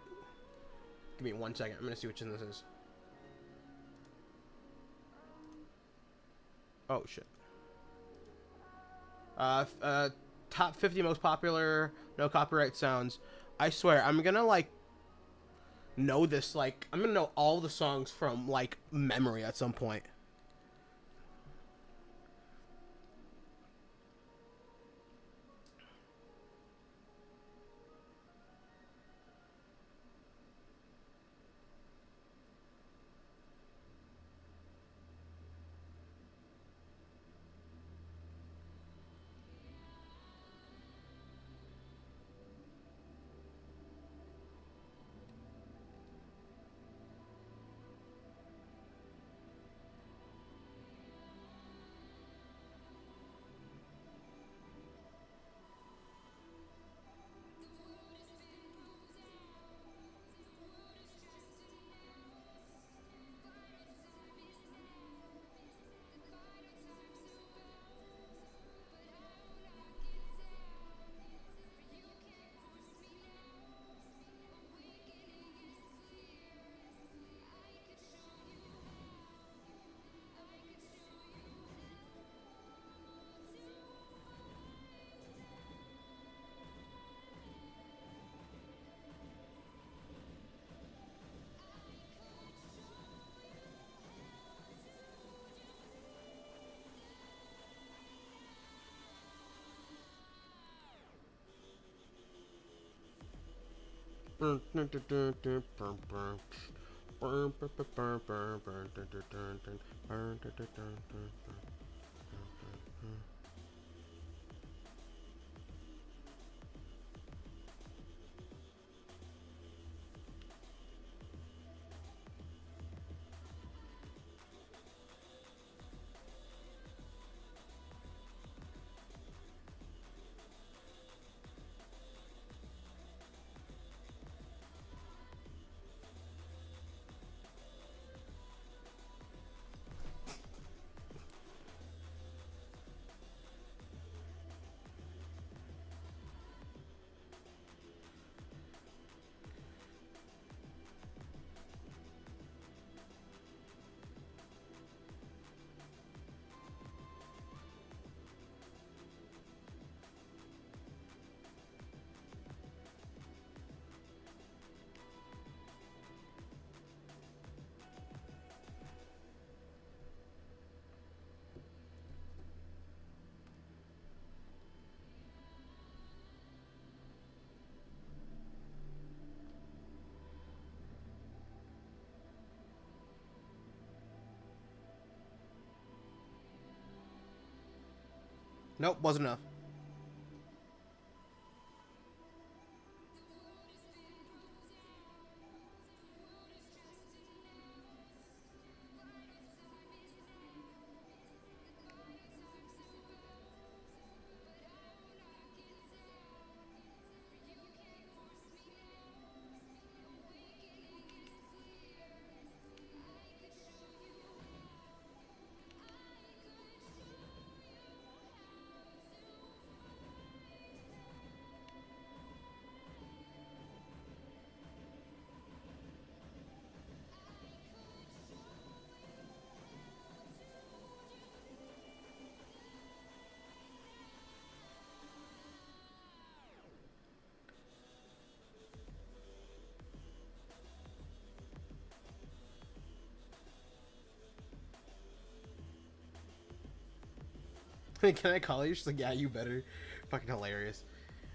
Give me 1 second. I'm gonna see which one this is. Oh shit. Top 50 most popular no copyright sounds. I swear, I'm gonna like know this. Like, I'm gonna know all the songs from like memory at some point. Nope, wasn't enough. Can I call you? She's like, yeah, you better. Fucking hilarious.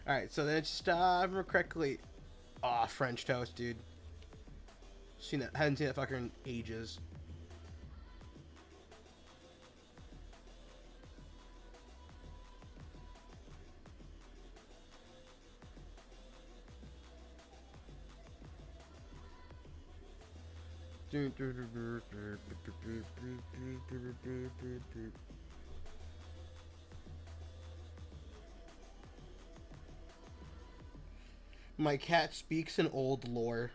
Alright, so then it's, if I remember correctly. Aw, French toast, dude. Hadn't seen that fucker in ages. My cat speaks in old lore.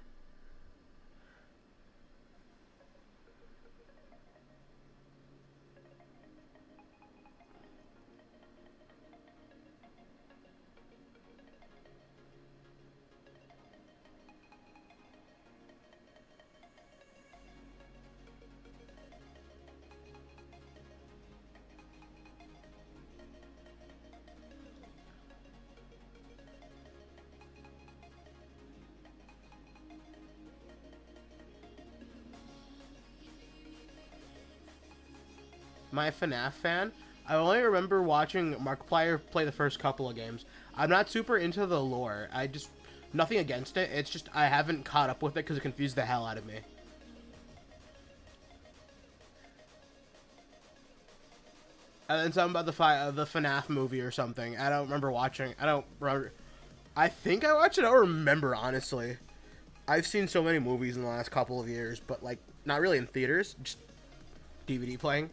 My FNAF fan. I only remember watching Markiplier play the first couple of games. I'm not super into the lore. I just nothing against it. It's just I haven't caught up with it because it confused the hell out of me. And then something about the FNAF movie or something. I don't remember watching. I don't remember. I think I watched it. I don't remember, honestly. I've seen so many movies in the last couple of years, but like not really in theaters, just DVD playing.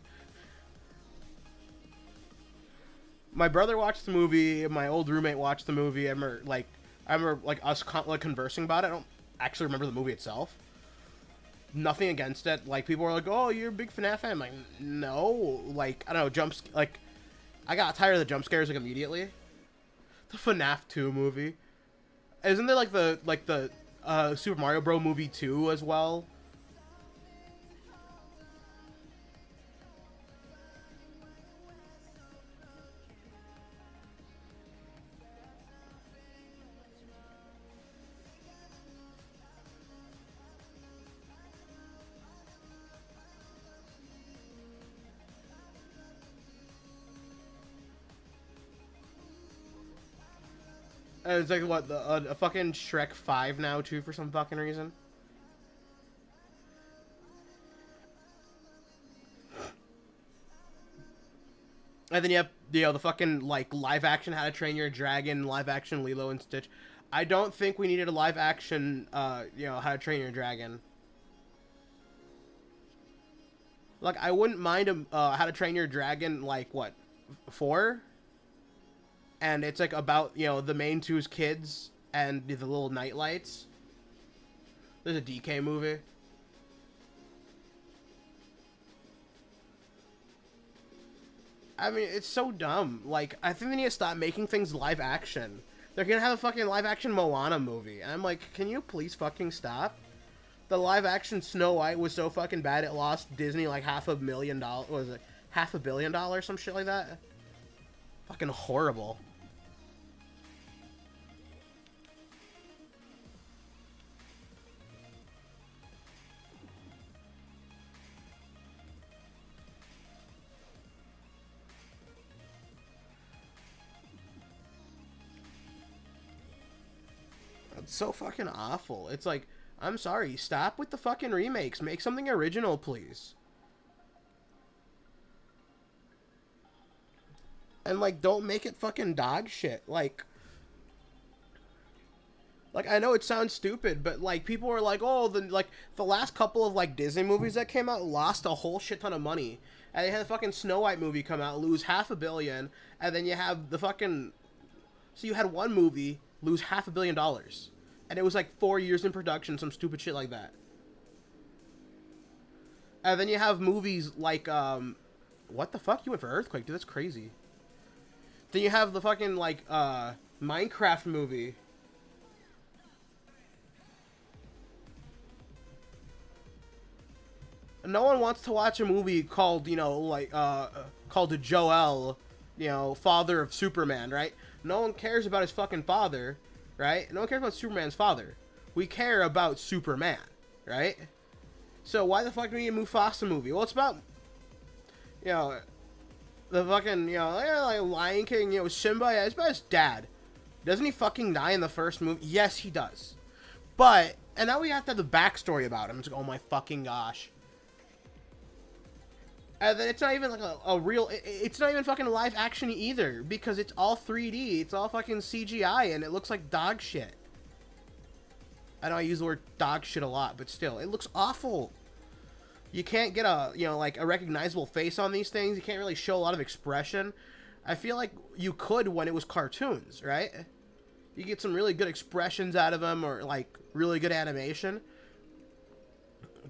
My brother watched the movie. My old roommate watched the movie. I remember like us conversing about it. I don't actually remember the movie itself. Nothing against it. Like people were like, "Oh, you're a big FNAF fan." I'm like, no. Like I don't know, like I got tired of the jump scares like immediately. The FNAF 2 movie. Isn't there like the Super Mario Bros. Movie 2 as well? And it's like what a fucking Shrek 5 now too for some fucking reason. And then you have the fucking like live action How to Train Your Dragon, live action Lilo and Stitch. I don't think we needed a live action How to Train Your Dragon. Like I wouldn't mind How to Train Your Dragon like what 4, and it's like about the main two's kids and the little nightlights. There's a DK movie. I mean, it's so dumb. Like, I think they need to stop making things live action. They're gonna have a fucking live action Moana movie. And I'm like, can you please fucking stop? The live action Snow White was so fucking bad it lost Disney like $500,000,000. What was it? $500,000,000, some shit like that? Fucking horrible. It's so fucking awful. It's like, I'm sorry, stop with the fucking remakes. Make something original, please. And like, don't make it fucking dog shit. Like I know it sounds stupid, but like people were like, oh, the last couple of like Disney movies that came out lost a whole shit ton of money. And they had the fucking Snow White movie come out, lose $500,000,000, and then you have the fucking, so you had one movie lose $500,000,000. And it was like 4 years in production, some stupid shit like that. And then you have movies like, what the fuck? You went for Earthquake, dude, that's crazy. Then you have the fucking, like, Minecraft movie. No one wants to watch a movie called, called Joel, father of Superman, right? No one cares about his fucking father, right? No one cares about Superman's father. We care about Superman, right? So why the fuck do we need a Mufasa movie? Well, it's about, The fucking, like Lion King, Simba, yeah, it's about his dad. Doesn't he fucking die in the first movie? Yes, he does. But, and now we have to have the backstory about him. It's like, oh my fucking gosh. And then it's not even like a real, it's not even fucking live action either, because it's all 3D, it's all fucking CGI, and it looks like dog shit. I know I use the word dog shit a lot, but still, it looks awful. You can't get a, like a recognizable face on these things, you can't really show a lot of expression. I feel like you could when it was cartoons, right? You get some really good expressions out of them, or like really good animation.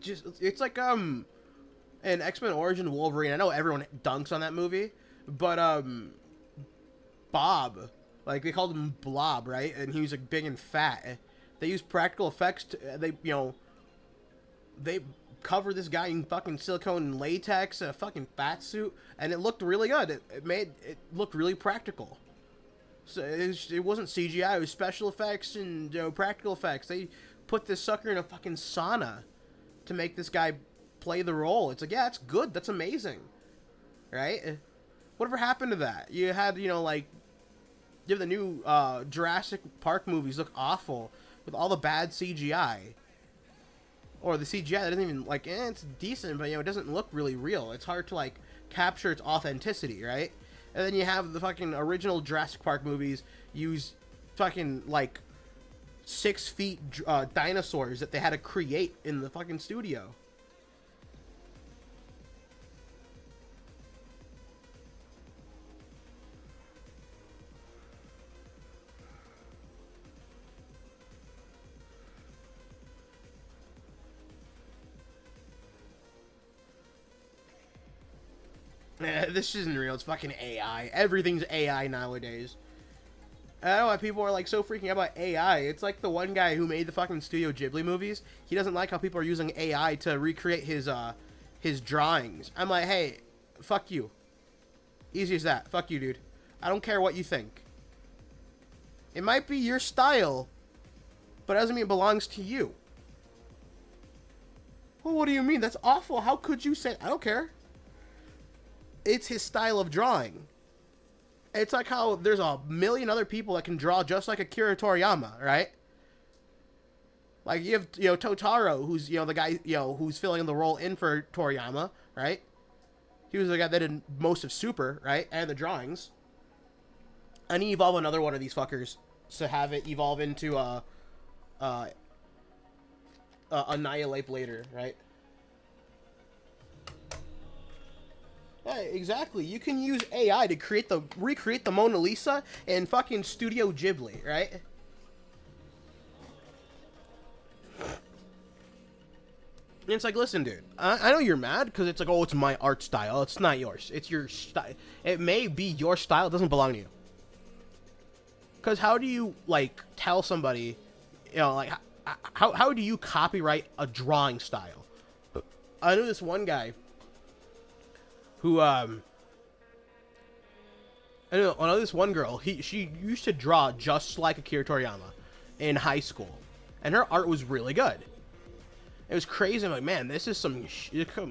Just, it's like, in X-Men Origin Wolverine, I know everyone dunks on that movie, but, Bob, like, they called him Blob, right? And he was, like, big and fat. They used practical effects to, they covered this guy in fucking silicone and latex, a fucking fat suit, and it looked really good. It looked really practical. So, it wasn't CGI, it was special effects and, practical effects. They put this sucker in a fucking sauna to make this guy play the role. It's like, yeah, that's good. That's amazing. Right? Whatever happened to that? You had, like, you have the new Jurassic Park movies look awful with all the bad CGI. Or the CGI that doesn't even, like, it's decent, but, it doesn't look really real. It's hard to, like, capture its authenticity, right? And then you have the fucking original Jurassic Park movies use fucking, like, 6 feet dinosaurs that they had to create in the fucking studio. This isn't real. It's fucking AI. Everything's AI nowadays. I don't know why people are like so freaking out about AI. It's like the one guy who made the fucking Studio Ghibli movies. He doesn't like how people are using AI to recreate his drawings. I'm like, hey, fuck you. Easy as that. Fuck you, dude. I don't care what you think. It might be your style, but it doesn't mean it belongs to you. Well, what do you mean? That's awful. How could you say? I don't care. It's his style of drawing. It's like how there's a million other people that can draw just like Akira Toriyama, right? Like you have, Totaro, who's, the guy, who's filling the role in for Toriyama, right? He was the guy that did most of Super, right? And the drawings. And he evolved another one of these fuckers to have it evolve into Annihilate later, right? Yeah, exactly. You can use AI to recreate the Mona Lisa in fucking Studio Ghibli, right? And it's like, listen, dude, I know you're mad because it's like, oh, it's my art style. It's not yours. It's your style. It may be your style. It doesn't belong to you. Because how do you, like, tell somebody, like, how do you copyright a drawing style? I know this one guy who, I know this one girl, she used to draw just like Akira Toriyama in high school. And her art was really good. It was crazy. I'm like, man, this is some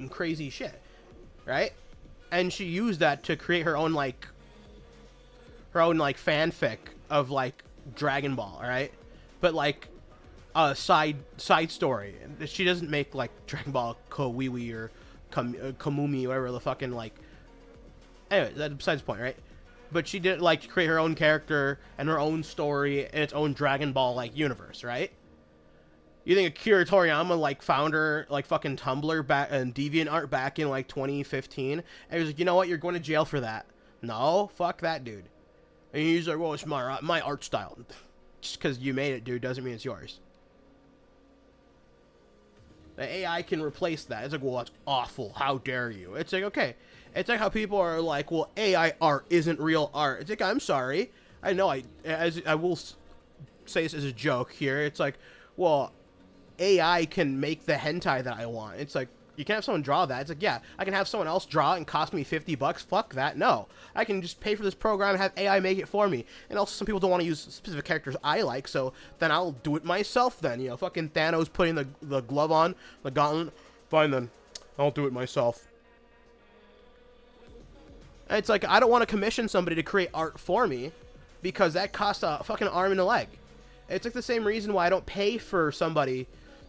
crazy shit, right? And she used that to create her own fanfic of like Dragon Ball, right? But like a side story. She doesn't make like Dragon Ball Kowiwi or Kamumi, whatever the fucking like. Anyway, that's besides the point, right? But she did like create her own character and her own story and its own Dragon Ball like universe, right? You think Akira Toriyama like founder like fucking Tumblr back and DeviantArt back in like 2015? And he was like, you know what? You're going to jail for that. No, fuck that, dude. And he's like, well, it's my art style. Just because you made it, dude, doesn't mean it's yours. The AI can replace that. It's like, well, that's awful. How dare you? It's like, okay. It's like how people are like, well, AI art isn't real art. It's like, I'm sorry. I know I will say this as a joke here. It's like, well, AI can make the hentai that I want. It's like, you can have someone draw that. It's like, yeah, I can have someone else draw it and cost me $50. Fuck that. No. I can just pay for this program and have AI make it for me. And also some people don't want to use specific characters I like, so then I'll do it myself then. You know, fucking Thanos putting the glove on, the gauntlet. Fine then. I'll do it myself. And it's like, I don't want to commission somebody to create art for me because that costs a fucking arm and a leg. It's like the same reason why I don't pay for somebody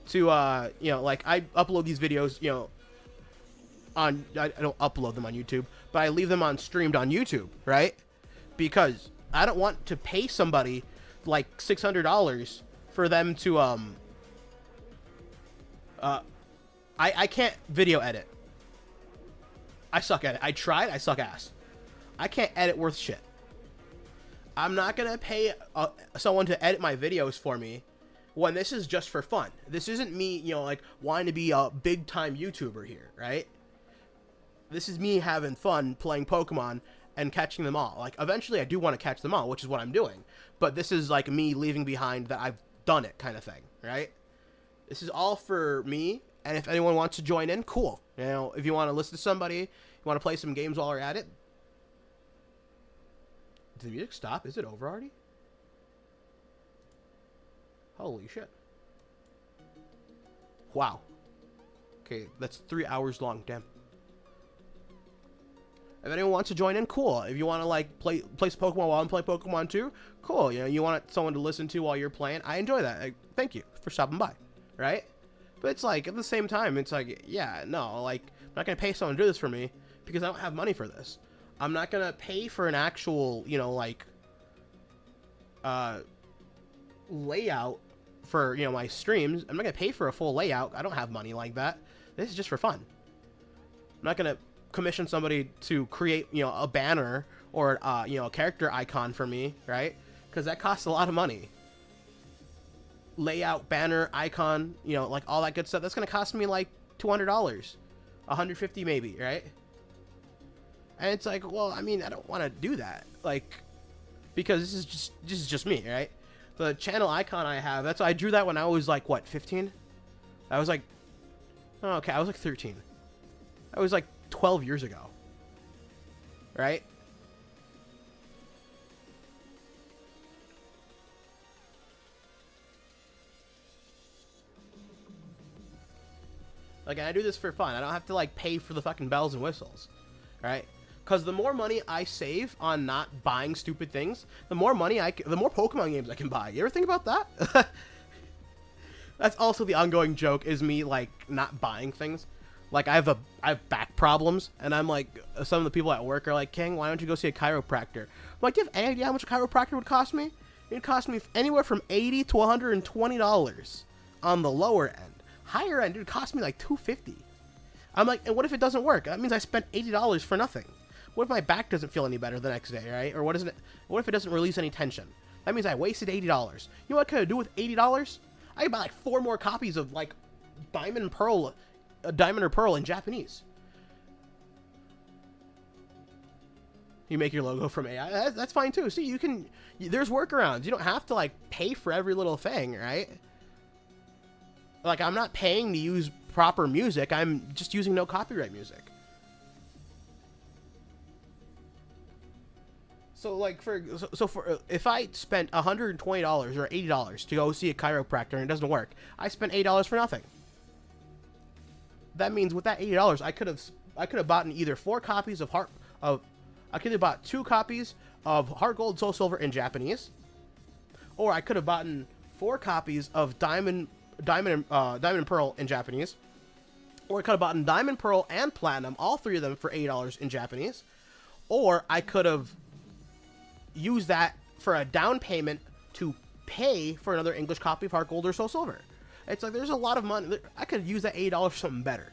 to, you know, like I upload these videos, you know, on, I don't upload them on YouTube, but I leave them on streamed on YouTube, right? Because I don't want to pay somebody like $600 for them to, I can't video edit. I suck at it. I tried. I suck ass. I can't edit worth shit. I'm not going to pay someone to edit my videos for me when this is just for fun. This isn't me, you know, like wanting to be a big time YouTuber here, right? This is me having fun playing Pokemon and catching them all. Like eventually I do want to catch them all, which is what I'm doing. But this is like me leaving behind that I've done it kind of thing, right? This is all for me. And if anyone wants to join in, cool. You know, if you want to listen to somebody, you want to play some games while you're at it. Did the music stop? Is it over already? Holy shit. Wow. Okay, that's 3 hours long. Damn. If anyone wants to join in, cool. If you want to like play some Pokemon while I'm playing Pokemon too, cool. You know, you want someone to listen to while you're playing, I enjoy that. Like, thank you for stopping by, right? But it's like, at the same time, it's like, yeah, no, like, I'm not going to pay someone to do this for me because I don't have money for this. I'm not going to pay for an actual, you know, like, layout for, you know, my streams. I'm not going to pay for a full layout. I don't have money like that. This is just for fun. I'm not going to commission somebody to create, you know, a banner or, you know, a character icon for me, right? Because that costs a lot of money. Layout, banner, icon, you know, like all that good stuff. That's going to cost me like $200, $150 maybe, right? And it's like, well, I mean, I don't want to do that, like, because this is just me, right? The channel icon I have, I drew that when I was like, what, 15? I was like, oh, okay, I was like 13. I was like 12 years ago, right? Like, I do this for fun. I don't have to, like, pay for the fucking bells and whistles, right? Because the more money I save on not buying stupid things, the more Pokemon games I can buy. You ever think about that? That's also the ongoing joke, is me, like, not buying things. Like, I have back problems, and I'm like, some of the people at work are like, King, why don't you go see a chiropractor? I'm like, do you have any idea how much a chiropractor would cost me? It'd cost me anywhere from $80 to $120 on the lower end. Higher end, it would cost me like $250. I'm like, and what if it doesn't work? That means I spent $80 for nothing. What if my back doesn't feel any better the next day, right? Or what if it doesn't release any tension? That means I wasted $80. You know what I could do with $80? I could buy like 4 more copies of like Diamond and Pearl in Japanese. You make your logo from AI. That's fine too. See, there's workarounds. You don't have to like pay for every little thing, right? Like, I'm not paying to use proper music. I'm just using no copyright music. So, like, if I spent $120 or $80 to go see a chiropractor and it doesn't work, I spent $8 for nothing. That means with that $80, I could have bought either 4 copies of I could have bought 2 copies of Heart Gold Soul Silver in Japanese, or I could have bought 4 copies of Diamond and Pearl in Japanese, or I could have bought Diamond, Pearl, and Platinum, all 3 of them for $80 in Japanese, or I could have used that for a down payment to pay for another English copy of Heart Gold or Soul Silver. It's like, there's a lot of money. I could use that $80 for something better.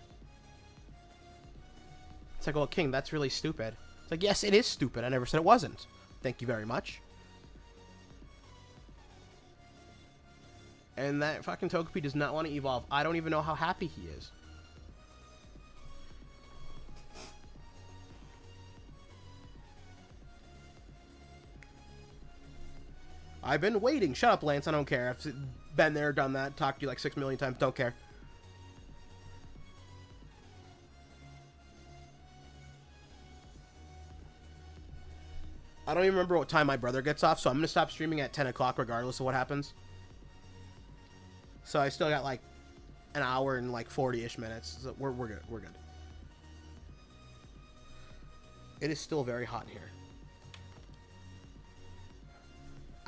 It's like, well, King, that's really stupid. It's like, yes, it is stupid. I never said it wasn't. Thank you very much. And that fucking Togepi does not want to evolve. I don't even know how happy he is. I've been waiting. Shut up, Lance. I don't care. I've been there, done that, talked to you like 6 million times. Don't care. I don't even remember what time my brother gets off, so I'm going to stop streaming at 10 o'clock regardless of what happens. So I still got like an hour and like 40-ish minutes. So we're good. We're good. It is still very hot here.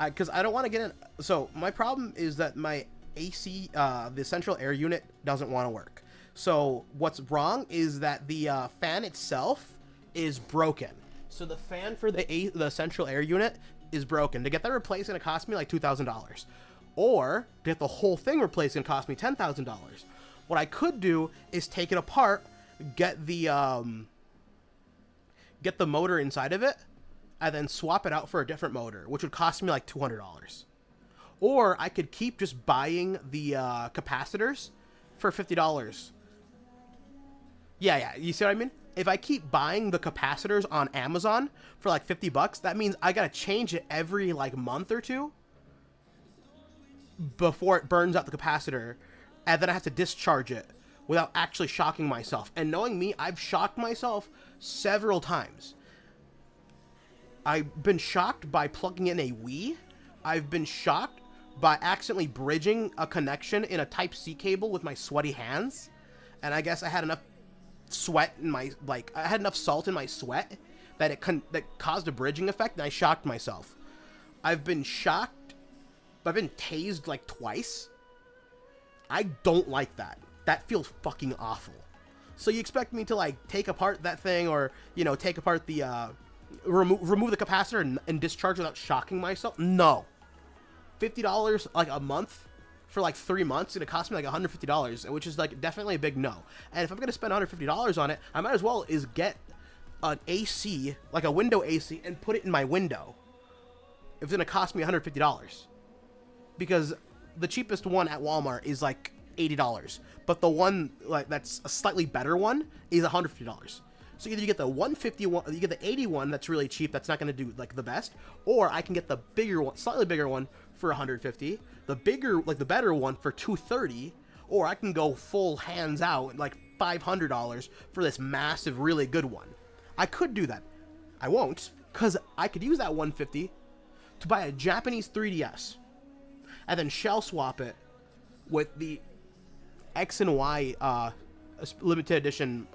Because I don't want to get in. So my problem is that my AC, the central air unit, doesn't want to work. So what's wrong is that the fan itself is broken. So the fan for the central air unit is broken. To get that replaced, it's gonna cost me like $2,000, or to get the whole thing replaced, it's gonna cost me $10,000. What I could do is take it apart, get the motor inside of it, and then swap it out for a different motor, which would cost me like $200. Or I could keep just buying the capacitors for $50. Yeah, you see what I mean? If I keep buying the capacitors on Amazon for like $50, that means I gotta change it every like month or two before it burns out the capacitor, and then I have to discharge it without actually shocking myself. And knowing me, I've shocked myself several times. I've been shocked by plugging in a Wii. I've been shocked by accidentally bridging a connection in a Type-C cable with my sweaty hands. And I guess I had enough sweat in my, I had enough salt in my sweat that that caused a bridging effect, and I shocked myself. I've been shocked. I've been tased like twice. I don't like that. That feels fucking awful. So you expect me to like take apart that thing, or, you know, take apart the, remove the capacitor and discharge without shocking myself? No. $50 like a month for like 3 months, it's gonna cost me like $150, which is like definitely a big no. And if I'm gonna spend $150 on it, I might as well is get an AC, like a window AC, and put it in my window. If it's gonna cost me $150, because the cheapest one at Walmart is like $80, but the one like that's a slightly better one is $150. So either you get the 150 one, you get the 80 one that's really cheap, that's not going to do like the best, or I can get the bigger one, slightly bigger one for 150, the bigger, like the better one for 230, or I can go full hands out like $500 for this massive, really good one. I could do that. I won't, because I could use that 150 to buy a Japanese 3DS and then shell swap it with the X and Y limited edition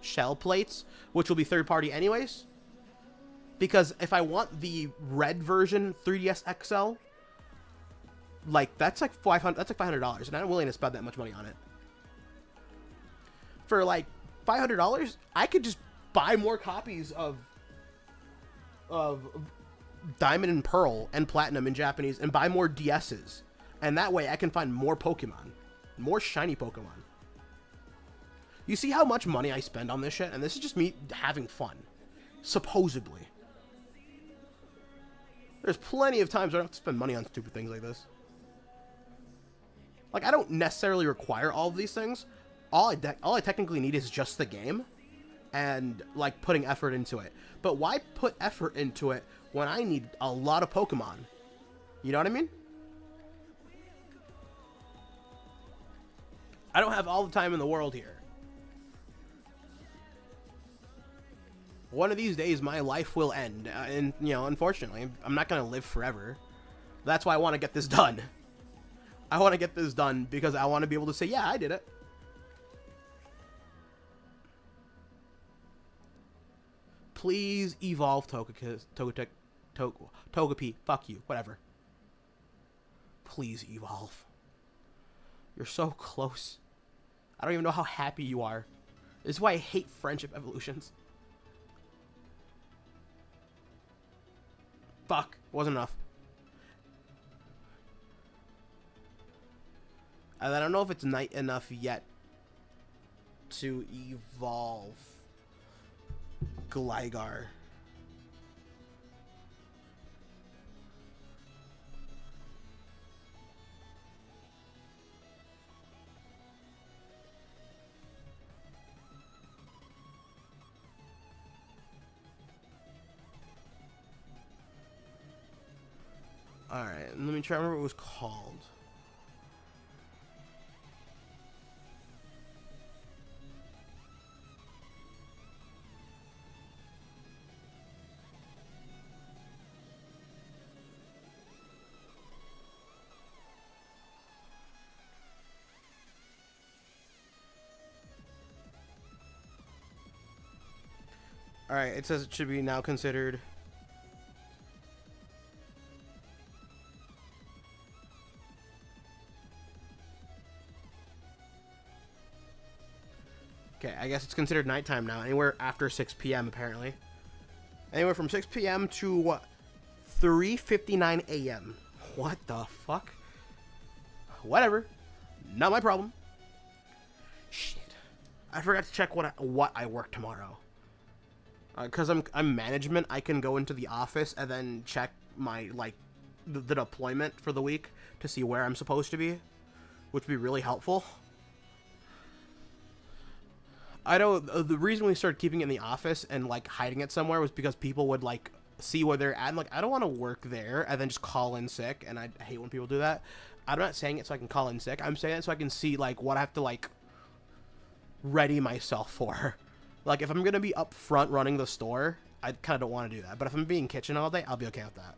shell plates, which will be third party anyways, because if I want the red version 3DS XL, like that's like $500, and I'm willing to spend that much money on it. For like $500, I could just buy more copies of Diamond and Pearl and Platinum in Japanese and buy more DSs, and that way I can find more Pokemon, more shiny Pokemon. You see how much money I spend on this shit? And this is just me having fun. Supposedly. There's plenty of times where I don't have to spend money on stupid things like this. Like, I don't necessarily require all of these things. All I technically need is just the game. And, like, putting effort into it. But why put effort into it when I need a lot of Pokemon? You know what I mean? I don't have all the time in the world here. One of these days, my life will end, and, you know, unfortunately, I'm not going to live forever. That's why I want to get this done. I want to get this done because I want to be able to say, yeah, I did it. Please evolve Togepi. Fuck you. Whatever. Please evolve. You're so close. I don't even know how happy you are. This is why I hate friendship evolutions. Fuck. Wasn't enough. And I don't know if it's night enough yet to evolve Gligar. Alright, let me try to remember what it was called. All right, it says it should be now considered. Okay, I guess it's considered nighttime now. Anywhere after 6 p.m. apparently. Anywhere from 6 p.m. to what? 3:59 a.m. What the fuck? Whatever. Not my problem. Shit. I forgot to check what I work tomorrow. Because I'm management, I can go into the office and then check my, like, the deployment for the week to see where I'm supposed to be, which would be really helpful. I know the reason we started keeping it in the office and, like, hiding it somewhere was because people would, like, see where they're at. And, like, I don't want to work there and then just call in sick, and I hate when people do that. I'm not saying it so I can call in sick. I'm saying it so I can see, like, what I have to, like, ready myself for. Like, if I'm going to be up front running the store, I kind of don't want to do that. But if I'm being kitchen all day, I'll be okay with that.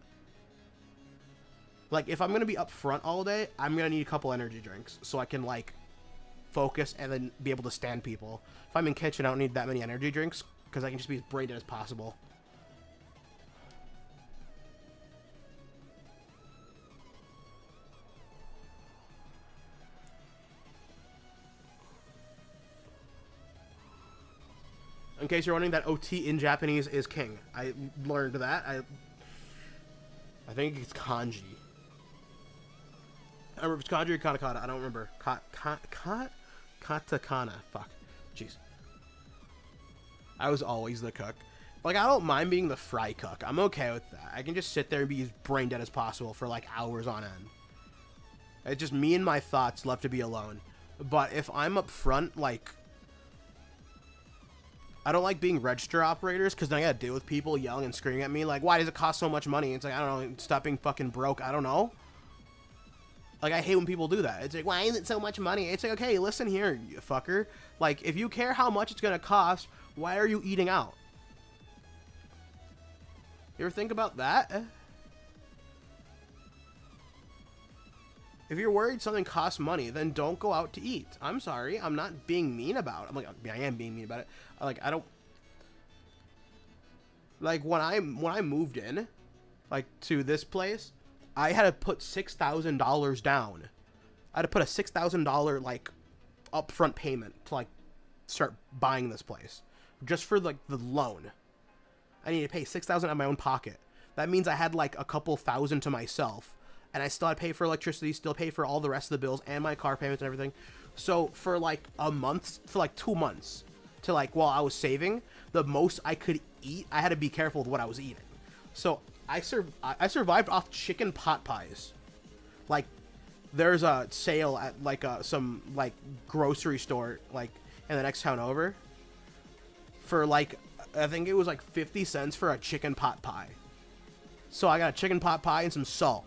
Like, if I'm going to be up front all day, I'm going to need a couple energy drinks so I can, like, focus and then be able to stand people. If I'm in kitchen, I don't need that many energy drinks because I can just be as brain dead as possible. In case you're wondering, that OT in Japanese is king. I learned that. I think it's kanji. I remember if it's kanji or katakana. I don't remember. Katakana. Fuck. Jeez. I was always the cook. Like, I don't mind being the fry cook. I'm okay with that. I can just sit there and be as brain dead as possible for, like, hours on end. It's just me and my thoughts love to be alone. But if I'm up front, like, I don't like being register operators because then I gotta deal with people yelling and screaming at me like, why does it cost so much money? It's like, I don't know, stop being fucking broke. I don't know. Like, I hate when people do that. It's like, why is it so much money? It's like, okay, listen here, you fucker. Like, if you care how much it's gonna cost, why are you eating out? You ever think about that? If you're worried something costs money, then don't go out to eat. I'm sorry. I'm not being mean about it. I'm like, I am being mean about it. Like, I don't... Like, when I moved in, like, to this place, I had to put $6,000 down. I had to put a $6,000, like, upfront payment to, like, start buying this place. Just for, like, the loan. I need to pay $6,000 out of my own pocket. That means I had, like, a couple thousand to myself. And I still had to pay for electricity, still pay for all the rest of the bills and my car payments and everything. So for like a month, for like 2 months, to like while I was saving, the most I could eat, I had to be careful with what I was eating. So I survived off chicken pot pies. Like, there's a sale at like some like grocery store like in the next town over for like, I think it was like 50 cents for a chicken pot pie. So I got a chicken pot pie and some salt.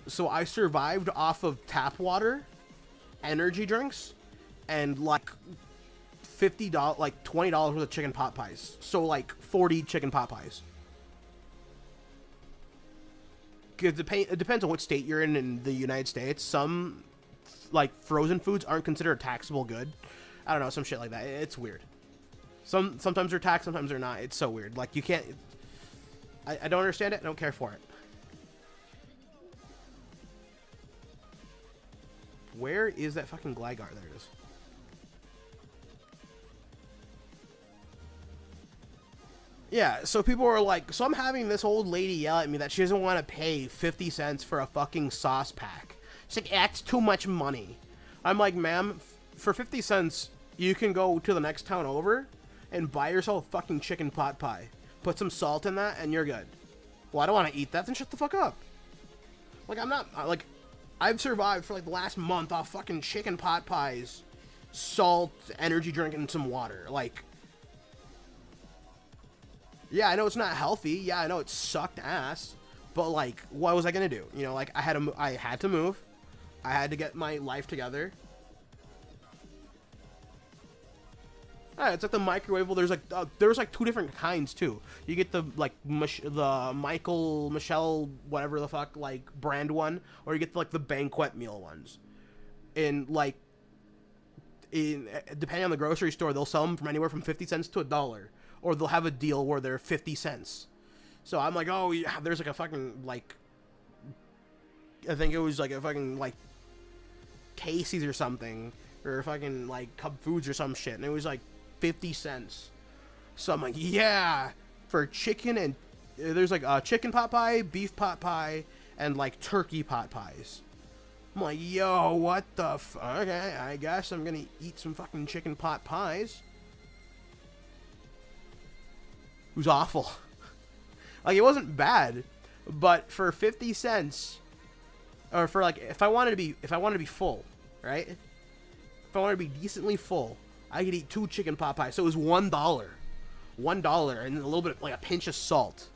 So I survived off of tap water, energy drinks, and like $50, like $20 worth of chicken pot pies. So like 40 chicken pot pies. It depends on what state you're in the United States. Some like frozen foods aren't considered a taxable good. I don't know, some shit like that. It's weird. Sometimes they're taxed, sometimes they're not. It's so weird. Like, you can't... I don't understand it. I don't care for it. Where is that fucking Gligar? There it is. Yeah, so people are like, so I'm having this old lady yell at me that she doesn't want to pay 50 cents for a fucking sauce pack. She's like, that's too much money. I'm like, ma'am, for 50 cents, you can go to the next town over and buy yourself a fucking chicken pot pie. Put some salt in that and you're good. Well, I don't want to eat that, then shut the fuck up. Like, I'm not, like... I've survived for like the last month off fucking chicken pot pies, salt, energy drink, and some water. Like, yeah, I know it's not healthy. Yeah, I know it sucked ass. But like, what was I gonna do? You know, like I had to move. I had to get my life together. It's like the microwave. Well, there's like 2 different kinds too. You get the like the Michelle, whatever the fuck, like brand one, or you get like the banquet meal ones. And like, depending on the grocery store, they'll sell them from anywhere from 50 cents to $1, or they'll have a deal where they're 50 cents. So I'm like, oh yeah, there's like a fucking like, I think it was like a fucking like Casey's or something, or fucking like Cub Foods or some shit, and it was like 50 cents. So I'm like, yeah, for chicken, and there's like a chicken pot pie, beef pot pie, and like turkey pot pies. I'm like, yo, what the okay, I guess I'm gonna eat some fucking chicken pot pies. It was awful. Like, it wasn't bad, but for 50 cents, or for like, if I wanted to be full, right? If I wanted to be decently full, I could eat 2 chicken pot pies. So it was $1. $1 and a little bit, like a pinch of salt.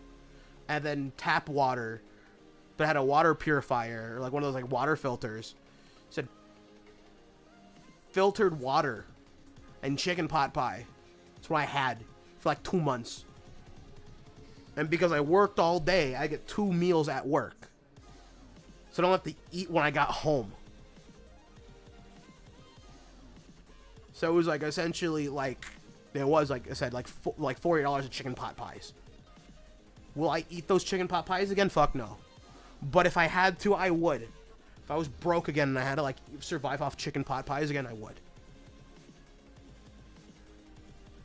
And then tap water. But it had a water purifier, or like one of those like water filters. It said filtered water and chicken pot pie. That's what I had for like 2 months. And because I worked all day, I get 2 meals at work. So I don't have to eat when I got home. So it was like essentially like, it was like I said, like $40 of chicken pot pies. Will I eat those chicken pot pies again? Fuck no. But if I had to, I would. If I was broke again and I had to like survive off chicken pot pies again, I would.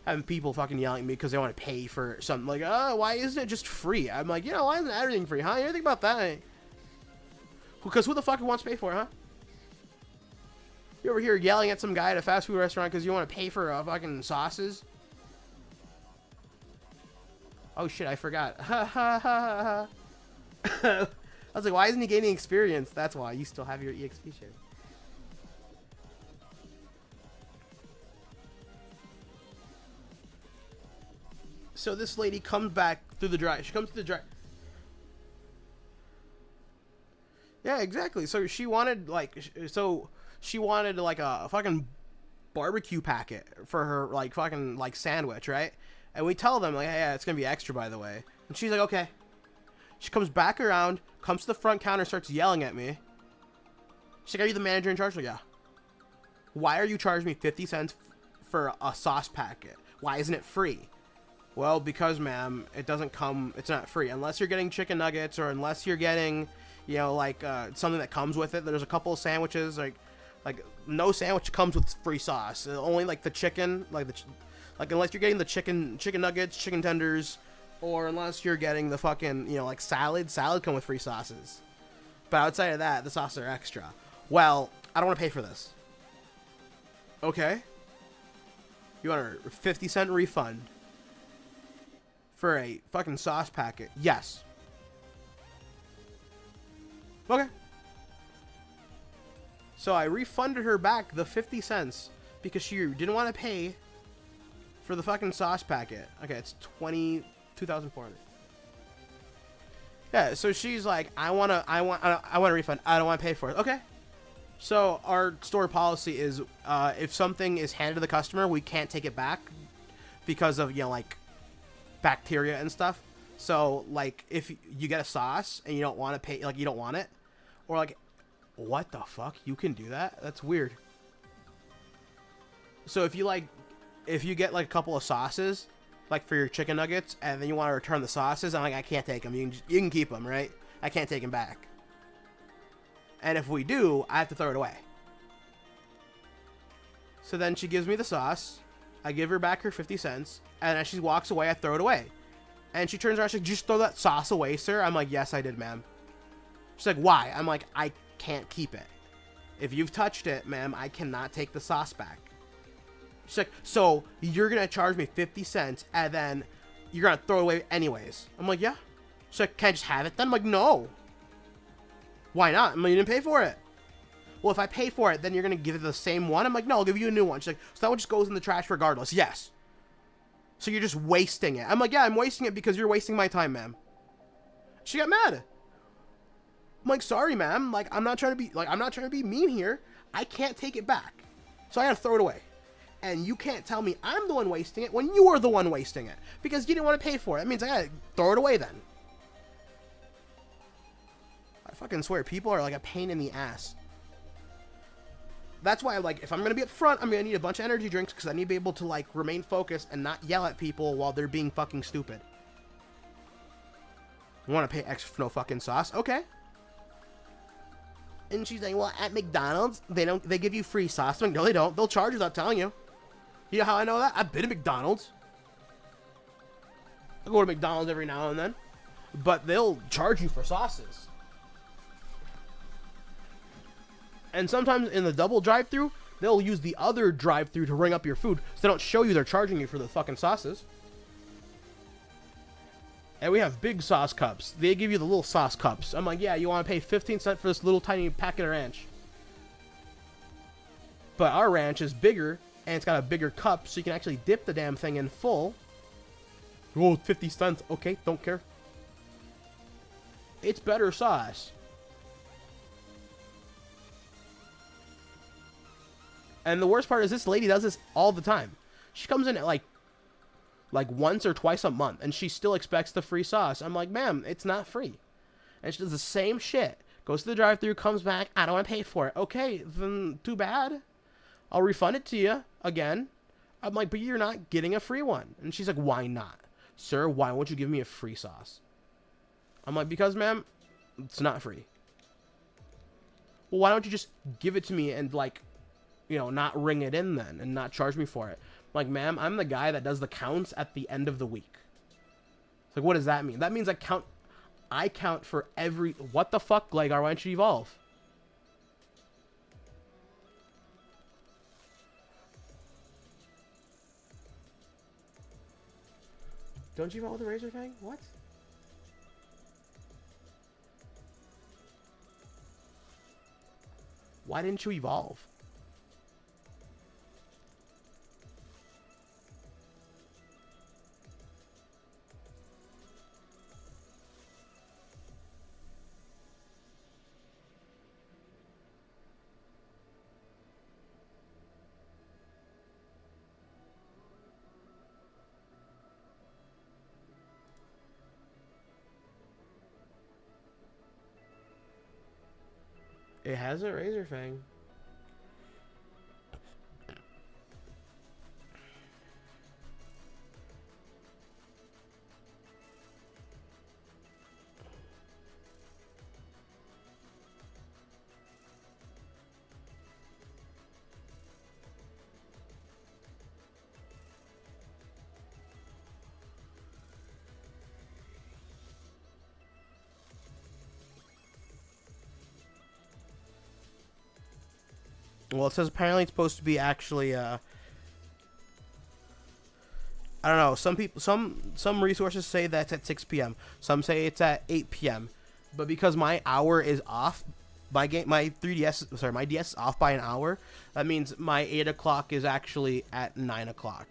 Having people fucking yelling at me because they want to pay for something like, oh, why isn't it just free? I'm like, why isn't everything free, huh? You ever think about that? Because who the fuck wants to pay for it, huh? You over here yelling at some guy at a fast food restaurant because you want to pay for fucking sauces? Oh shit, I forgot. Ha ha ha ha. I was like, why isn't he gaining experience? That's why. You still have your EXP share. So this lady comes back through the drive. She comes to the drive. Yeah, exactly. So she wanted like, she wanted like a fucking barbecue packet for her like fucking like sandwich, right? And we tell them like, hey, yeah, it's gonna be extra, by the way. And she's like, okay. She comes back around, comes to the front counter, starts yelling at me. She's like, are you the manager in charge? Like, yeah. Why are you charging me 50 cents for a sauce packet? Why isn't it free? Well, because, ma'am, it doesn't come, it's not free. Unless you're getting chicken nuggets, or unless you're getting, you know, like, something that comes with it. There's a couple of sandwiches, like no sandwich comes with free sauce. Only, like, the chicken, like, unless you're getting the chicken nuggets, chicken tenders, or unless you're getting the fucking, you know, like, salad come with free sauces. But outside of that, the sauces are extra. Well, I don't want to pay for this. Okay. You want a 50-cent refund for a fucking sauce packet? Yes. Okay. So I refunded her back the 50 cents because she didn't want to pay for the fucking sauce packet. Okay, it's 22,400. Yeah, so she's like, I want a refund. I don't want to pay for it. Okay. So our store policy is, if something is handed to the customer, we can't take it back because of, you know, like, bacteria and stuff. So, like, if you get a sauce and you don't want to pay, like, you don't want it, or like, what the fuck? You can do that? That's weird. So if you get like a couple of sauces, like for your chicken nuggets, and then you want to return the sauces, I'm like, I can't take them. You can keep them, right? I can't take them back. And if we do, I have to throw it away. So then she gives me the sauce. I give her back her 50 cents. And as she walks away, I throw it away. And she turns around, she's like, just throw that sauce away, sir? I'm like, yes, I did, ma'am. She's like, why? I'm like, I can't keep it. If you've touched it, ma'am, I cannot take the sauce back. She's like, so you're going to charge me 50 cents and then you're going to throw it away anyways? I'm like, yeah. She's like, can I just have it then? I'm like, no. Why not? I'm like, you didn't pay for it. Well, if I pay for it, then you're going to give it the same one? I'm like, no, I'll give you a new one. She's like, so that one just goes in the trash regardless. Yes. So you're just wasting it. I'm like, yeah, I'm wasting it because you're wasting my time, ma'am. She got mad. I'm like, sorry, ma'am. Like, I'm not trying to be mean here. I can't take it back. So I got to throw it away. And you can't tell me I'm the one wasting it when you are the one wasting it because you didn't want to pay for it. That means I got to throw it away then. I fucking swear, people are like a pain in the ass. that's why I'm like, if I'm going to be up front, I'm going to need a bunch of energy drinks because I need to be able to, like, remain focused and not yell at people while they're being fucking stupid. You want to pay extra for no fucking sauce? Okay. And she's like, well, at McDonald's, they give you free sauce. I'm like, no, they don't. They'll charge you without telling you. You know how I know that? I've been to McDonald's. I go to McDonald's every now and then. But they'll charge you for sauces. And sometimes in the double drive-thru, they'll use the other drive-thru to ring up your food. So they don't show you they're charging you for the fucking sauces. And we have big sauce cups. They give you the little sauce cups. I'm like, yeah, you want to pay 15 cents for this little tiny packet of ranch. But our ranch is bigger, and it's got a bigger cup, so you can actually dip the damn thing in full. Oh, 50 cents. Okay, don't care. It's better sauce. And the worst part is this lady does this all the time. She comes in at like once or twice a month, and she still expects the free sauce. I'm like, ma'am, it's not free. And she does the same shit. Goes to the drive-thru, comes back, I don't want to pay for it. Okay, then too bad. I'll refund it to you again. I'm like, but you're not getting a free one. And she's like, why not? Sir, why won't you give me a free sauce? I'm like, because, ma'am, it's not free. Well, why don't you just give it to me and, like, you know, not ring it in then and not charge me for it? Like, ma'am, I'm the guy that does the counts at the end of the week. It's like, what does that mean? That means I count for every... What the fuck, Gligar? Why don't you evolve? Don't you evolve the Razor Fang? What? Why didn't you evolve? It has a Razor Fang. Well, it says apparently it's supposed to be actually, I don't know. Some people, some resources say that's at 6 p.m. Some say it's at 8 p.m. But because my hour is off, my 3DS, sorry, my DS is off by an hour. That means my 8 o'clock is actually at 9 o'clock.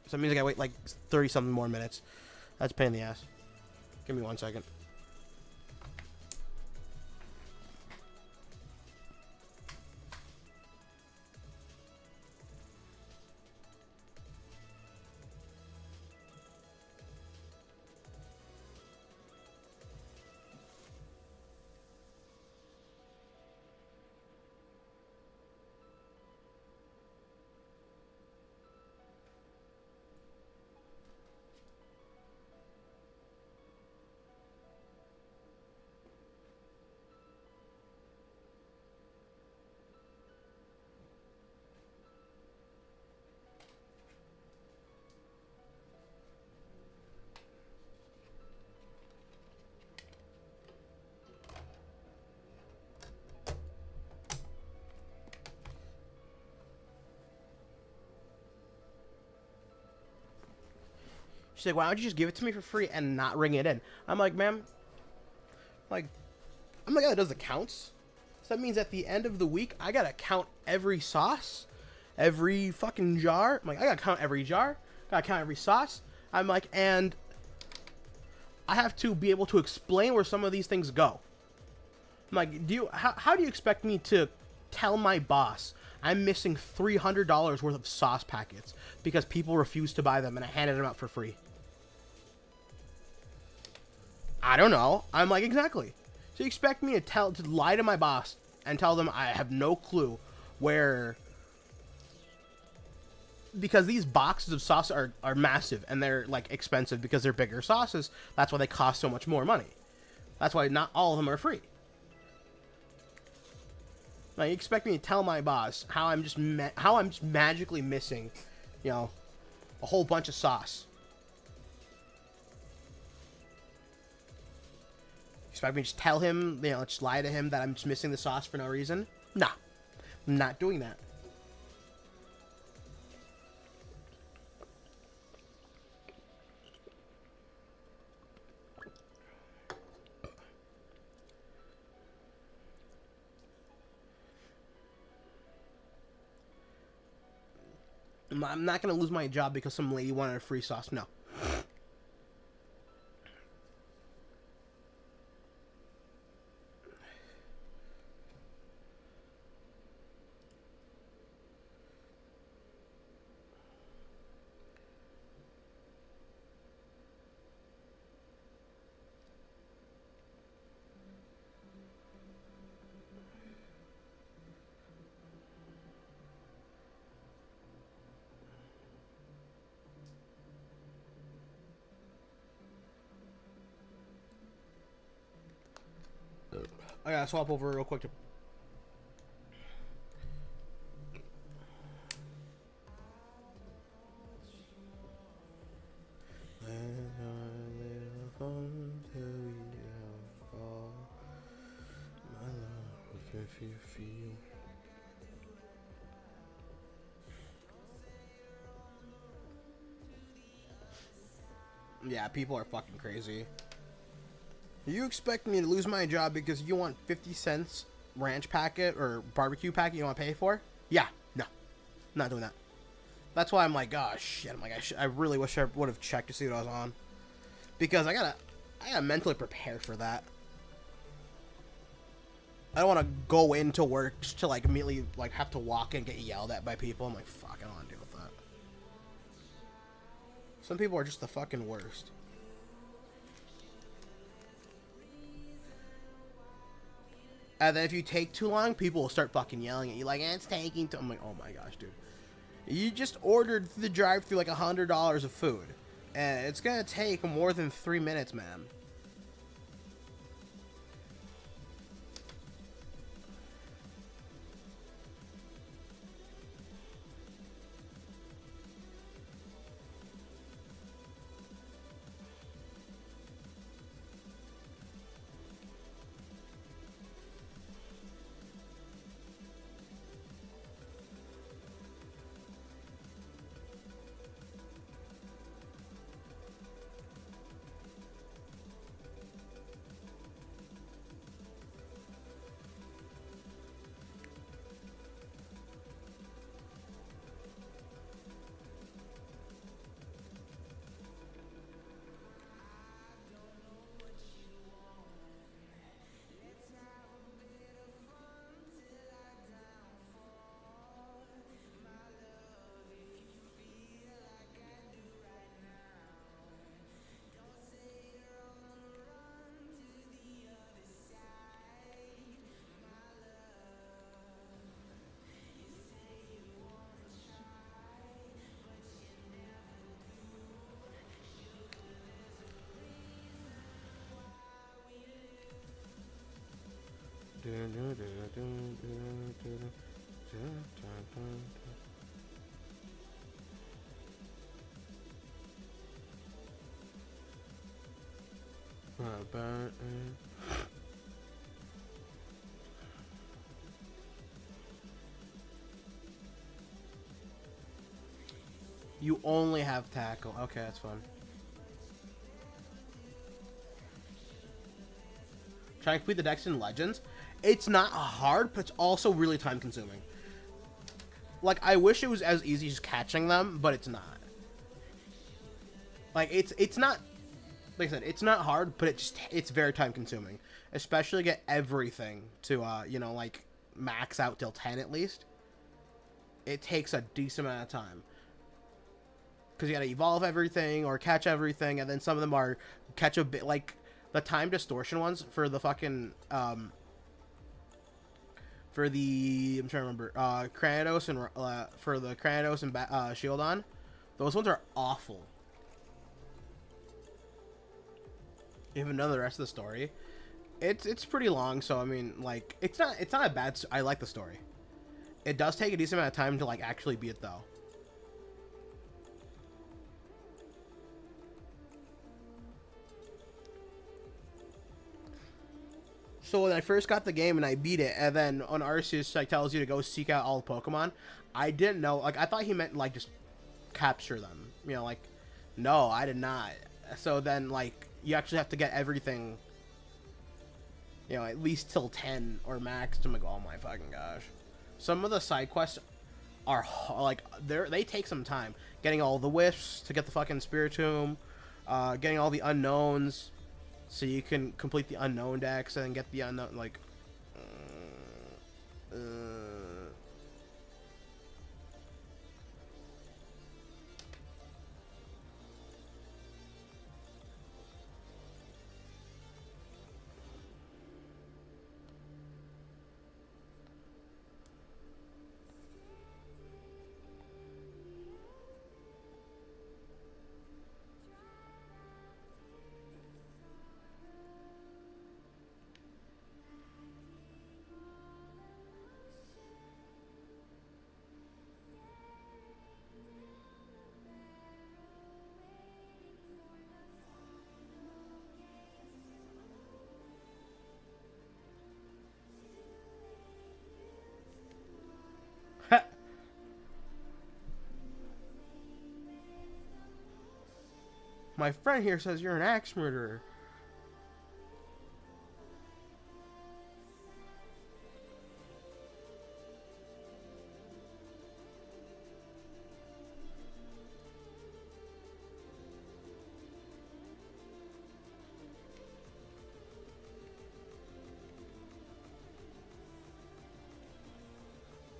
So that means I gotta wait like 30 something more minutes. That's a pain in the ass. Give me 1 second. She's like, why don't you just give it to me for free and not ring it in? I'm like, ma'am, like, I'm the guy that does the counts. So that means at the end of the week, I gotta count every sauce, every fucking jar. I'm like, I gotta count every jar, gotta count every sauce. I'm like, and I have to be able to explain where some of these things go. I'm like, how do you expect me to tell my boss I'm missing $300 worth of sauce packets because people refuse to buy them and I handed them out for free? I don't know. I'm like, exactly. So you expect me to lie to my boss and tell them I have no clue where, because these boxes of sauce are massive and they're like expensive because they're bigger sauces. That's why they cost so much more money. That's why not all of them are free. Like, you expect me to tell my boss how I'm just magically missing, you know, a whole bunch of sauce? Expect me to just tell him, you know, just lie to him that I'm just missing the sauce for no reason? Nah, I'm not doing that. I'm not going to lose my job because some lady wanted a free sauce. No. I gotta swap over real quick to... Yeah, people are fucking crazy. You expect me to lose my job because you want 50 cents ranch packet or barbecue packet you want to pay for? Yeah, no. Not doing that. That's why I'm like, oh shit. I'm like, I really wish I would have checked to see what I was on. Because I gotta mentally prepare for that. I don't want to go into work just to like immediately like have to walk and get yelled at by people. I'm like, fuck, I don't want to deal with that. Some people are just the fucking worst. And then if you take too long, people will start fucking yelling at you like, it's taking too... I'm like, oh my gosh, dude. You just ordered the drive-thru like $100 of food. And it's gonna take more than 3 minutes, man. You only have tackle. Okay, that's fun. Trying to complete the decks in Legends. It's not hard, but it's also really time consuming. Like, I wish it was as easy as catching them, but it's not. Like, it's not, like I said, it's not hard, but it's very time consuming. Especially to get everything to, you know, like, max out till 10 at least. It takes a decent amount of time. Because you gotta evolve everything, or catch everything, and then some of them are catch a bit, like, the time distortion ones for the fucking, for the I'm trying to remember Cranidos and for the Cranidos and Shieldon. Those ones are awful. Even though the rest of the story, it's pretty long. So I mean, like it's not a bad. I like the story. It does take a decent amount of time to like actually beat it though. So when I first got the game and I beat it, and then on Arceus like tells you to go seek out all the Pokemon, I didn't know. Like I thought he meant like just capture them. You know, like no, I did not. So then like you actually have to get everything. You know, at least till 10 or max. I'm like, oh my fucking gosh. Some of the side quests are like they take some time. Getting all the wisps to get the fucking Spiritomb, getting all the unknowns. So you can complete the unknown decks and get the unknown, like... My friend here says you're an axe murderer.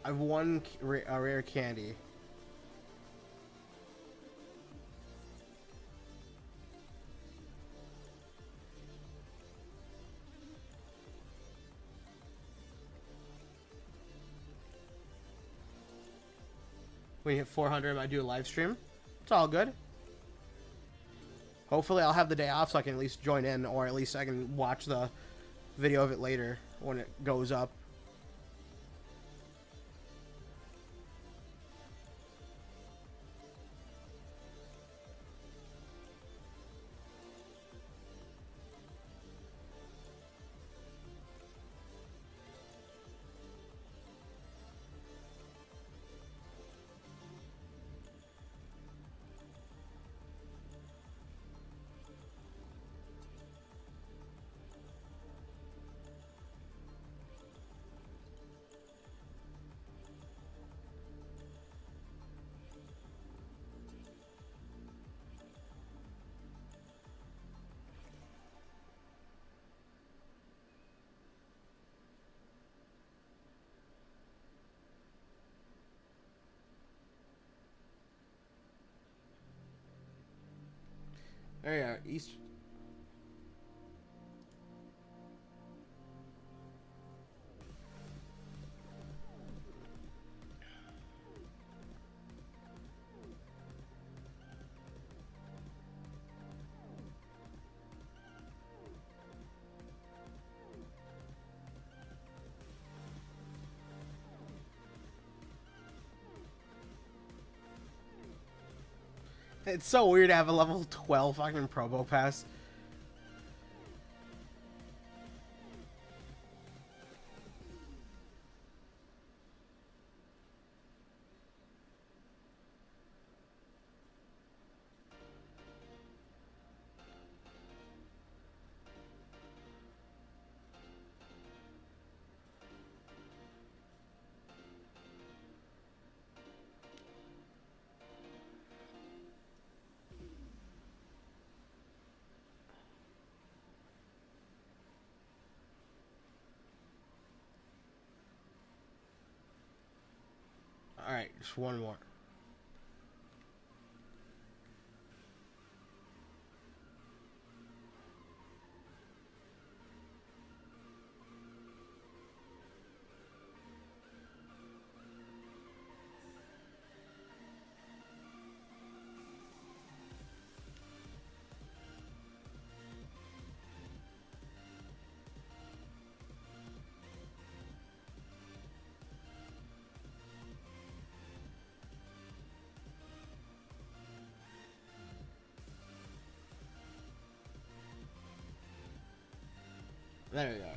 I've won a rare candy. When you hit 400, I do a live stream. It's all good. Hopefully I'll have the day off so I can at least join in, or at least I can watch the video of it later when it goes up. There you are, East. It's so weird to have a level 12 fucking Probo Pass. Alright, just one more. There we are.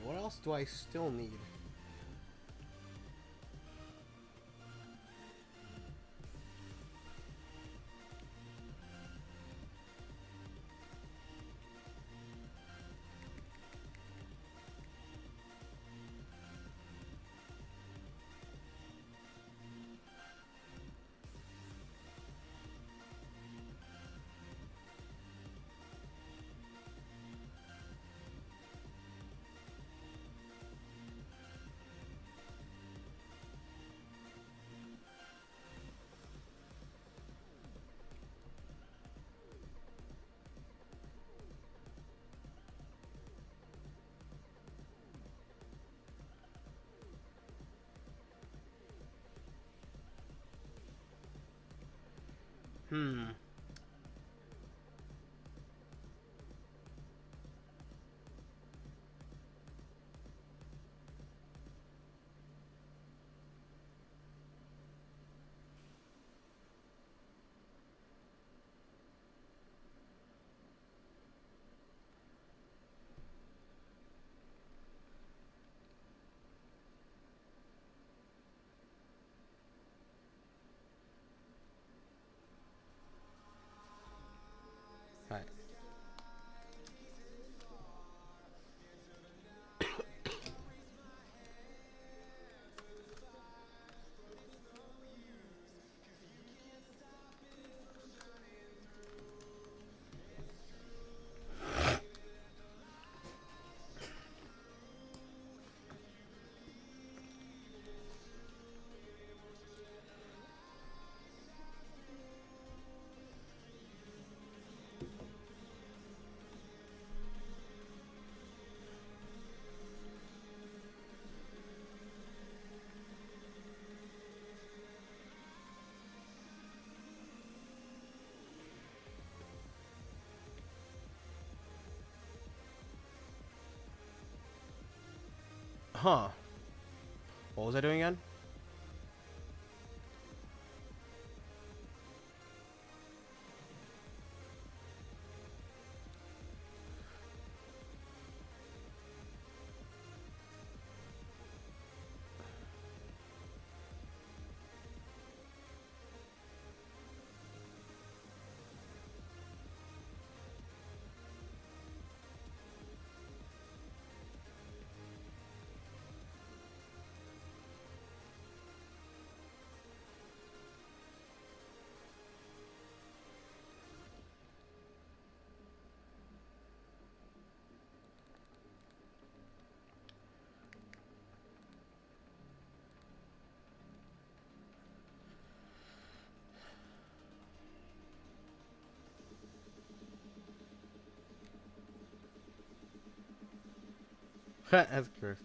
What else do I still need? Hmm. Alright. Huh. What was I doing again? That's gross.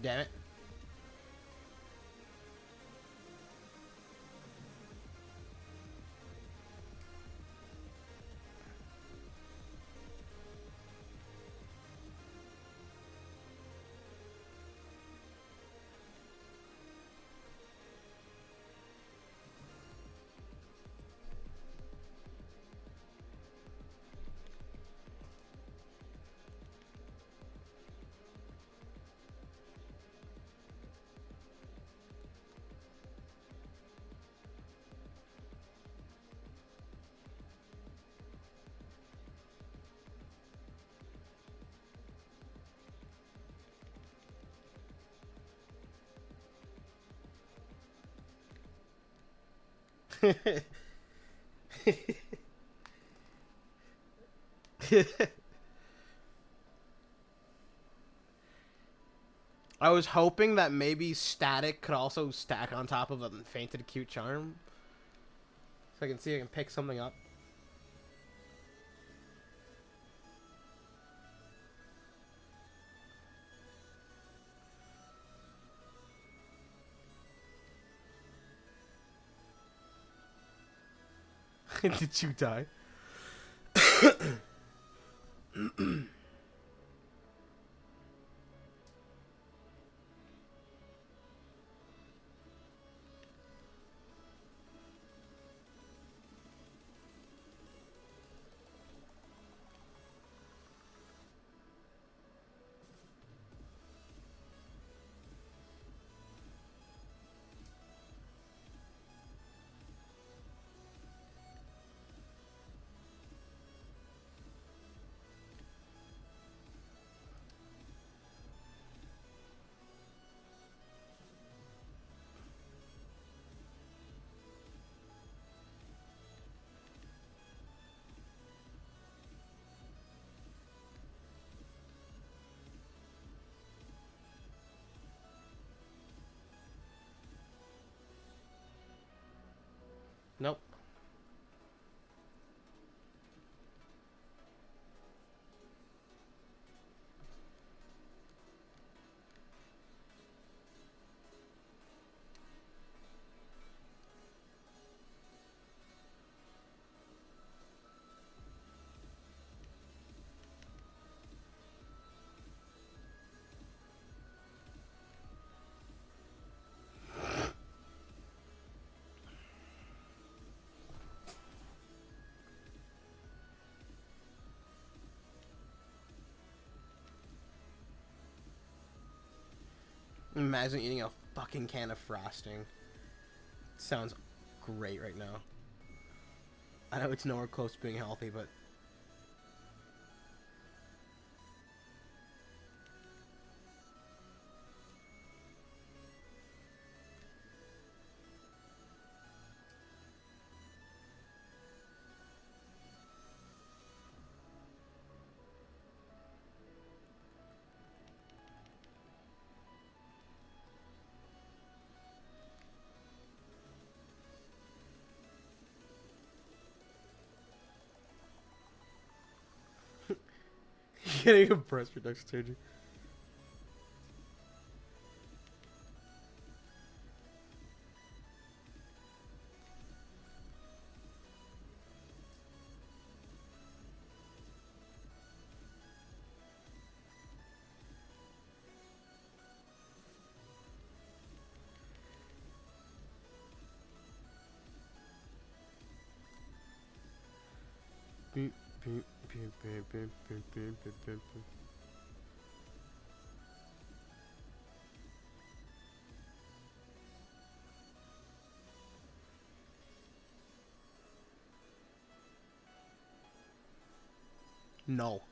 Damn it. I was hoping that maybe static could also stack on top of a fainted acute charm. So I can see I can pick something up. Did you die? Nope. Imagine eating a fucking can of frosting. Sounds great right now. I know it's nowhere close to being healthy, but getting a breast reduction surgery. Beep, beep, beep, beep, beep, beep, beep, beep, beep. No.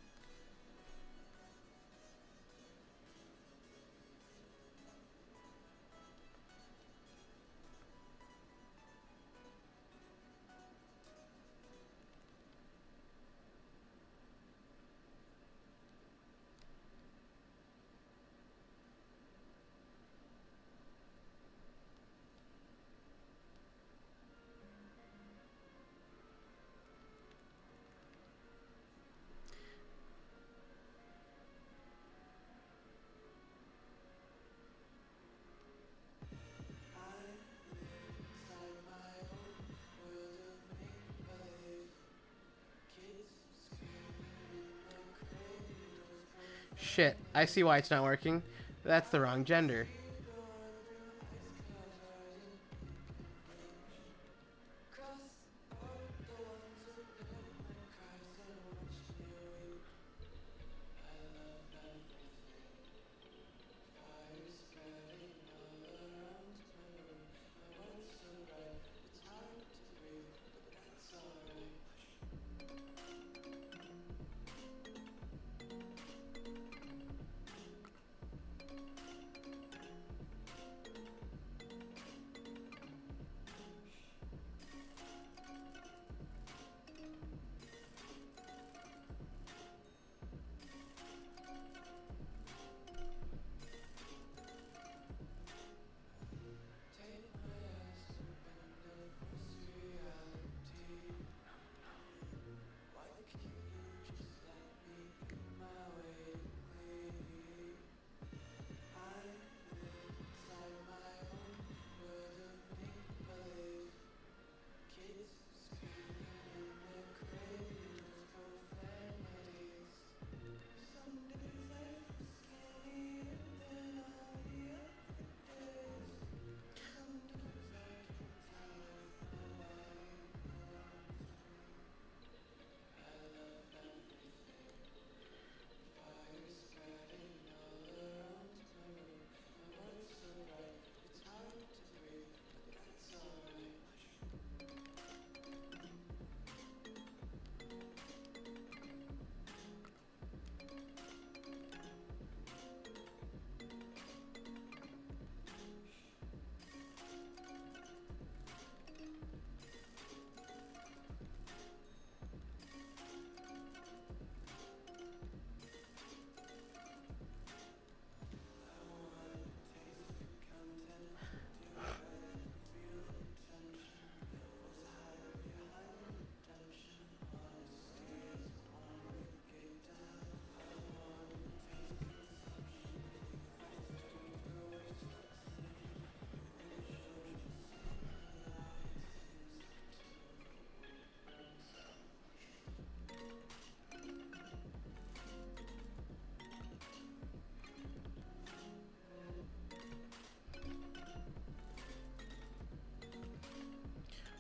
I see why it's not working. That's the wrong gender.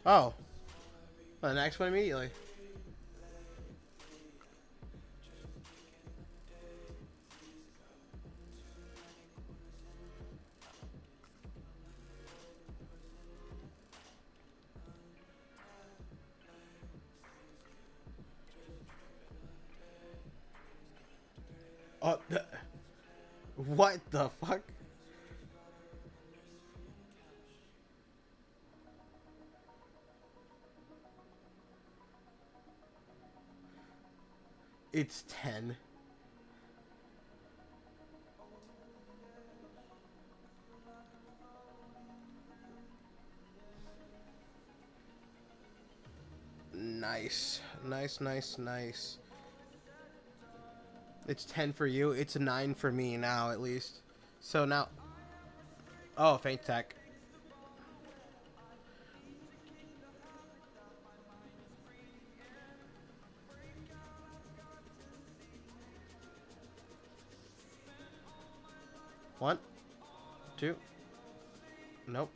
Oh, the next one immediately. Oh, what the fuck? It's 10. Nice. Nice, nice, nice. It's 10 for you. It's a 9 for me now, at least. So now... Oh, Faint Tech. One. Two. Nope.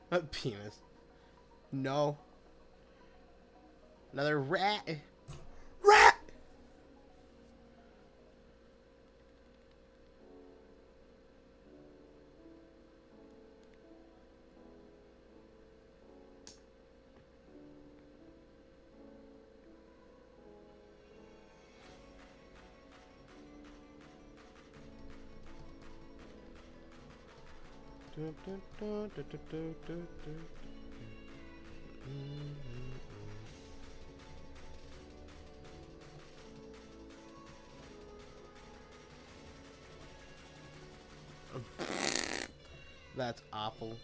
A penis. No. Another rat. Rat! That's awful.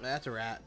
That's a rat.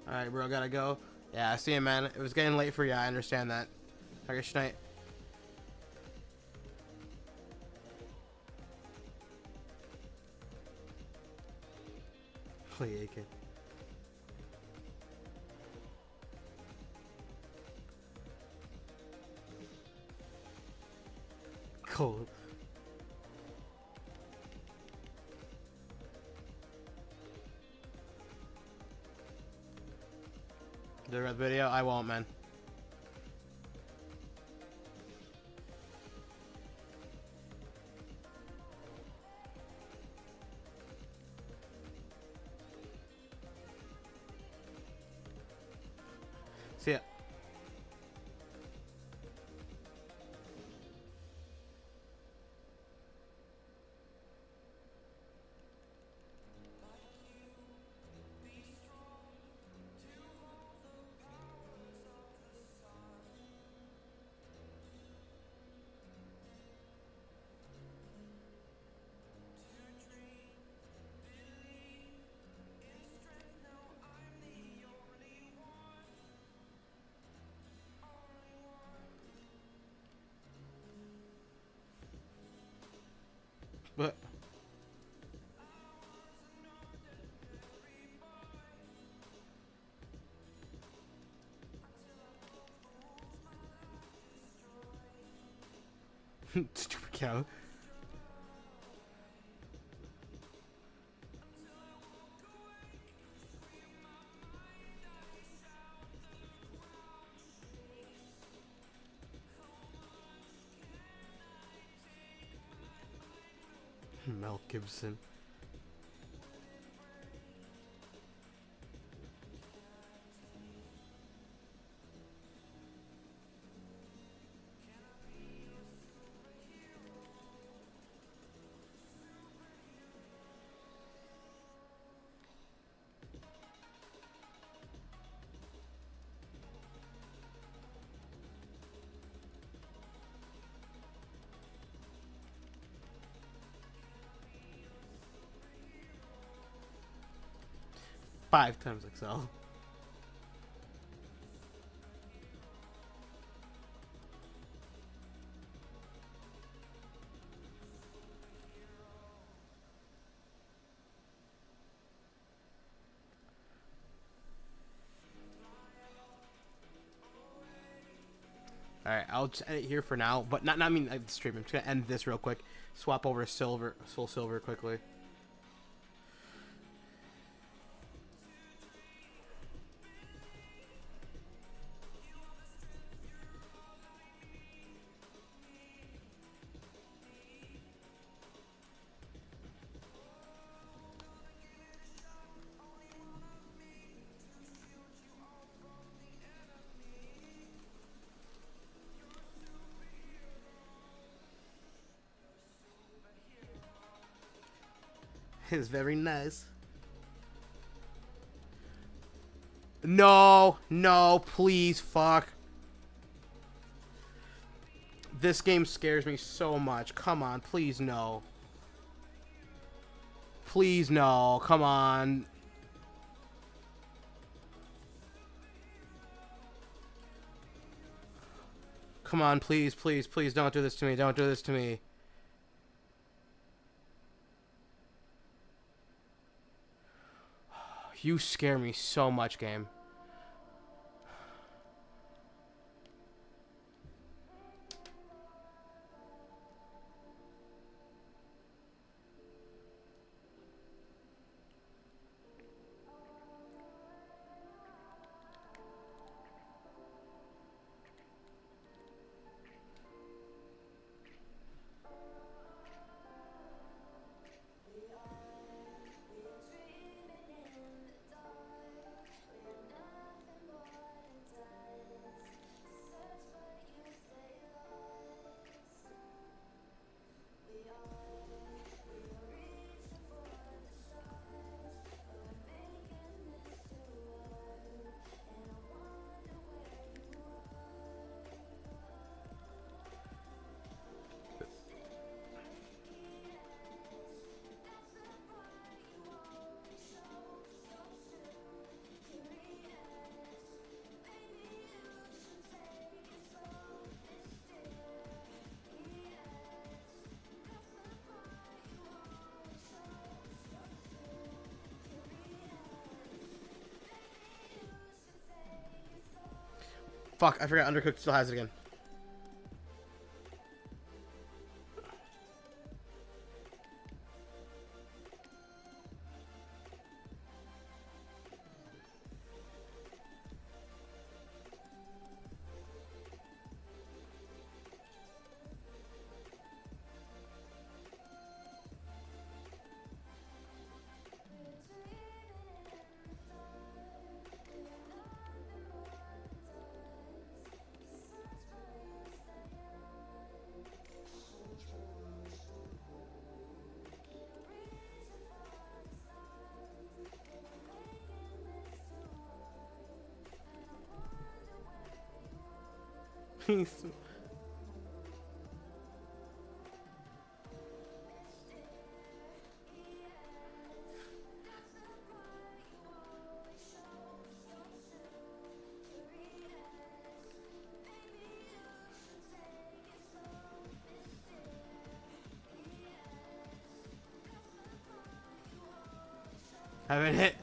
All right, bro, gotta go. Yeah, see you, man. It was getting late for you. I understand that. Have a good night. Play AK. Cold. The red video? I won't, man. See ya. But stupid cow. Mel Gibson. Five times XL. Alright, I'll just end it here for now, but not I mean the stream. I'm just gonna end this real quick. Swap over to silver, soul silver quickly. It's very nice. No, no, please, fuck. This game scares me so much. Come on, please, no. Please, no. Come on. Come on, please, please, please, don't do this to me. Don't do this to me. You scare me so much, game. Fuck, I forgot Undercooked still has it again. Haven't hit.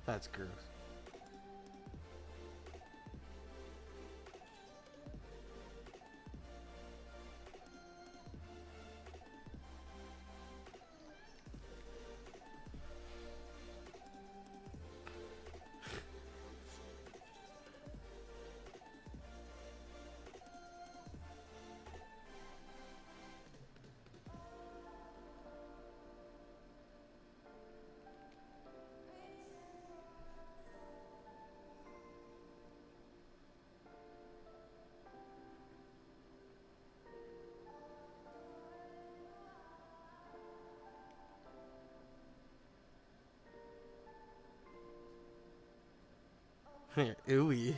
That's gross. Ooey.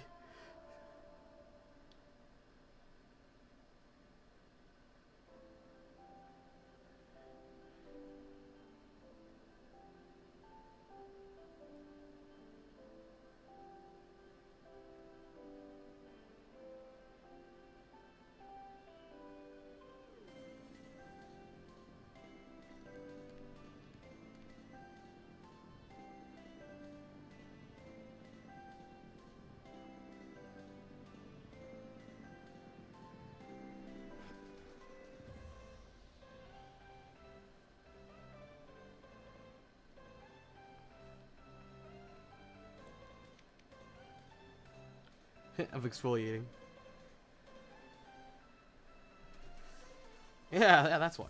Of exfoliating. Yeah, that's why.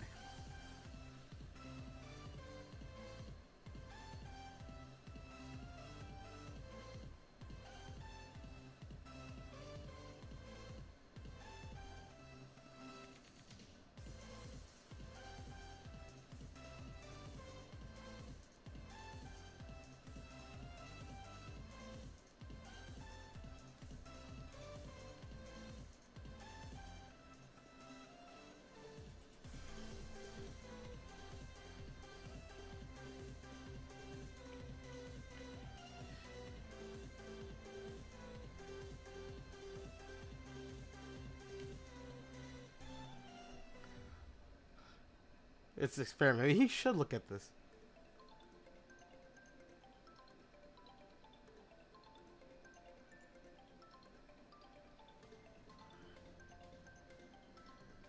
It's an experiment. Maybe he should look at this.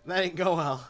That didn't go well.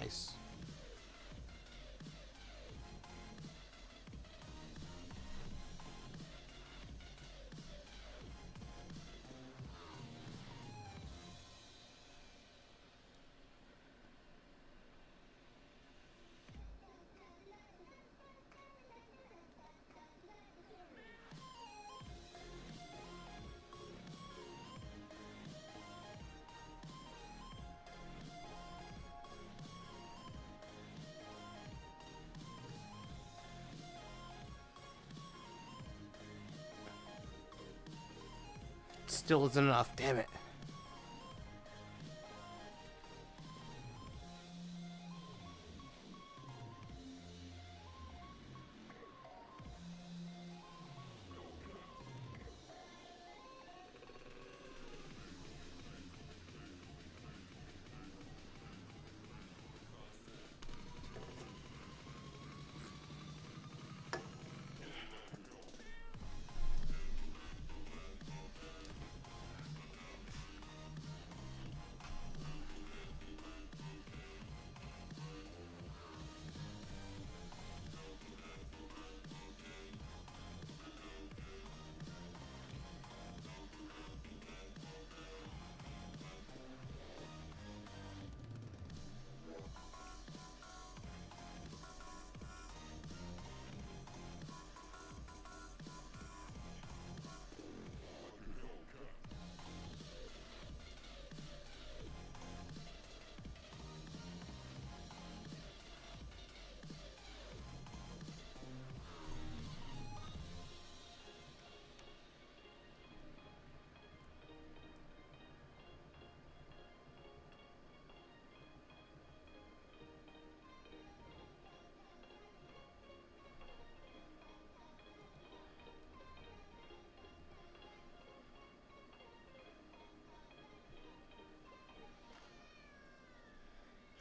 Nice. Still isn't enough, damn it.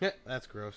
Yeah, that's gross.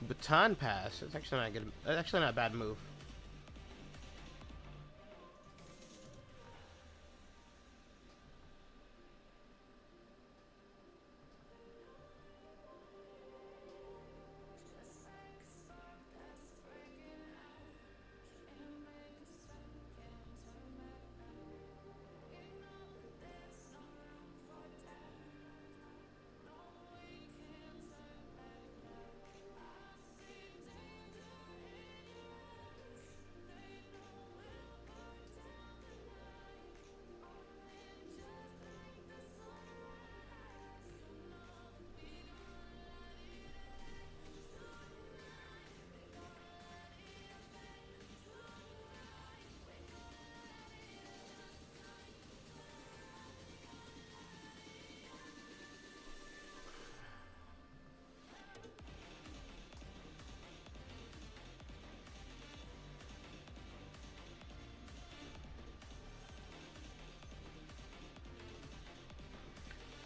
Baton pass. That's actually not good. That's actually not a bad move.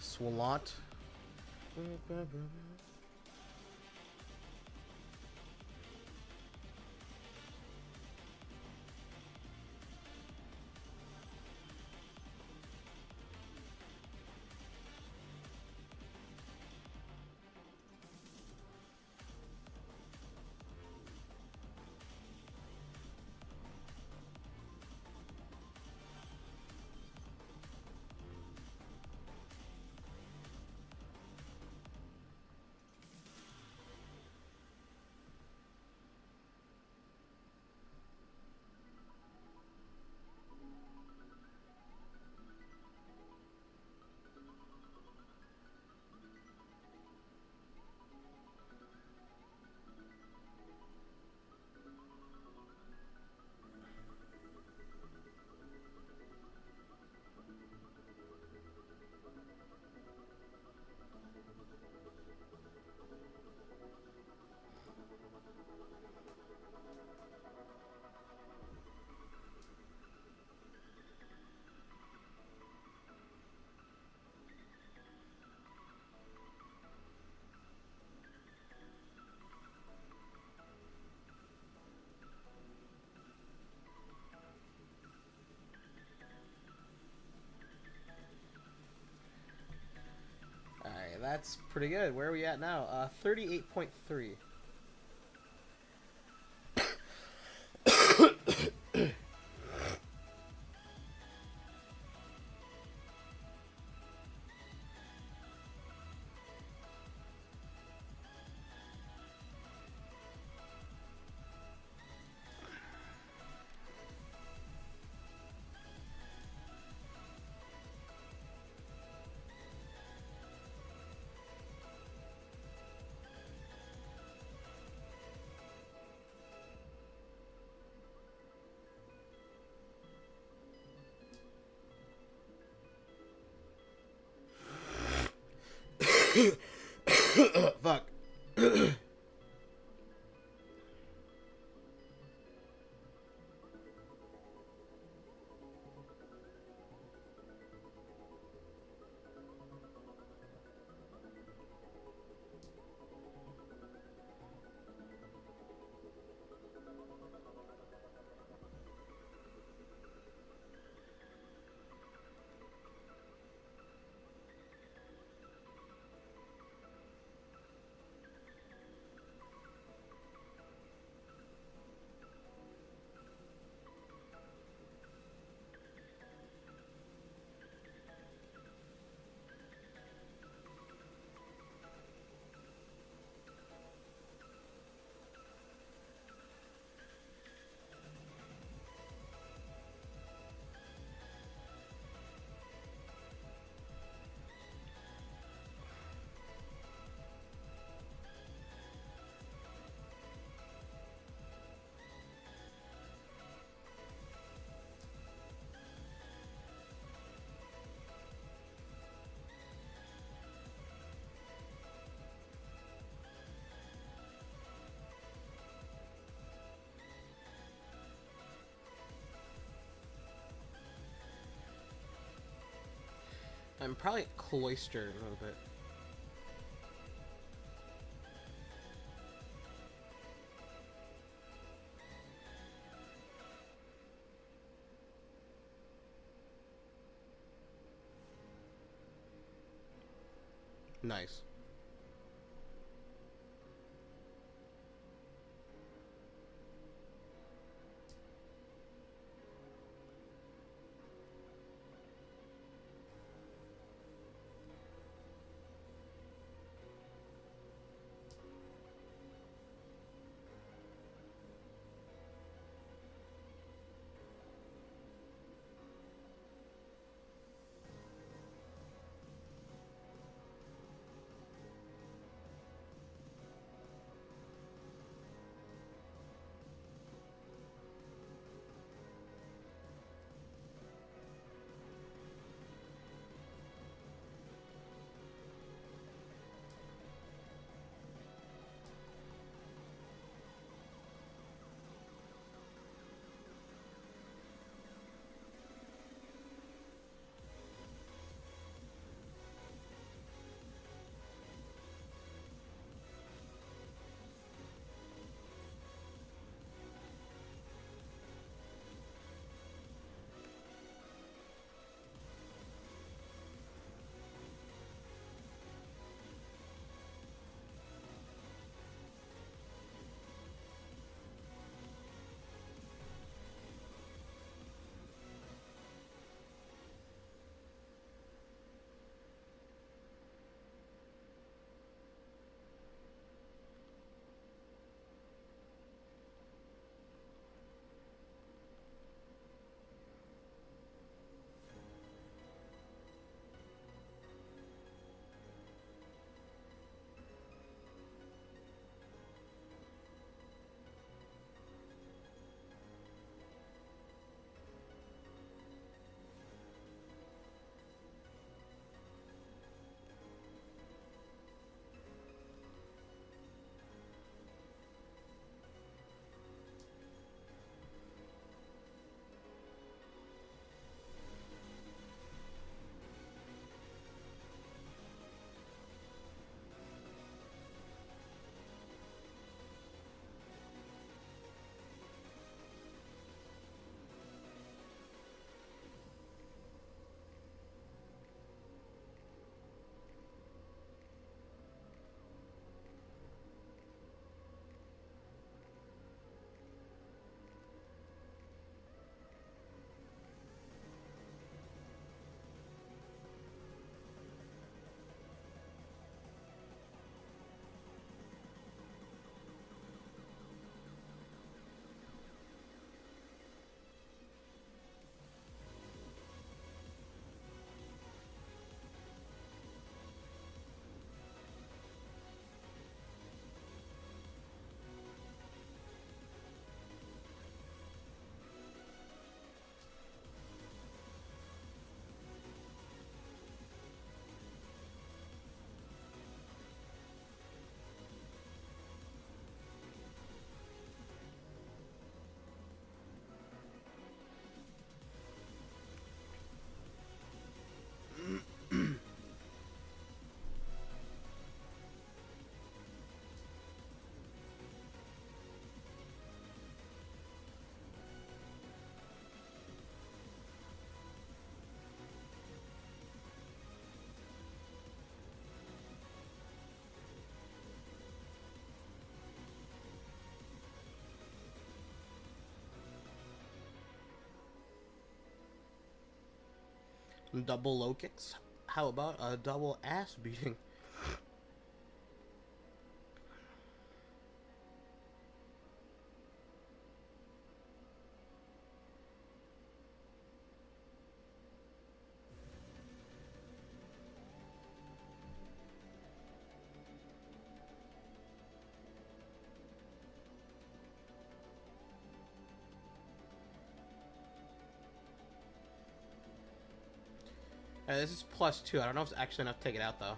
Swalot. That's pretty good. Where are we at now? 38.3. Fuck. I'm probably cloistered a little bit. Nice. Double low kicks. How about a double ass beating? This is +2. I don't know if it's actually enough to take it out, though.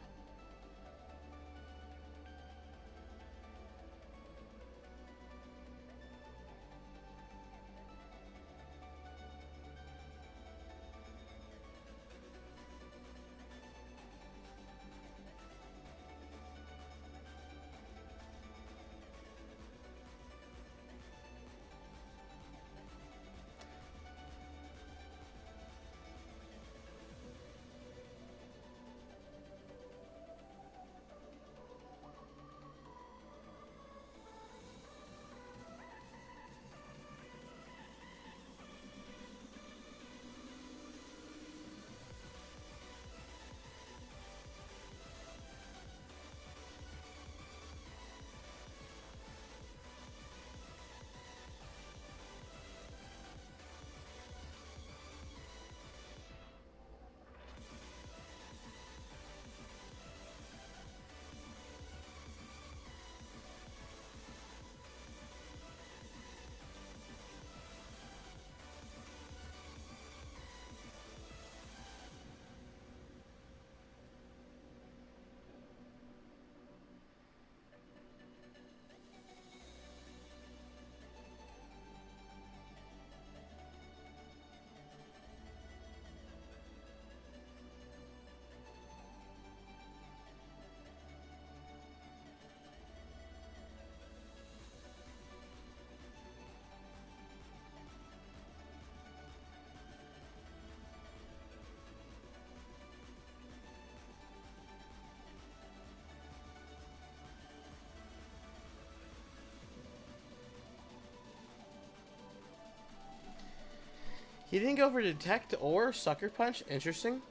He didn't go for Detect or Sucker Punch. Interesting.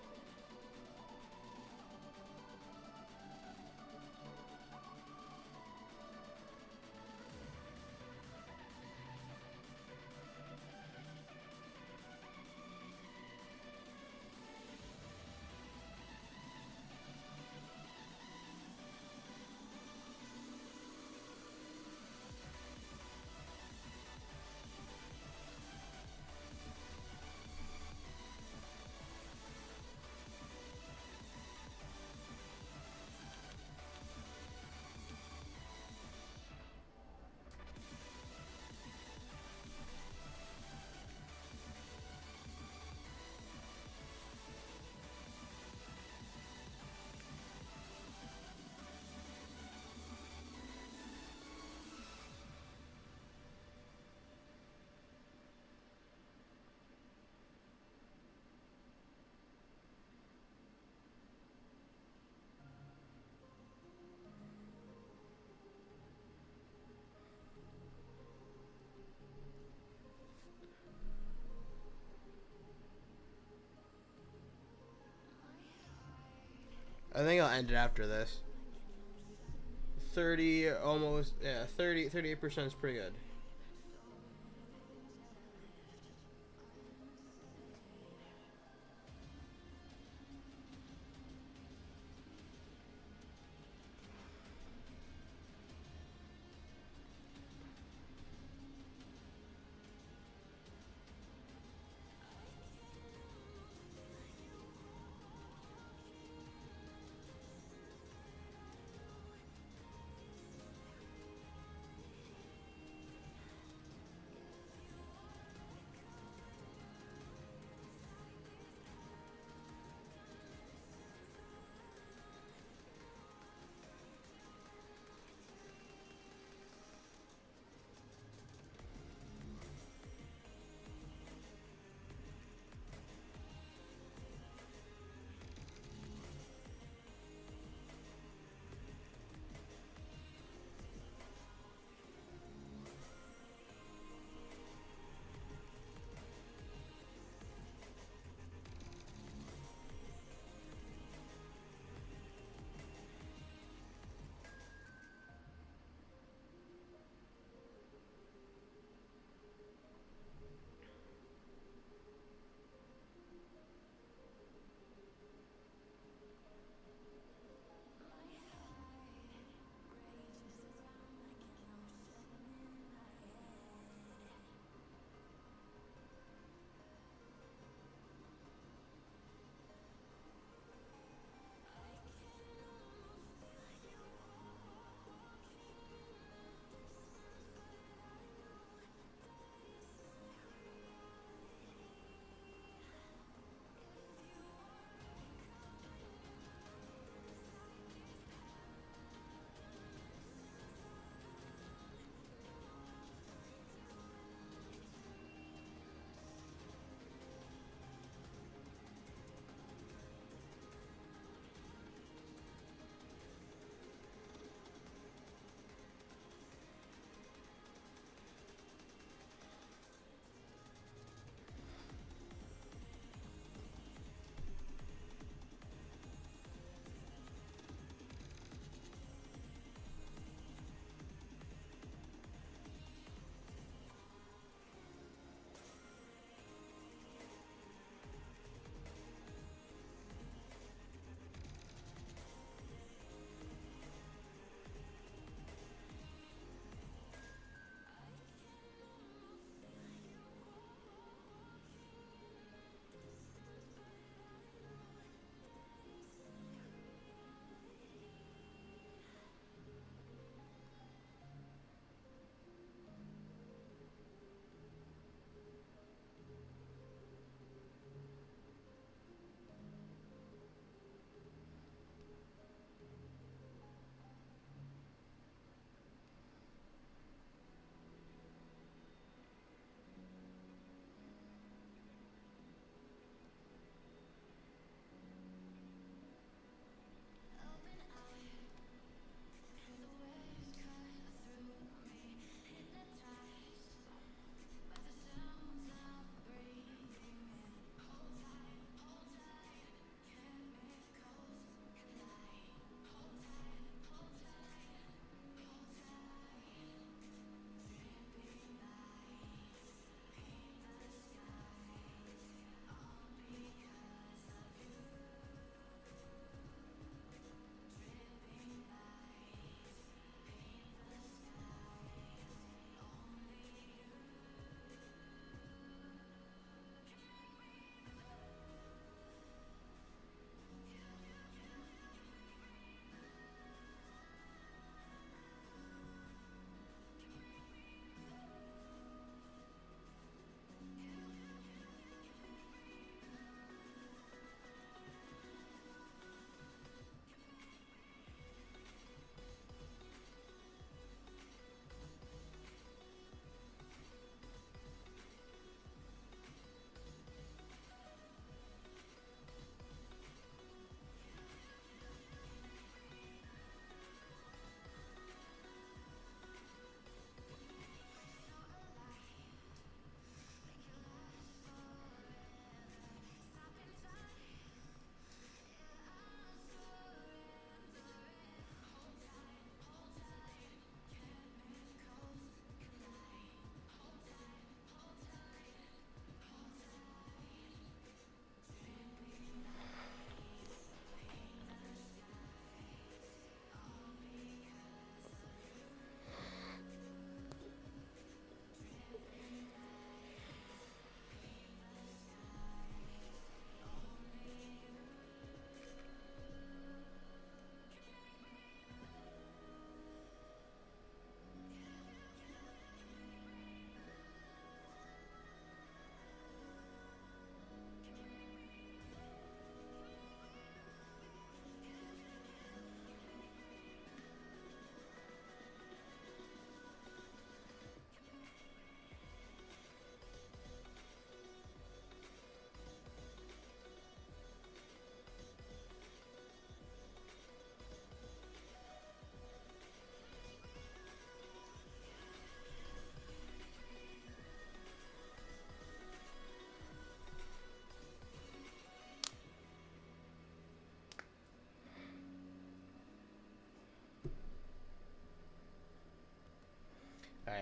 I think I'll end it after this. 30, almost, yeah, 38% is pretty good.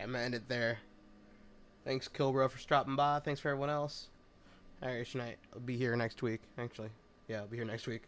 I'm gonna end it there. Thanks, Kilbro, for stopping by. Thanks for everyone else. Alright, good night. I'll be here next week, actually. Yeah, I'll be here next week.